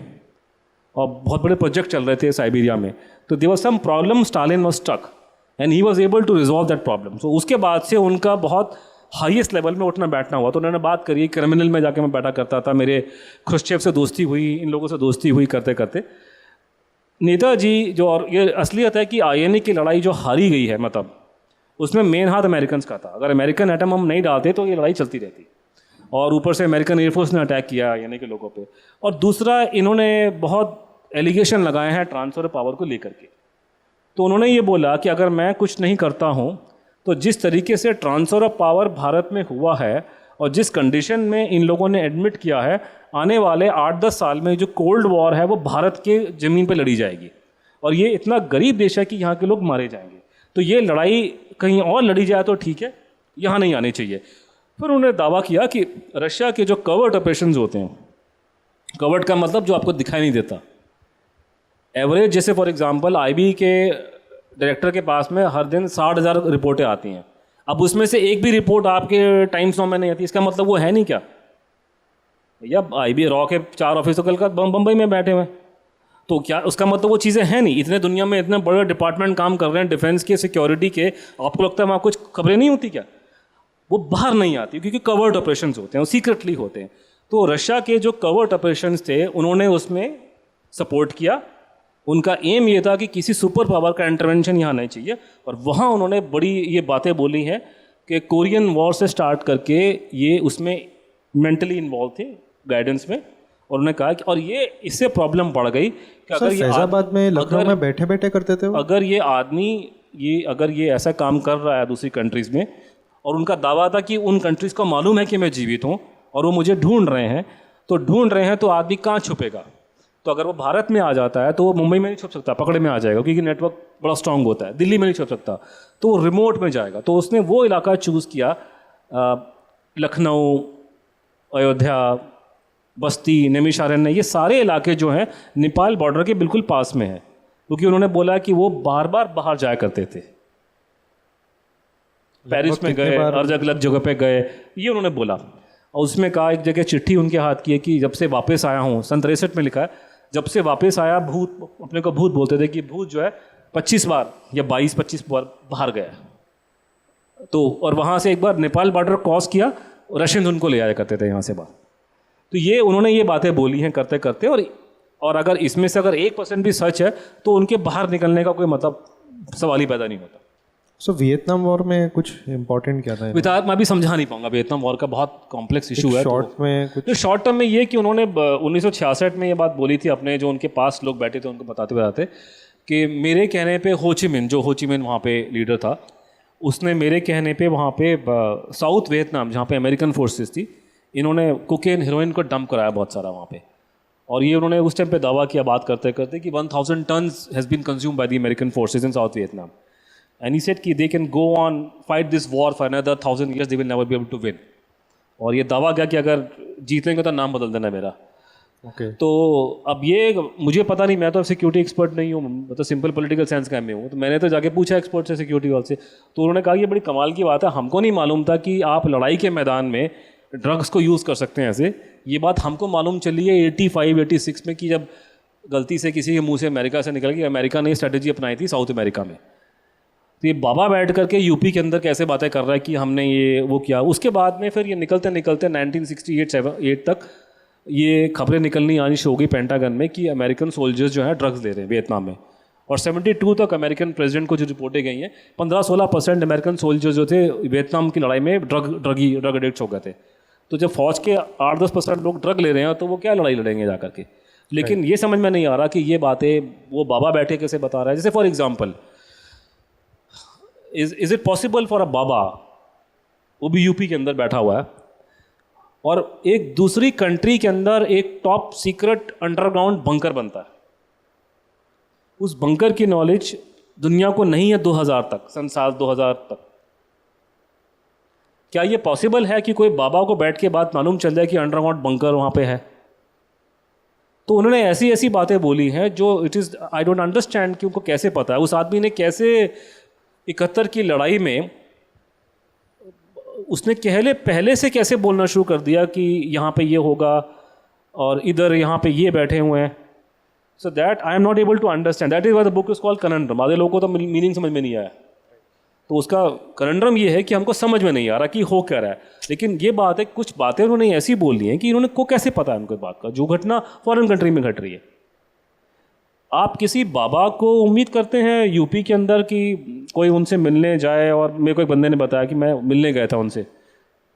और बहुत बड़े प्रोजेक्ट चल रहे थे साइबेरिया में। तो there was some problem, Stalin was stuck and he was able to resolve that problem. So उसके बाद से उनका बहुत हाईएस्ट लेवल में उठना बैठना हुआ। तो उन्होंने बात करी, क्रिमिनल में जाके मैं बैठा करता था, मेरे ख्रुश्चेव से दोस्ती हुई, इन लोगों से दोस्ती हुई करते करते नेताजी जो, और ये असलियत है कि आईएनए की लड़ाई जो हारी गई है, मतलब उसमें मेन हाथ अमेरिकन का था। अगर अमेरिकन एटम हम नहीं डालते तो ये लड़ाई चलती रहती, और ऊपर से अमेरिकन एयरफोर्स ने अटैक किया आईएनए के लोगों पे। और दूसरा, इन्होंने बहुत एलिगेशन लगाए हैं ट्रांसफर पावर को लेकर के। तो उन्होंने ये बोला कि अगर मैं कुछ नहीं करता हूँ तो जिस तरीके से ट्रांसफ़र ऑफ पावर भारत में हुआ है और जिस कंडीशन में इन लोगों ने एडमिट किया है, आने वाले 8-10 साल में जो कोल्ड वॉर है वो भारत के ज़मीन पे लड़ी जाएगी, और ये इतना गरीब देश है कि यहाँ के लोग मारे जाएंगे। तो ये लड़ाई कहीं और लड़ी जाए तो ठीक है, यहाँ नहीं आनी चाहिए। फिर उन्होंने दावा किया कि रशिया के जो कवर्ट ऑपरेशंस होते हैं, कवर्ट का मतलब जो आपको दिखाई नहीं देता, एवरेज, जैसे फॉर एग्जांपल आईबी के डायरेक्टर के पास में हर दिन 60,000 रिपोर्टें आती हैं, अब उसमें से एक भी रिपोर्ट आपके टाइम्स नाउ में नहीं आती, इसका मतलब वो है नहीं क्या भैया? आईबी रॉ के 4 ऑफिसर कल का बम्बई में बैठे हुए, तो क्या उसका मतलब वो चीज़ें हैं नहीं? इतने दुनिया में इतने बड़े डिपार्टमेंट काम कर रहे हैं डिफेंस के, सिक्योरिटी के, आपको लगता है वहाँ कुछ खबरें नहीं होती क्या? वो बाहर नहीं आती क्योंकि कवर्ड ऑपरेशंस होते हैं, वो सीक्रेटली होते हैं। तो रशिया के जो कवर्ड ऑपरेशंस थे उन्होंने उसमें सपोर्ट किया। उनका एम ये था कि किसी सुपर पावर का इंटरवेंशन यहाँ नहीं चाहिए, और वहाँ उन्होंने बड़ी ये बातें बोली हैं कि कोरियन वॉर से स्टार्ट करके ये उसमें मेंटली इन्वॉल्व थे गाइडेंस में, और उन्होंने कहा कि और ये इससे प्रॉब्लम बढ़ गई कि अगर ये फैजाबाद में लखनऊ में बैठे बैठे करते थे वो? अगर ये आदमी अगर ये ऐसा काम कर रहा है दूसरी कंट्रीज़ में, और उनका दावा था कि उन कंट्रीज़ को मालूम है कि मैं जीवित हूँ और वो मुझे ढूंढ रहे हैं, तो आदमी कहाँ छुपेगा? तो अगर वो भारत में आ जाता है तो वो मुंबई में नहीं छुप सकता, पकड़े में आ जाएगा क्योंकि नेटवर्क बड़ा स्ट्रांग होता है। दिल्ली में नहीं छुप सकता, तो वो रिमोट में जाएगा। तो उसने वो इलाका चूज़ किया, लखनऊ, अयोध्या, बस्ती, नैमिषारण्य, ये सारे इलाके जो हैं नेपाल बॉर्डर के बिल्कुल पास में हैं, क्योंकि उन्होंने बोला कि वो बार बार बाहर जाया करते थे, पेरिस में गए, हर अलग जगह पे गए, ये उन्होंने बोला। और उसमें कहा, एक जगह चिट्ठी उनके हाथ की है कि जब से वापस आया हूँ, 63 में लिखा है, जब से वापस आया भूत, अपने को भूत बोलते थे कि भूत जो है 25 बार या 22-25 बार बाहर गया। तो और वहाँ से एक बार नेपाल बॉर्डर क्रॉस किया, रशियन उनको ले आया करते थे यहाँ से बाहर। तो ये उन्होंने ये बातें बोली हैं करते करते, और अगर इसमें से अगर 1% भी सच है तो उनके बाहर निकलने का कोई मतलब सवाल ही पैदा नहीं होता। सो वियतनाम वॉर में कुछ इम्पोर्टेंट क्या था? वितायत मैं भी समझा नहीं पाऊंगा, वियतनाम वॉर का बहुत कॉम्प्लेक्स इशू है। शॉर्ट में कुछ शॉर्ट टर्म में ये कि उन्होंने 1966 में ये बात बोली थी, अपने जो उनके पास लोग बैठे थे उनको बताते हुए आते कि मेरे कहने पे जो होचिमिन वहाँ पे लीडर था, उसने मेरे कहने पे वहाँ पे साउथ वियतनाम जहाँ पे अमेरिकन फोर्सेस थी, इन्होंने कोकेन हेरोइन को डंप कराया बहुत सारा वहाँ पे। और ये उन्होंने उस टाइम पे दावा किया बात करते करते कि 1000 tons has been consume by the American forces in South Vietnam, and he said कि they can go on fight this war for another 1000 years, they will never be able to win. और ये दावा किया कि अगर जीत लेंगे तो नाम बदल देना मेरा। तो अब ये मुझे पता नहीं, मैं तो सिक्योरिटी एक्सपर्ट नहीं हूँ, मतलब सिंपल पॉलिटिकल साइंस का में हूँ। तो मैंने तो जाके पूछा एक्सपर्ट से, सिक्योरिटी वाल से, तो उन्होंने कहा ये बड़ी कमाल की बात है, हमको नहीं मालूम था कि आप लड़ाई के मैदान में ड्रग्स को यूज़ कर सकते हैं ऐसे। ये बात हमको मालूम चली है 85-86 में, कि जब गलती से किसी के मुंह से अमेरिका से निकल गई, अमेरिका ने स्ट्रेटेजी अपनाई थी साउथ अमेरिका में। तो ये बाबा बैठ करके यूपी के अंदर कैसे बातें कर रहा है कि हमने ये वो किया। उसके बाद में फिर ये निकलते निकलते 1968 तक ये खबरें निकलनी आनी शुरू हो गई पेंटागन में कि अमेरिकन सोल्जर्स जो हैं ड्रग्स ले रहे हैं वियतनाम में। और 72 तक अमेरिकन प्रेसिडेंट को जो रिपोर्टें गई हैं, 15-16% अमेरिकन सोल्जर्स जो थे वियतनाम की लड़ाई में ड्रग एडिक्ट्स हो गए थे। तो जब फौज के 8-10% लोग ड्रग ले रहे हैं तो वो क्या लड़ाई लड़ेंगे जा करके। लेकिन ये समझ में नहीं आ रहा कि ये बातें वो बाबा बैठे कैसे बता रहा है। जैसे for example, is it possible for a baba, वो भी यूपी के अंदर बैठा हुआ है, और एक दूसरी कंट्री के अंदर एक टॉप सीक्रेट अंडरग्राउंड बंकर बनता है, उस बंकर की नॉलेज दुनिया को नहीं है 2000 तक, सन साल 2000 तक। क्या ये पॉसिबल है कि कोई बाबा को बैठ के बात मालूम चल जाए कि अंडरग्राउंड बंकर वहाँ पे है? तो उन्होंने ऐसी ऐसी बातें बोली हैं जो it is, I don't understand कि उनको कैसे पता है। उस आदमी ने कैसे 71 की लड़ाई में उसने पहले से कैसे बोलना शुरू कर दिया कि यहाँ पे ये होगा और इधर यहाँ पे ये बैठे हुए हैं। So that I am not able to understand, that is why the book is called conundrum. आधे लोगों को तो मीनिंग समझ में नहीं आया, तो उसका कनंड्रम ये है कि हमको समझ में नहीं आ रहा कि हो क्या रहा है। लेकिन ये बात है, कुछ बातें उन्होंने ऐसी बोली हैं कि इन्होंने को कैसे पता है उनको बात का, जो घटना फॉरेन कंट्री में घट रही है। आप किसी बाबा को उम्मीद करते हैं यूपी के अंदर कि कोई उनसे मिलने जाए? और मेरे को एक बंदे ने बताया कि मैं मिलने गया था उनसे,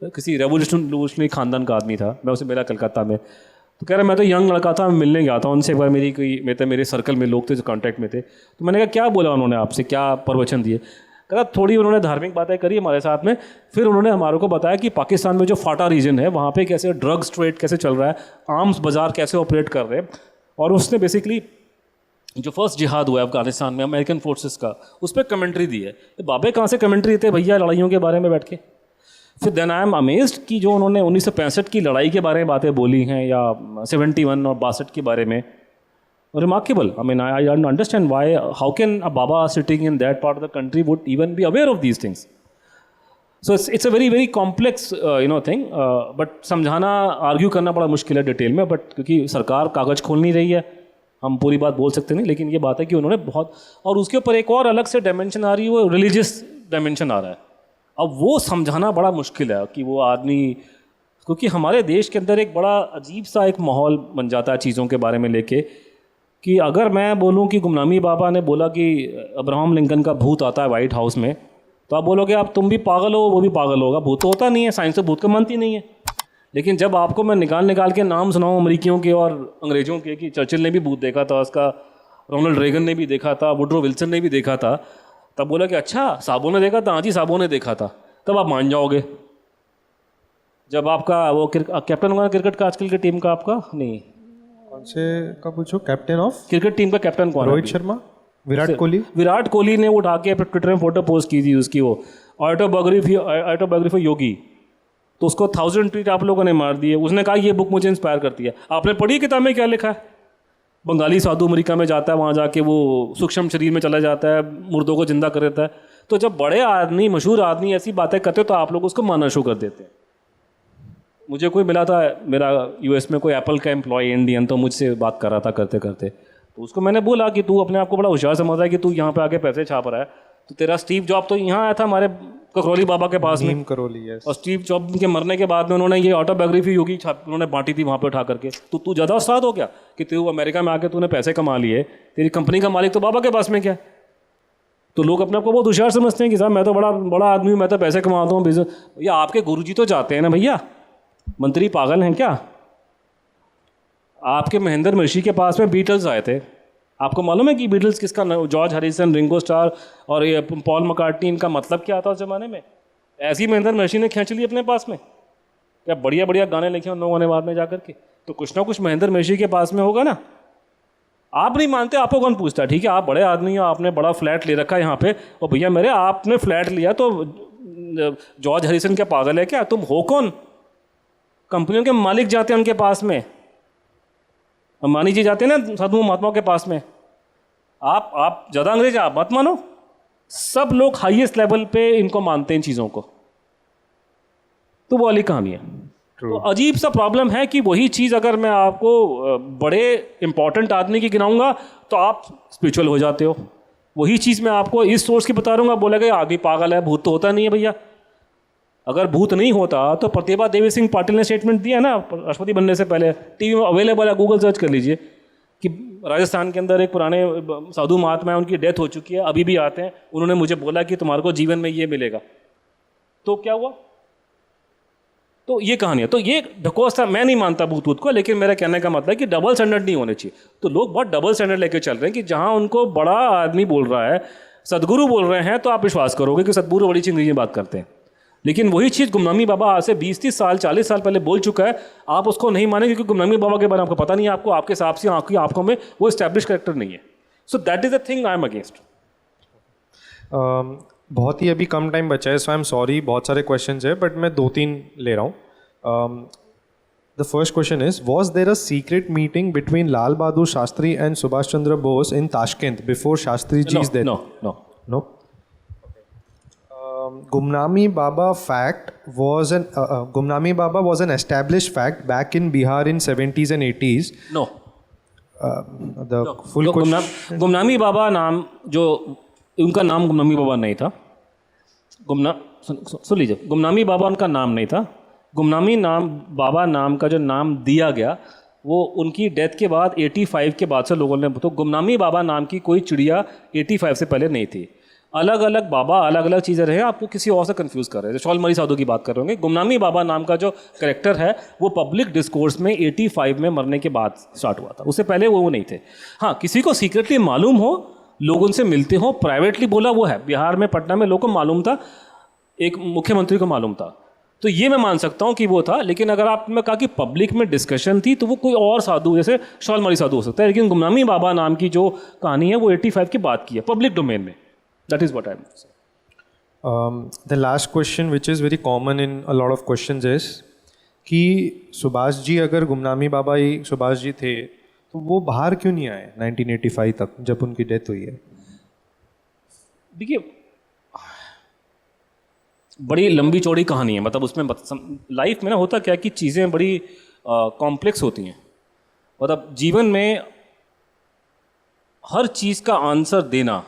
किसी रेवोल्यूशनरी खानदान का आदमी था, मैं उसे मिला कलकत्ता में। तो कह रहा मैं तो यंग लड़का था, मैं मिलने गया था उनसे। एक बार मेरे सर्कल में लोग थे जो कॉन्टैक्ट में थे, तो मैंने कहा क्या बोला उन्होंने आपसे, क्या प्रवचन दिए? कहा थोड़ी उन्होंने धार्मिक बातें करी हमारे साथ में, फिर उन्होंने हमारे को बताया कि पाकिस्तान में जो फाटा रीजन है वहाँ पे कैसे ड्रग्स ट्रेड कैसे चल रहा है, आर्म्स बाजार कैसे ऑपरेट कर रहे हैं। और उसने बेसिकली जो फर्स्ट जिहाद हुआ है अफगानिस्तान में अमेरिकन फोर्सेस का, उस पर कमेंट्री दी है। बाबे कहाँ से कमेंट्री देते भैया लड़ाइयों के बारे में बैठ के? फिर देन आई एम अमेज्ड कि जो उन्होंने 1965 की लड़ाई के बारे में बातें बोली हैं, या 71 और 62 के बारे में, remarkable. I mean, I don't understand why, how can a Baba sitting in that part of the country would even be aware of these things? So it's a very, very complex, thing. But समझाना, argue करना बड़ा मुश्किल है detail में, but क्योंकि सरकार कागज़ खोल नहीं रही है, हम पूरी बात बोल सकते नहीं। लेकिन ये बात है कि उन्होंने बहुत, और उसके ऊपर एक और अलग से डायमेंशन आ रही है, वो रिलीजियस डायमेंशन आ रहा है। अब वो समझाना बड़ा मुश्किल है कि वो आदमी, क्योंकि हमारे देश के अंदर एक बड़ा अजीब सा एक माहौल बन जाता है चीज़ों के बारे में लेके, कि अगर मैं बोलूं कि गुमनामी बाबा ने बोला कि अब्राहम लिंकन का भूत आता है वाइट हाउस में, तो आप बोलोगे आप तुम भी पागल हो, वो भी पागल होगा, भूत तो होता नहीं है, साइंस तो भूत को मानती नहीं है। लेकिन जब आपको मैं निकाल के नाम सुनाऊँ अमरीकियों के और अंग्रेज़ों के कि चर्चिल ने भी भूत देखा था, उसका रोनाल्ड रेगन ने भी देखा था, वुडरो विल्सन ने भी देखा था, तब बोला कि अच्छा साबो ने देखा था, हाँ जी साबो ने देखा था, तब आप मान जाओगे। जब आपका वो कैप्टन हुआ क्रिकेट का आजकल की टीम का, आपका नहीं कौन से का पूछो, कैप्टन ऑफ क्रिकेट टीम का कैप्टन कौन है? रोहित शर्मा, विराट कोहली। विराट कोहली ने उठा के ट्विटर में फोटो पोस्ट की थी उसकी, वो ऑटोबायोग्राफी योगी, तो उसको 1000 ट्वीट आप लोगों ने मार दिए। उसने कहा ये बुक मुझे इंस्पायर करती है। आपने पढ़ी किताब में क्या लिखा है? बंगाली साधु अमेरिका में जाता है, वहाँ जाके वो सूक्ष्म शरीर में चला जाता है, मुर्दों को जिंदा कर देता है। तो जब बड़े आदमी, मशहूर आदमी ऐसी बातें करते तो आप लोग उसको मानना शुरू कर देते हैं। मुझे कोई मिला था, मेरा यूएस में कोई एप्पल का एम्प्लॉय इंडियन, तो मुझसे बात कर रहा था करते करते, तो उसको मैंने बोला कि तू अपने आप को बड़ा होशियार समझ रहा है कि तू यहाँ पे आके पैसे छाप रहा है, तो तेरा स्टीव जॉब तो यहाँ आया था हमारे ककरौली बाबा के पास में, करोली, yes. और स्टीव जॉब के मरने के बाद में उन्होंने ये ऑटोबायोग्राफी योगी उन्होंने बांटी थी वहाँ पे उठा करके। तो तू ज़्यादा उस्ताद हो गया कि तू अमेरिका में आके तूने पैसे कमा लिए, तेरी कंपनी का मालिक तो बाबा के पास में क्या? तो लोग अपने आप को बहुत होशियार समझते हैं कि साहब मैं तो बड़ा आदमी हूँ, मैं तो पैसे कमाता हूँ बिजनेस। भैया आपके गुरुजी तो जाते हैं ना भैया, मंत्री पागल हैं क्या? आपके महेंद्र मिर्शी के पास में बीटल्स आए थे, आपको मालूम है कि बीटल्स किसका, जॉर्ज हैरिसन, रिंगो स्टार और ये पॉल मैकार्टनी, इनका मतलब क्या था उस ज़माने में? ऐसी महेंद्र मिर्शी ने खींच ली अपने पास में, क्या बढ़िया बढ़िया गाने लिखे उन लोगों ने बाद में जाकर के। तो कुछ ना कुछ महेंद्र मिर्शी के पास में होगा ना। आप नहीं मानते, आपको कौन पूछता है? ठीक है आप बड़े आदमी हो, आपने बड़ा फ्लैट ले रखा है यहाँ पे, और भैया मेरे आपने फ्लैट लिया तो जॉर्ज हैरिसन क्या पागल है क्या? तुम हो कौन? कंपनियों के मालिक जाते हैं उनके पास में, अंबानी जी जाते हैं ना साधु महात्माओं के पास में। आप ज़्यादा अंग्रेज आप मत मानो, सब लोग हाईएस्ट लेवल पे इनको मानते हैं इन चीज़ों को। तो वो वाली कहानी है। तो अजीब सा प्रॉब्लम है कि वही चीज़ अगर मैं आपको बड़े इंपॉर्टेंट आदमी की गिनाऊंगा तो आप स्पिरिचुअल हो जाते हो। वही चीज़ मैं आपको इस सोर्स की बता रहा हूँ, बोलेगा आदमी पागल है, भूत तो होता नहीं है भैया। अगर भूत नहीं होता तो प्रतिभा देवी सिंह पाटिल ने स्टेटमेंट दिया ना राष्ट्रपति बनने से पहले, टीवी में अवेलेबल है, गूगल सर्च कर लीजिए, कि राजस्थान के अंदर एक पुराने साधु महात्मा है, उनकी डेथ हो चुकी है, अभी भी आते हैं, उन्होंने मुझे बोला कि तुम्हारे को जीवन में ये मिलेगा। तो क्या हुआ? तो ये कहानी है। तो ये ढकोस था, मैं नहीं मानता भूत भूत को, लेकिन मेरा कहने का मतलब है कि डबल स्टैंडर्ड नहीं होने चाहिए। तो लोग बहुत डबल स्टैंडर्ड लेके चल रहे हैं कि जहाँ उनको बड़ा आदमी बोल रहा है, सदगुरु बोल रहे हैं, तो आप विश्वास करोगे कि सदगुरु बड़ी चीज़ बात करते हैं। लेकिन वही चीज़ गुमनामी बाबा आज से 20-30 साल 40 साल पहले बोल चुका है, आप उसको नहीं मानेंगे क्योंकि गुमनामी बाबा के बारे में आपको पता नहीं है, आपको आपके हिसाब से आपकी आंखों में वो एस्टैब्लिश कैरेक्टर नहीं है। So that is the thing I am against. बहुत ही अभी कम टाइम बचा है, सो आई एम सॉरी, बहुत सारे क्वेश्चंस है बट मैं 2-3 ले रहा हूँ। The first question is, was there a secret meeting between Lal Bahadur Shastri and Subhash Chandra Bose in Tashkent before Shastri जी's death? No. Gumnami Baba was an established fact back in Bihar in 70s and 80s. No. Full question. Gumnami Baba नाम जो, उनका नाम गुमनामी बाबा नहीं था। सुन लीजिए, गुमनामी बाबा उनका नाम नहीं था। गुमनामी बाबा नाम का जो नाम दिया गया वो उनकी डेथ के बाद 85 के बाद से लोगों ने, तो गुमनामी बाबा नाम की कोई चिड़िया 85 से पहले नहीं थी। अलग अलग बाबा, अलग अलग चीज़ें रहे, आपको किसी और से कंफ्यूज कर रहे हैं। शॉलमरी साधु की बात कर रहे होंगे। गुमनामी बाबा नाम का जो करेक्टर है वो पब्लिक डिस्कोर्स में 85 में मरने के बाद स्टार्ट हुआ था, उससे पहले वो नहीं थे। हाँ, किसी को सीक्रेटली मालूम हो, लोग उनसे मिलते हो, प्राइवेटली बोला वो है। बिहार में, पटना में लोगों को मालूम था, एक मुख्यमंत्री को मालूम था, तो ये मैं मान सकता हूँ कि वो था। लेकिन अगर आपने कहा कि पब्लिक में डिस्कशन थी तो वो कोई और साधु जैसे शॉलमरी साधु हो सकता है, लेकिन गुमनामी बाबा नाम की जो कहानी है वो 85 की बात की है पब्लिक डोमेन में। That is what I am saying. The last question, which is very common in a lot of questions, is कि सुभाष जी, अगर गुमनामी बाबा ही सुभाष जी थे तो वो बाहर क्यों नहीं आए 1985 तक जब उनकी डेथ हुई है? देखिए, बड़ी लंबी चौड़ी कहानी है, मतलब उसमें लाइफ में ना होता क्या कि चीज़ें बड़ी कॉम्प्लेक्स होती हैं। मतलब जीवन में हर चीज़ का आंसर देना,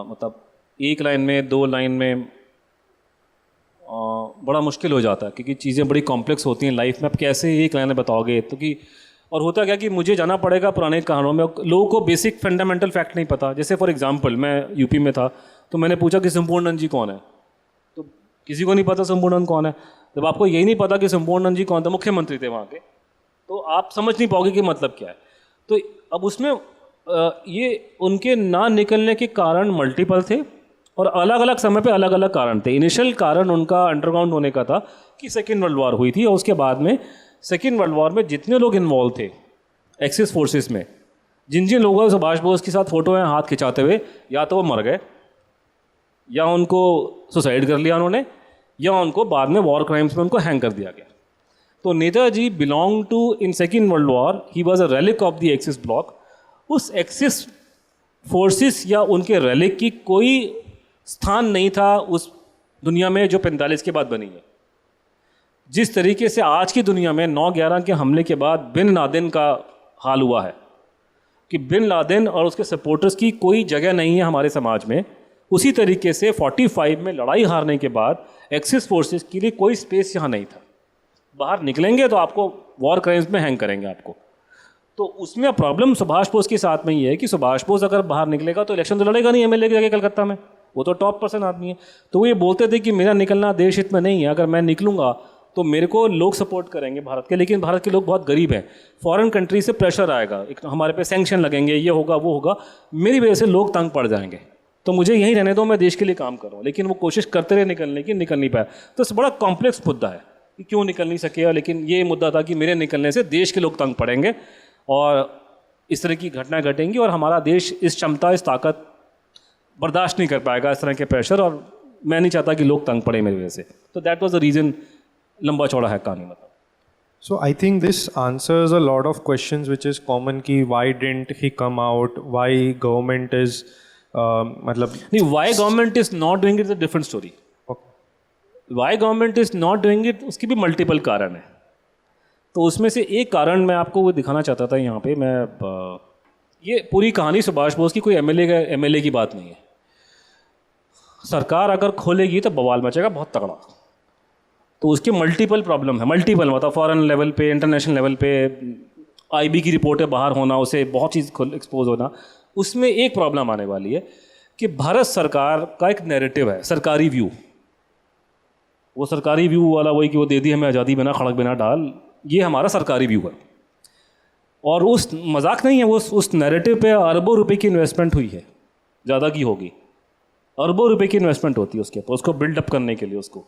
मतलब एक लाइन में, 2 लाइन में बड़ा मुश्किल हो जाता है, क्योंकि चीज़ें बड़ी कॉम्प्लेक्स होती हैं लाइफ में। आप कैसे एक लाइन में बताओगे? तो कि और होता क्या कि मुझे जाना पड़ेगा पुराने कहानों में, लोगों को बेसिक फंडामेंटल फैक्ट नहीं पता। जैसे फॉर एग्जांपल मैं यूपी में था, तो मैंने पूछा कि संपूर्णानंद जी कौन है, तो किसी को नहीं पता संपूर्णानंद कौन है। जब आपको यही नहीं पता कि संपूर्णानंद जी कौन थे, मुख्यमंत्री थे वहाँ के, तो आप समझ नहीं पाओगे कि मतलब क्या है। तो अब उसमें ये उनके ना निकलने के कारण मल्टीपल थे और अलग अलग समय पे अलग अलग कारण थे। इनिशियल कारण उनका अंडरग्राउंड होने का था कि सेकेंड वर्ल्ड वॉर हुई थी, और उसके बाद में सेकेंड वर्ल्ड वॉर में जितने लोग इन्वॉल्व थे एक्सिस फोर्सेस में, जिन जिन लोगों से सुभाष बोस के साथ फोटो हैं हाथ खिंचाते हुए, या तो वो मर गए, या उनको सुसाइड कर लिया उन्होंने, या उनको बाद में वॉर क्राइम्स में उनको हैंग कर दिया गया। तो Netaji belong to in second world war, he was a relic of the axis block. उस एक्सिस फोर्सेस या उनके रेलिक की कोई स्थान नहीं था उस दुनिया में जो 45 के बाद बनी है। जिस तरीके से आज की दुनिया में 9/11 के हमले के बाद बिन लादेन का हाल हुआ है कि बिन लादेन और उसके सपोर्टर्स की कोई जगह नहीं है हमारे समाज में, उसी तरीके से 45 में लड़ाई हारने के बाद एक्सिस फोर्सेस के लिए कोई स्पेस यहाँ नहीं था। बाहर निकलेंगे तो आपको वॉर क्राइम्स में हैंग करेंगे आपको। तो उसमें प्रॉब्लम सुभाष बोस के साथ में ये है कि सुभाष बोस अगर बाहर निकलेगा तो इलेक्शन तो लड़ेगा नहीं एमएलए की जगह कलकत्ता में, वो तो टॉप पर्सन आदमी है। तो वो ये बोलते थे कि मेरा निकलना देश हित में नहीं है, अगर मैं निकलूंगा तो मेरे को लोग सपोर्ट करेंगे भारत के, लेकिन भारत के लोग बहुत गरीब हैं, फॉरेन कंट्री से प्रेशर आएगा, एक हमारे पे सैंक्शन लगेंगे, ये होगा वो होगा, मेरी वजह से लोग तंग पड़ जाएंगे, तो मुझे यहीं रहने दो, मैं देश के लिए काम कर रहा हूँ। लेकिन वो कोशिश करते रहे निकलने की, निकल नहीं पाया। तो इस बड़ा कॉम्प्लेक्स मुद्दा है कि क्यों निकल नहीं सके, लेकिन ये मुद्दा था कि मेरे निकलने से देश के लोग तंग पड़ेंगे और इस तरह की घटनाएं घटेंगी और हमारा देश इस क्षमता, इस ताकत बर्दाश्त नहीं कर पाएगा इस तरह के प्रेशर, और मैं नहीं चाहता कि लोग तंग पड़े मेरी वजह से। तो दैट वाज द रीज़न। लंबा चौड़ा है कहानी मतलब। So I think this answers a lot of questions which is common कि why didn't he come out, why government is मतलब नहीं, why government is not doing it is a different story. Why government is not doing it, उसकी भी multiple कारण है। तो उसमें से एक कारण मैं आपको वो दिखाना चाहता था यहाँ पे। मैं ये पूरी कहानी सुभाष बोस की कोई एमएलए की बात नहीं है। सरकार अगर खोलेगी तो बवाल मचेगा बहुत तगड़ा। तो उसके मल्टीपल प्रॉब्लम है, मल्टीपल मतलब फॉरेन लेवल पे, इंटरनेशनल लेवल पे, आईबी की रिपोर्टें बाहर होना, उसे बहुत चीज़ एक्सपोज होना। उसमें एक प्रॉब्लम आने वाली है कि भारत सरकार का एक नैरेटिव है, सरकारी व्यू। वो सरकारी व्यू वाला वही कि वो दे दी हमें आज़ादी बिना खड़क बिना ढाल, ये हमारा सरकारी व्यू है। और उस मजाक नहीं है, वो उस नैरेटिव पे अरबों रुपए की इन्वेस्टमेंट हुई है, ज़्यादा की होगी, अरबों रुपए की इन्वेस्टमेंट होती है उसके ऊपर, उसको बिल्डअप करने के लिए उसको।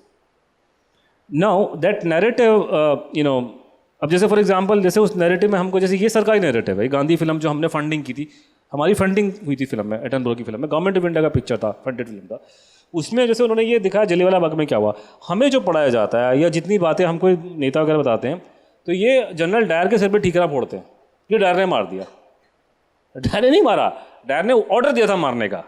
नाउ दैट नैरेटिव अब जैसे फॉर एग्जांपल, जैसे उस नैरेटिव में हमको, जैसे ये सरकारी नैरेटिव है, गांधी फिल्म जो हमने फंडिंग की थी, हमारी फंडिंग हुई थी फिल्म में, एटनबरो की फिल्म में, गवर्नमेंट ऑफ इंडिया का पिक्चर था, फंडेड फिल्म था। उसमें जैसे उन्होंने ये दिखाया जलियांवाला बाग में क्या हुआ। हमें जो पढ़ाया जाता है या जितनी बातें हमको नेता वगैरह बताते हैं, तो ये जनरल डायर के सिर पर ठीकरा फोड़ते हैं, ये डायर ने मार दिया। डायर ने नहीं मारा, डायर ने ऑर्डर दिया था मारने का।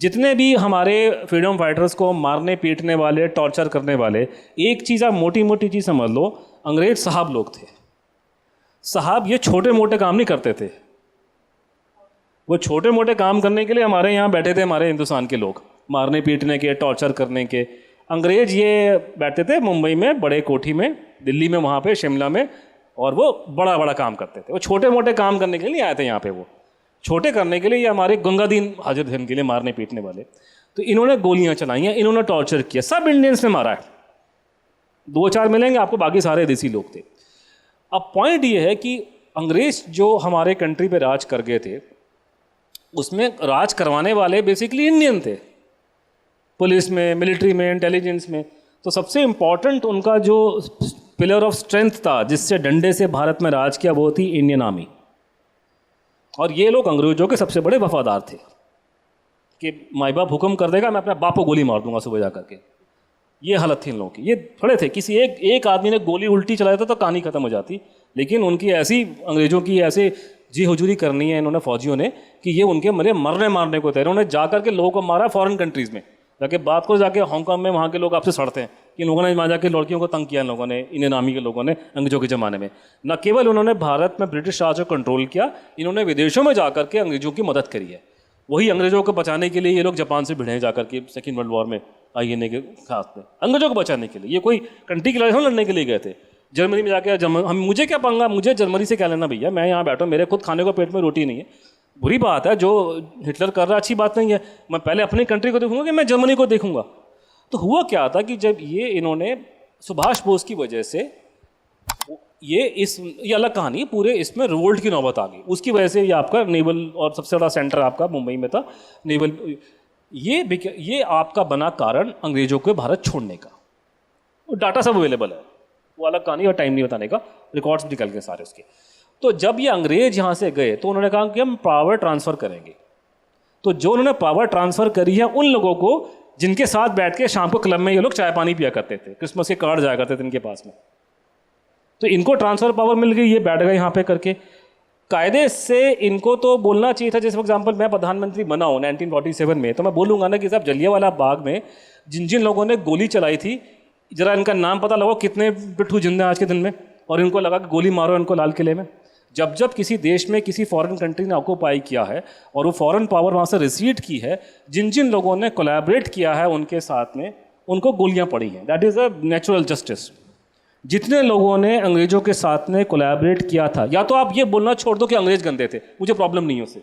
जितने भी हमारे फ्रीडम फाइटर्स को मारने पीटने वाले, टॉर्चर करने वाले, एक चीज़ आप मोटी मोटी चीज़ समझ लो, अंग्रेज साहब लोग थे। साहब ये छोटे मोटे काम नहीं करते थे, वो छोटे मोटे काम करने के लिए हमारे यहाँ बैठे थे, हमारे हिंदुस्तान के लोग, मारने पीटने के, टॉर्चर करने के। अंग्रेज ये बैठते थे मुंबई में बड़े कोठी में, दिल्ली में, वहाँ पे शिमला में, और वो बड़ा बड़ा काम करते थे। वो छोटे मोटे काम करने के लिए नहीं आए थे यहाँ पे, वो छोटे करने के लिए, ये हमारे गंगादीन हाजिर थे इनके लिए, मारने पीटने वाले। तो इन्होंने गोलियां चलाई हैं, इन्होंने टॉर्चर किया, सब इंडियंस ने मारा है। 2-4 मिलेंगे आपको, बाकी सारे देसी लोग थे। अब पॉइंट ये है कि अंग्रेज जो हमारे कंट्री पे राज कर गए थे, उसमें राज करवाने वाले बेसिकली इंडियन थे, पुलिस में, मिलिट्री में, इंटेलिजेंस में। तो सबसे इम्पॉर्टेंट उनका जो पिलर ऑफ स्ट्रेंथ था, जिससे डंडे से भारत में राज किया, वो थी इंडियन आर्मी। और ये लोग अंग्रेजों के सबसे बड़े वफादार थे कि माई बाप हुक्म कर देगा, मैं अपने बाप को गोली मार दूंगा सुबह जा करके। ये हालत थी इन लोगों की। ये खड़े थे, किसी एक आदमी ने गोली उल्टी चलाया था तो कहानी खत्म हो जाती, लेकिन उनकी ऐसी, अंग्रेजों की ऐसे जी हुजूरी करनी है इन्होंने, फौजियों ने, कि ये उनके मरने मारने को तैयार। उन्होंने जा करके लोगों को मारा फॉरेन कंट्रीज़ में जाके, बात को जाके हांगकांग में, वहाँ के लोग आपसे सड़ते हैं कि इन लोगों ने वहाँ जाके लड़कियों को तंग किया, इन लोगों ने, इंडियन आर्मी के लोगों ने अंग्रेजों के ज़माने में। न केवल उन्होंने भारत में ब्रिटिश राज को कंट्रोल किया, इन्होंने विदेशों में जाकर के अंग्रेजों की मदद करी है। वही अंग्रेजों को बचाने के लिए ये लोग जापान से भिड़े जाकर के सेकेंड वर्ल्ड वॉर में, आईएनए के साथ में, अंग्रेजों को बचाने के लिए। ये कोई कंट्री की लड़ाई हम लड़ने के लिए गए थे। जर्मनी में जाके हम मुझे क्या पंगा, मुझे जर्मनी से क्या लेना भैया, मैं यहाँ बैठा हूँ, मेरे खुद खाने को पेट में रोटी नहीं है। बुरी बात है जो हिटलर कर रहा, अच्छी बात नहीं है। मैं पहले अपनी कंट्री को देखूंगा कि मैं जर्मनी को देखूंगा। तो हुआ क्या था कि जब इन्होंने सुभाष बोस की वजह से ये अलग कहानी है, पूरे इसमें रिवोल्ट की नौबत आ गई। उसकी वजह से ये आपका नेवल, और सबसे बड़ा सेंटर आपका मुंबई में था नेवल, ये आपका बना कारण अंग्रेजों के भारत छोड़ने का। डाटा सब अवेलेबल है, वो अलग कहानी और टाइम नहीं बताने का, रिकॉर्ड्स निकल गए सारे उसके। तो जब ये अंग्रेज यहाँ से गए तो उन्होंने कहा कि हम पावर ट्रांसफ़र करेंगे। तो जो उन्होंने पावर ट्रांसफ़र करी है उन लोगों को जिनके साथ बैठ के शाम को क्लब में ये लोग चाय पानी पिया करते थे, क्रिसमस के कार्ड जाया करते थे इनके पास में, तो इनको ट्रांसफ़र पावर मिल गई, ये बैठ गए यहाँ पे करके। कायदे से इनको तो बोलना चाहिए था, जैसे फॉर एग्जाम्पल मैं प्रधानमंत्री बना हूँ 1947 में, तो मैं बोलूँगा ना कि साहब जलियांवाला बाग में जिन जिन लोगों ने गोली चलाई थी, जरा इनका नाम पता लगाओ कितने पिट्ठू जिंदा आज के दिन में, और इनको लगा कि गोली मारो इनको लाल किले में। जब जब किसी देश में किसी फॉरेन कंट्री ने ऑक्यूपाई किया है और वो फॉरेन पावर वहाँ से रिसीड की है, जिन जिन लोगों ने कोलैबोरेट किया है उनके साथ में, उनको गोलियाँ पड़ी हैं। That is a natural justice. जितने लोगों ने अंग्रेजों के साथ में कोलैबोरेट किया था, या तो आप ये बोलना छोड़ दो कि अंग्रेज गंदे थे, मुझे प्रॉब्लम नहीं है उससे,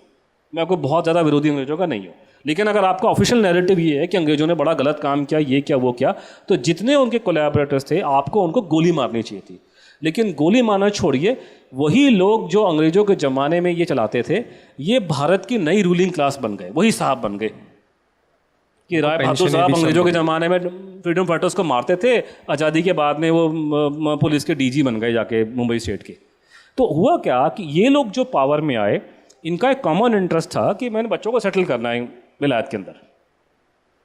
मैं कोई बहुत ज़्यादा विरोधी अंग्रेजों का नहीं हूँ, लेकिन अगर आपका ऑफिशियल नैरेटिव ये है कि अंग्रेजों ने बड़ा गलत काम किया, ये क्या वो क्या, तो जितने उनके कोलैबोरेटर्स थे आपको उनको गोली मारनी चाहिए थी। लेकिन गोली मारना छोड़िए, वही लोग जो अंग्रेजों के ज़माने में ये चलाते थे, ये भारत की नई रूलिंग क्लास बन गए, वही साहब बन गए कि राय बहादुर साहब अंग्रेजों के ज़माने में फ्रीडम फाइटर्स को मारते थे, आज़ादी के बाद में वो पुलिस के डीजी बन गए जाके मुंबई स्टेट के। तो हुआ क्या कि ये लोग जो पावर में आए, इनका एक कॉमन इंटरेस्ट था कि मैंने बच्चों को सेटल करना है विलायत के अंदर,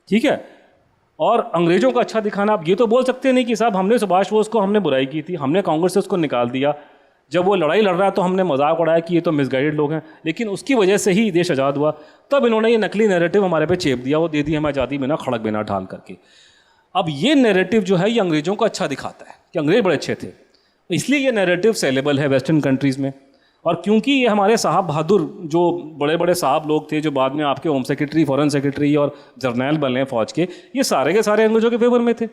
ठीक है, और अंग्रेजों को अच्छा दिखाना। आप ये तो बोल सकते नहीं कि साहब हमने सुभाष बोस को हमने बुराई की थी, हमने कांग्रेस से उसको निकाल दिया, जब वो लड़ाई लड़ रहा है तो हमने मजाक उड़ाया कि ये तो मिसगाइडेड लोग हैं, लेकिन उसकी वजह से ही देश आज़ाद हुआ। तब इन्होंने ये नकली नैरेटिव हमारे पे चेप दिया, वो दे दी हमें आज़ादी बिना खड़क बिना ढाल करके। अब ये नैरेटिव जो है ये अंग्रेजों को अच्छा दिखाता है कि अंग्रेज बड़े अच्छे थे, इसलिए ये नैरेटिव सेलेबल है वेस्टर्न कंट्रीज़ में। और क्योंकि ये हमारे साहब बहादुर जो बड़े बड़े साहब लोग थे, जो बाद में आपके होम सेक्रेटरी, फॉरेन सेक्रेटरी और जर्नैल बने हैं फौज के, ये सारे के सारे अंग्रेजों के फेवर में थे।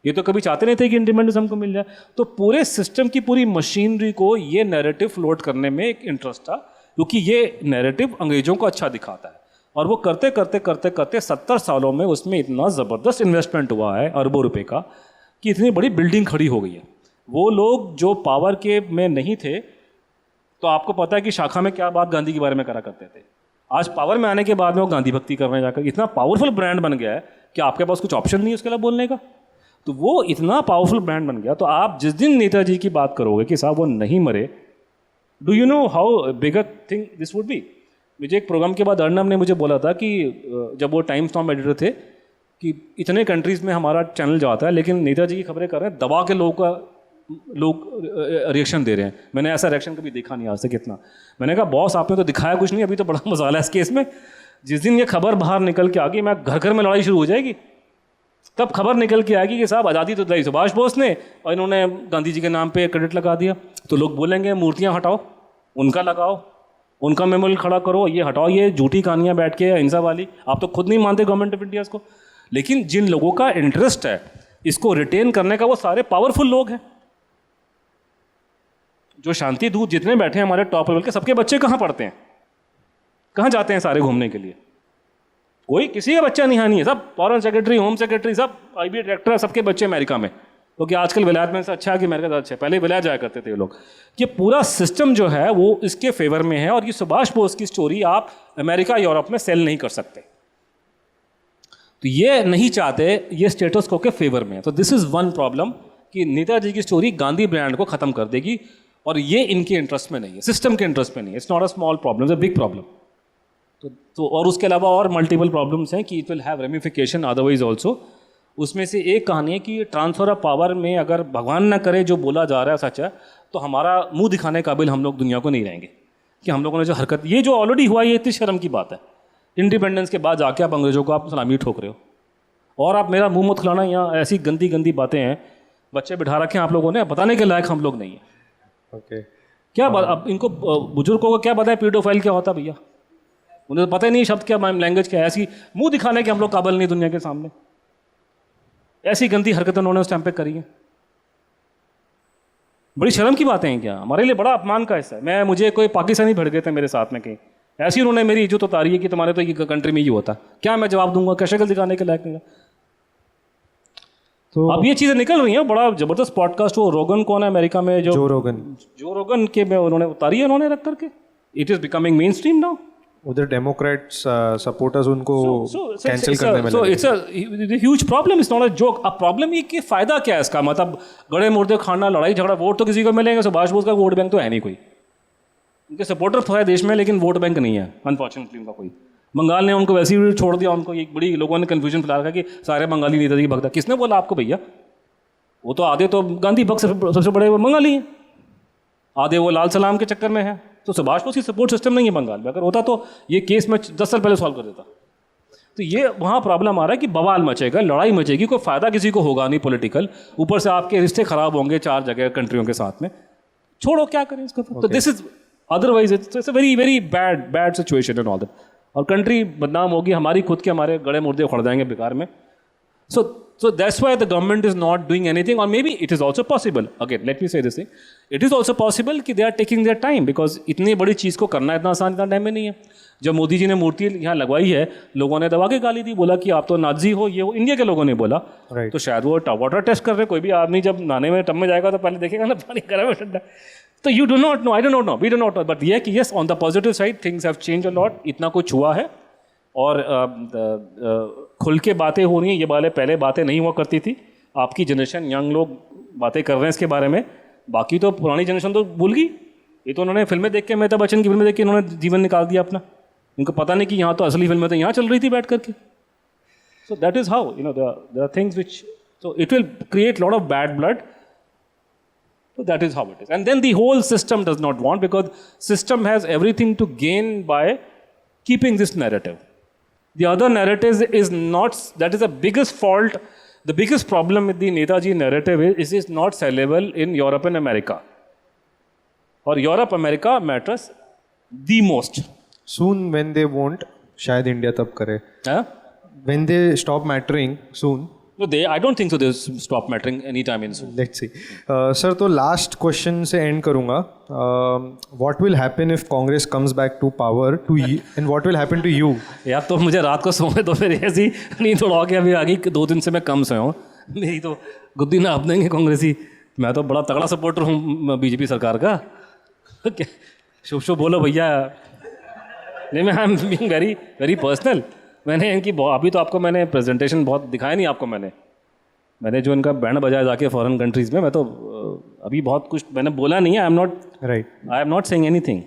ये तो कभी चाहते नहीं थे कि इंडिपेंडेंस हमको मिल जाए। तो पूरे सिस्टम की पूरी मशीनरी को ये नैरेटिव फ्लोट करने में एक इंटरेस्ट था, क्योंकि ये नैरेटिव अंग्रेजों को अच्छा दिखाता है। और वो करते करते करते करते 70 सालों में उसमें इतना ज़बरदस्त इन्वेस्टमेंट हुआ है अरबों रुपए का, कि इतनी बड़ी बिल्डिंग खड़ी हो गई है। वो लोग जो पावर के में नहीं थे, तो आपको पता है कि शाखा में क्या बात गांधी के बारे में करा करते थे, आज पावर में आने के बाद में वो गांधी भक्ति कर रहे हैं जाकर। इतना पावरफुल ब्रांड बन गया है कि आपके पास कुछ ऑप्शन नहीं है उसके लिए बोलने का। तो वो इतना पावरफुल ब्रांड बन गया, तो आप जिस दिन नेताजी की बात करोगे कि साहब वो नहीं मरे, do you know how big a thing this would be. मुझे एक प्रोग्राम के बाद अर्नब ने मुझे बोला था कि जब वो टाइम्स नाउ एडिटर थे, कि इतने कंट्रीज़ में हमारा चैनल जाता है लेकिन नेताजी की खबरें कर रहे हैं, दबा के लोग रिएक्शन दे रहे हैं। मैंने ऐसा रिएक्शन कभी देखा नहीं आज तक इतना। मैंने कहा बॉस आपने तो दिखाया कुछ नहीं, अभी तो बड़ा मसाला है इस केस में। जिस दिन ये खबर बाहर निकल के आ गई, मैं घर घर में लड़ाई शुरू हो जाएगी, तब खबर निकल के आएगी कि साहब आज़ादी तो दिलाई सुभाष बोस ने और इन्होंने गांधी जी के नाम पे क्रेडिट लगा दिया। तो लोग बोलेंगे मूर्तियाँ हटाओ, उनका लगाओ, उनका मेमोरियल खड़ा करो, ये हटाओ, ये झूठी कहानियाँ बैठ के हिंसा वाली। आप तो खुद नहीं मानते गवर्नमेंट ऑफ इंडिया को, लेकिन जिन लोगों का इंटरेस्ट है इसको रिटेन करने का, वो सारे पावरफुल लोग हैं। जो शांति दूत जितने बैठे हैं हमारे टॉप लेवल के, सबके बच्चे कहाँ पढ़ते हैं, कहाँ जाते हैं सारे घूमने के लिए? कोई किसी का बच्चा नहीं है, सब फॉरेन सेक्रेटरी, होम सेक्रेटरी, सब IB डायरेक्टर है, सबके बच्चे अमेरिका में। क्योंकि आजकल विलायत में से अच्छा है कि अमेरिका ज़्यादा अच्छा है, पहले विलायत जाया करते थे ये लोग। ये पूरा सिस्टम जो है वो इसके फेवर में है, और ये सुभाष बोस की स्टोरी आप अमेरिका यूरोप में सेल नहीं कर सकते। तो ये नहीं चाहते, ये स्टेटस को के फेवर में है। तो दिस इज़ वन प्रॉब्लम कि नेताजी की स्टोरी गांधी ब्रांड को ख़त्म कर देगी, और ये इनके इंटरेस्ट में नहीं है, सिस्टम के इंटरेस्ट में नहीं है। It's not a small problem, it's a big problem. तो और उसके अलावा और मल्टीपल प्रॉब्लम्स हैं कि it will have ramification otherwise also. उसमें से एक कहानी है कि ट्रांसफ़र ऑफ पावर में अगर भगवान ना करे जो बोला जा रहा है सच है, तो हमारा मुंह दिखाने काबिल हम लोग दुनिया को नहीं रहेंगे कि हम लोगों ने जो हरकत, ये जो ऑलरेडी हुआ, ये इतनी शर्म की बात है। इंडिपेंडेंस के बाद जाके आप अंग्रेजों को आप सलामी ठोक रहे हो, और आप मेरा मुंह मत खिलाना, यहाँ ऐसी गंदी गंदी बातें हैं, बच्चे बिठा रखे हैं आप लोगों ने, बताने के लायक हम लोग नहीं हैं। ओके, क्या बात, अब इनको बुजुर्गों को क्या पता है पीडोफाइल क्या होता भैया? उन्हें तो पता ही नहीं शब्द क्या, लैंग्वेज क्या है। ऐसी मुंह दिखाने के हम लोग काबिल नहीं दुनिया के सामने। ऐसी गंदी हरकतें उन्होंने उस टाइम पे करी हैं। बड़ी शर्म की बातें हैं क्या, हमारे लिए बड़ा अपमान का हिस्सा है। मुझे कोई पाकिस्तानी भड़ गए थे मेरे साथ में कहीं, ऐसी उन्होंने मेरी इज्जत उतारी है कि तुम्हारे तो ये कंट्री में ये होता, क्या मैं जवाब दूंगा, क्या शक्ल दिखाने के लायक नहीं। तो अब ये चीज़ें निकल रही हैं, बड़ा ज़बरदस्त पॉडकास्ट। वो रोगन कौन है अमेरिका में, जो जो रोगन के में उन्होंने उतारी है उन्होंने रख करके, it is becoming main stream now. उधर डेमोक्रेट्स सपोर्टर्स उनको कैंसिल करने में so it's a huge problem, it's not a joke. अब प्रॉब्लम ये कि फ़ायदा क्या है इसका, मतलब गड़े मुर्दे खाना, लड़ाई झगड़ा, वोट तो किसी को मिलेंगे। सुभाष बोस का वोट बैंक तो है नहीं कोई, उनके सपोर्टर तो है देश में लेकिन वोट बैंक नहीं है अनफॉर्चुनेटली उनका कोई। बंगाल ने उनको वैसे ही छोड़ दिया, उनको एक बड़ी लोगों ने कन्फ्यूजन फैला रखा कि सारे बंगाली नेताजी के भक्त हैं। किसने बोला आपको भैया, वो तो आधे तो गांधी भक्त सबसे बड़े बंगाली हैं, आधे वो लाल सलाम के चक्कर में है। तो सुभाष बोस की सपोर्ट सिस्टम नहीं है बंगाल में, अगर होता तो ये केस मैं 10 साल पहले सॉल्व कर देता। तो ये वहाँ प्रॉब्लम आ रहा है कि बवाल मचेगा, लड़ाई मचेगी, कोई फ़ायदा किसी को होगा नहीं पॉलिटिकल, ऊपर से आपके रिश्ते ख़राब होंगे 4 जगह कंट्रियों के साथ में। छोड़ो, क्या करें इसको। तो this is otherwise it's a very very bad situation and all that, और कंट्री बदनाम होगी, हमारी खुद के हमारे गड़े मुर्दे उखड़ जाएंगे बेकार में। So that's why the government is not doing anything, or maybe it is also possible. Again, let me say this thing. It is also possible कि they are taking their time, because इतनी बड़ी चीज़ को करना इतना आसान, इतना time में नहीं है। जब मोदी जी ने मूर्ति यहाँ लगवाई है, लोगों ने दबा के गाली दी, बोला कि आप तो नाजी हो, ये हो। इंडिया के लोगों ने बोला, तो शायद वो वाटर टेस्ट कर रहे। कोई भी आदमी जब नहाने में टब में जाएगा तो पहले देखेगा ना पानी गर्म है ठंडा। तो you do not know, I don't know, we do not know, but ये कि yes, on the positive side things have change a lot, इतना कुछ हुआ है। और खुल के बातें हो रही हैं, ये वाले पहले बातें नहीं हुआ करती थी। आपकी जनरेशन, यंग लोग बातें कर रहे हैं इसके बारे में, बाकी तो पुरानी जनरेशन तो भूल गई। ये तो उन्होंने फिल्में देख के, अमिताभ बच्चन की फिल्में देख के उन्होंने जीवन निकाल दिया अपना। उनको पता नहीं कि यहाँ तो असली फिल्में तो यहाँ चल रही थी बैठ करके। So that is how there are things which, so it will create lot of bad blood. So that is how it is. And then the whole system does not want, because system has everything to gain by keeping this narrative. The other narrative is not, that is the biggest fault, the biggest problem with the Netaji narrative is it is not sellable in Europe and America. Or Europe, America matters the most. Soon when they won't, शायद India तब करे। When they stop mattering soon. No, I don't think so. They stop mattering anytime in soon. Let's see. Sir, तो last question से end करूँगा. What will happen if Congress comes back to power to you, and what will happen to you? यार तो मुझे रात को सोने तो फिर ऐसी नींद उड़ा के अभी आगे 2 दिन से मैं कम सोया हूँ। मेरी तो गुद्दी नाप देंगे कांग्रेसी। मैं तो बड़ा तगड़ा सपोर्टर हूँ बीजेपी सरकार का। शुभ शुभ बोलो भैया। नहीं, मैं I am being very very personal. मैंने इनकी अभी तो आपको मैंने प्रेजेंटेशन बहुत दिखाया नहीं आपको, मैंने जो इनका बैंड बजाया जाके फॉरेन कंट्रीज़ में, मैं तो अभी बहुत कुछ मैंने बोला नहीं है। आई एम नॉट सेइंग एनीथिंग।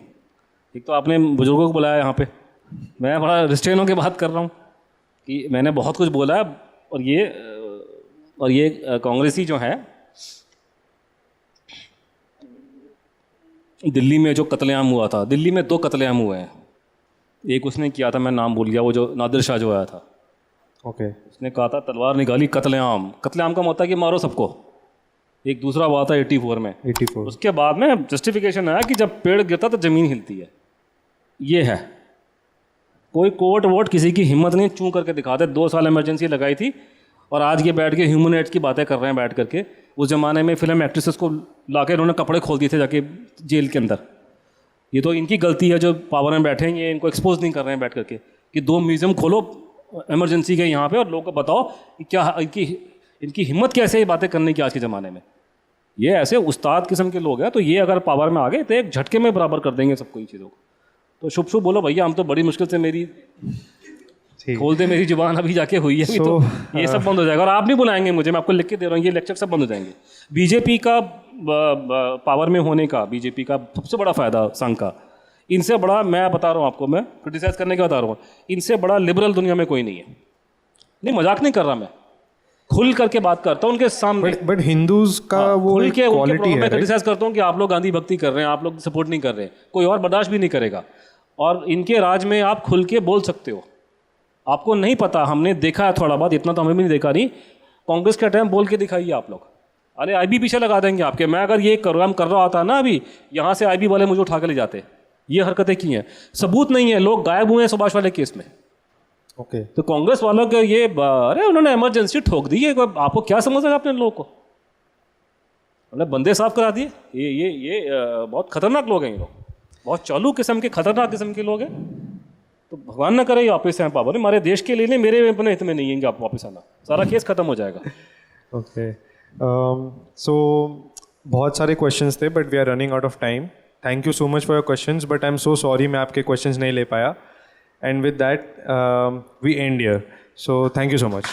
एक तो आपने बुजुर्गों को बुलाया यहाँ पे, मैं बड़ा रिस्ट्रेन होकर बात कर रहा हूँ कि मैंने बहुत कुछ बोला है। और ये कांग्रेसी जो है, दिल्ली में जो कत्लेआम हुआ था, दिल्ली में 2 कत्लेआम हुए हैं। एक उसने किया था, मैं नाम भूल गया, वो जो नादिर शाह जो आया था, ओके, उसने कहा था तलवार निकाली, कत्लेआम। कत्लेआम का मतलब है कि मारो सबको। एक दूसरा हुआ था 84 में। 84। उसके बाद में जस्टिफिकेशन आया कि जब पेड़ गिरता तो ज़मीन हिलती है। ये है, कोई कोर्ट वोट किसी की हिम्मत नहीं चूं करके दिखाते। 2 साल इमरजेंसी लगाई थी और आज ये बैठ के ह्यूमन राइट्स की बातें कर रहे हैं बैठ करके। उस ज़माने में फिल्म एक्ट्रेसेस को लाके इन्होंने कपड़े खोल दिए थे जाके जेल के अंदर। ये तो इनकी गलती है जो पावर में बैठे हैं, ये इनको एक्सपोज नहीं कर रहे हैं बैठ करके कि 2 म्यूज़ियम खोलो इमरजेंसी के यहाँ पे और लोगों को बताओ कि क्या इनकी हिम्मत कैसे ये बातें करने की आज के ज़माने में। ये ऐसे उस्ताद किस्म के लोग हैं, तो ये अगर पावर में आ गए तो एक झटके में बराबर कर देंगे सबको इन चीज़ों को। तो शुभ शुभ बोलो भैया, हम तो बड़ी मुश्किल से मेरी खोल दे मेरी जुबान अभी जाके हुई है। तो ये सब बंद हो जाएगा और आप नहीं बुलाएंगे मुझे, मैं आपको लिख के दे रहा हूँ, ये लेक्चर सब बंद हो जाएंगे। बीजेपी का पावर में होने का, बीजेपी का सबसे बड़ा फ़ायदा संघ का, इनसे बड़ा, मैं बता रहा हूँ आपको, मैं क्रिटिसाइज करने के बता रहा हूँ, इनसे बड़ा लिबरल दुनिया में कोई नहीं है। नहीं, मजाक नहीं कर रहा, मैं खुल करके बात करता हूँ उनके सामने। बट हिंदूज का वो क्वालिटी है। मैं क्रिटिसाइज करता हूँ कि आप लोग गांधी भक्ति कर रहे हैं, आप लोग सपोर्ट नहीं कर रहे, कोई और बर्दाश्त भी नहीं करेगा। और इनके राज में आप खुल के बोल सकते हो। आपको नहीं पता, हमने देखा है थोड़ा बहुत, इतना तो हमें भी नहीं देखा नहीं। कांग्रेस का टाइम बोल के दिखाइए आप लोग, अरे आईबी पीछे लगा देंगे आपके। मैं अगर ये प्रोग्राम कर रहा होता ना अभी, यहाँ से आईबी वाले मुझे उठा के ले जाते। ये हरकतें की हैं, सबूत नहीं है, लोग गायब हुए हैं सुभाष वाले केस में। ओके तो कांग्रेस वालों के ये अरे उन्होंने इमरजेंसी ठोक दी है, आपको क्या समझ है अपने लोगों को, उन्होंने बंदे साफ करा दिए। ये बहुत खतरनाक लोग हैं ये लोग, बहुत चालू किस्म के खतरनाक किस्म के लोग हैं। तो भगवान ना करे ये वापस आए पापा, हमारे देश के लिए नहीं, मेरे अपने हित में नहीं है आप वापस आना, सारा केस खत्म हो जाएगा। ओके सो बहुत सारे क्वेश्चंस थे but we are running out of time. Thank you so much for your questions, but I am so sorry मैं आपके क्वेश्चंस नहीं ले पाया। And with that we end here, so thank you so much.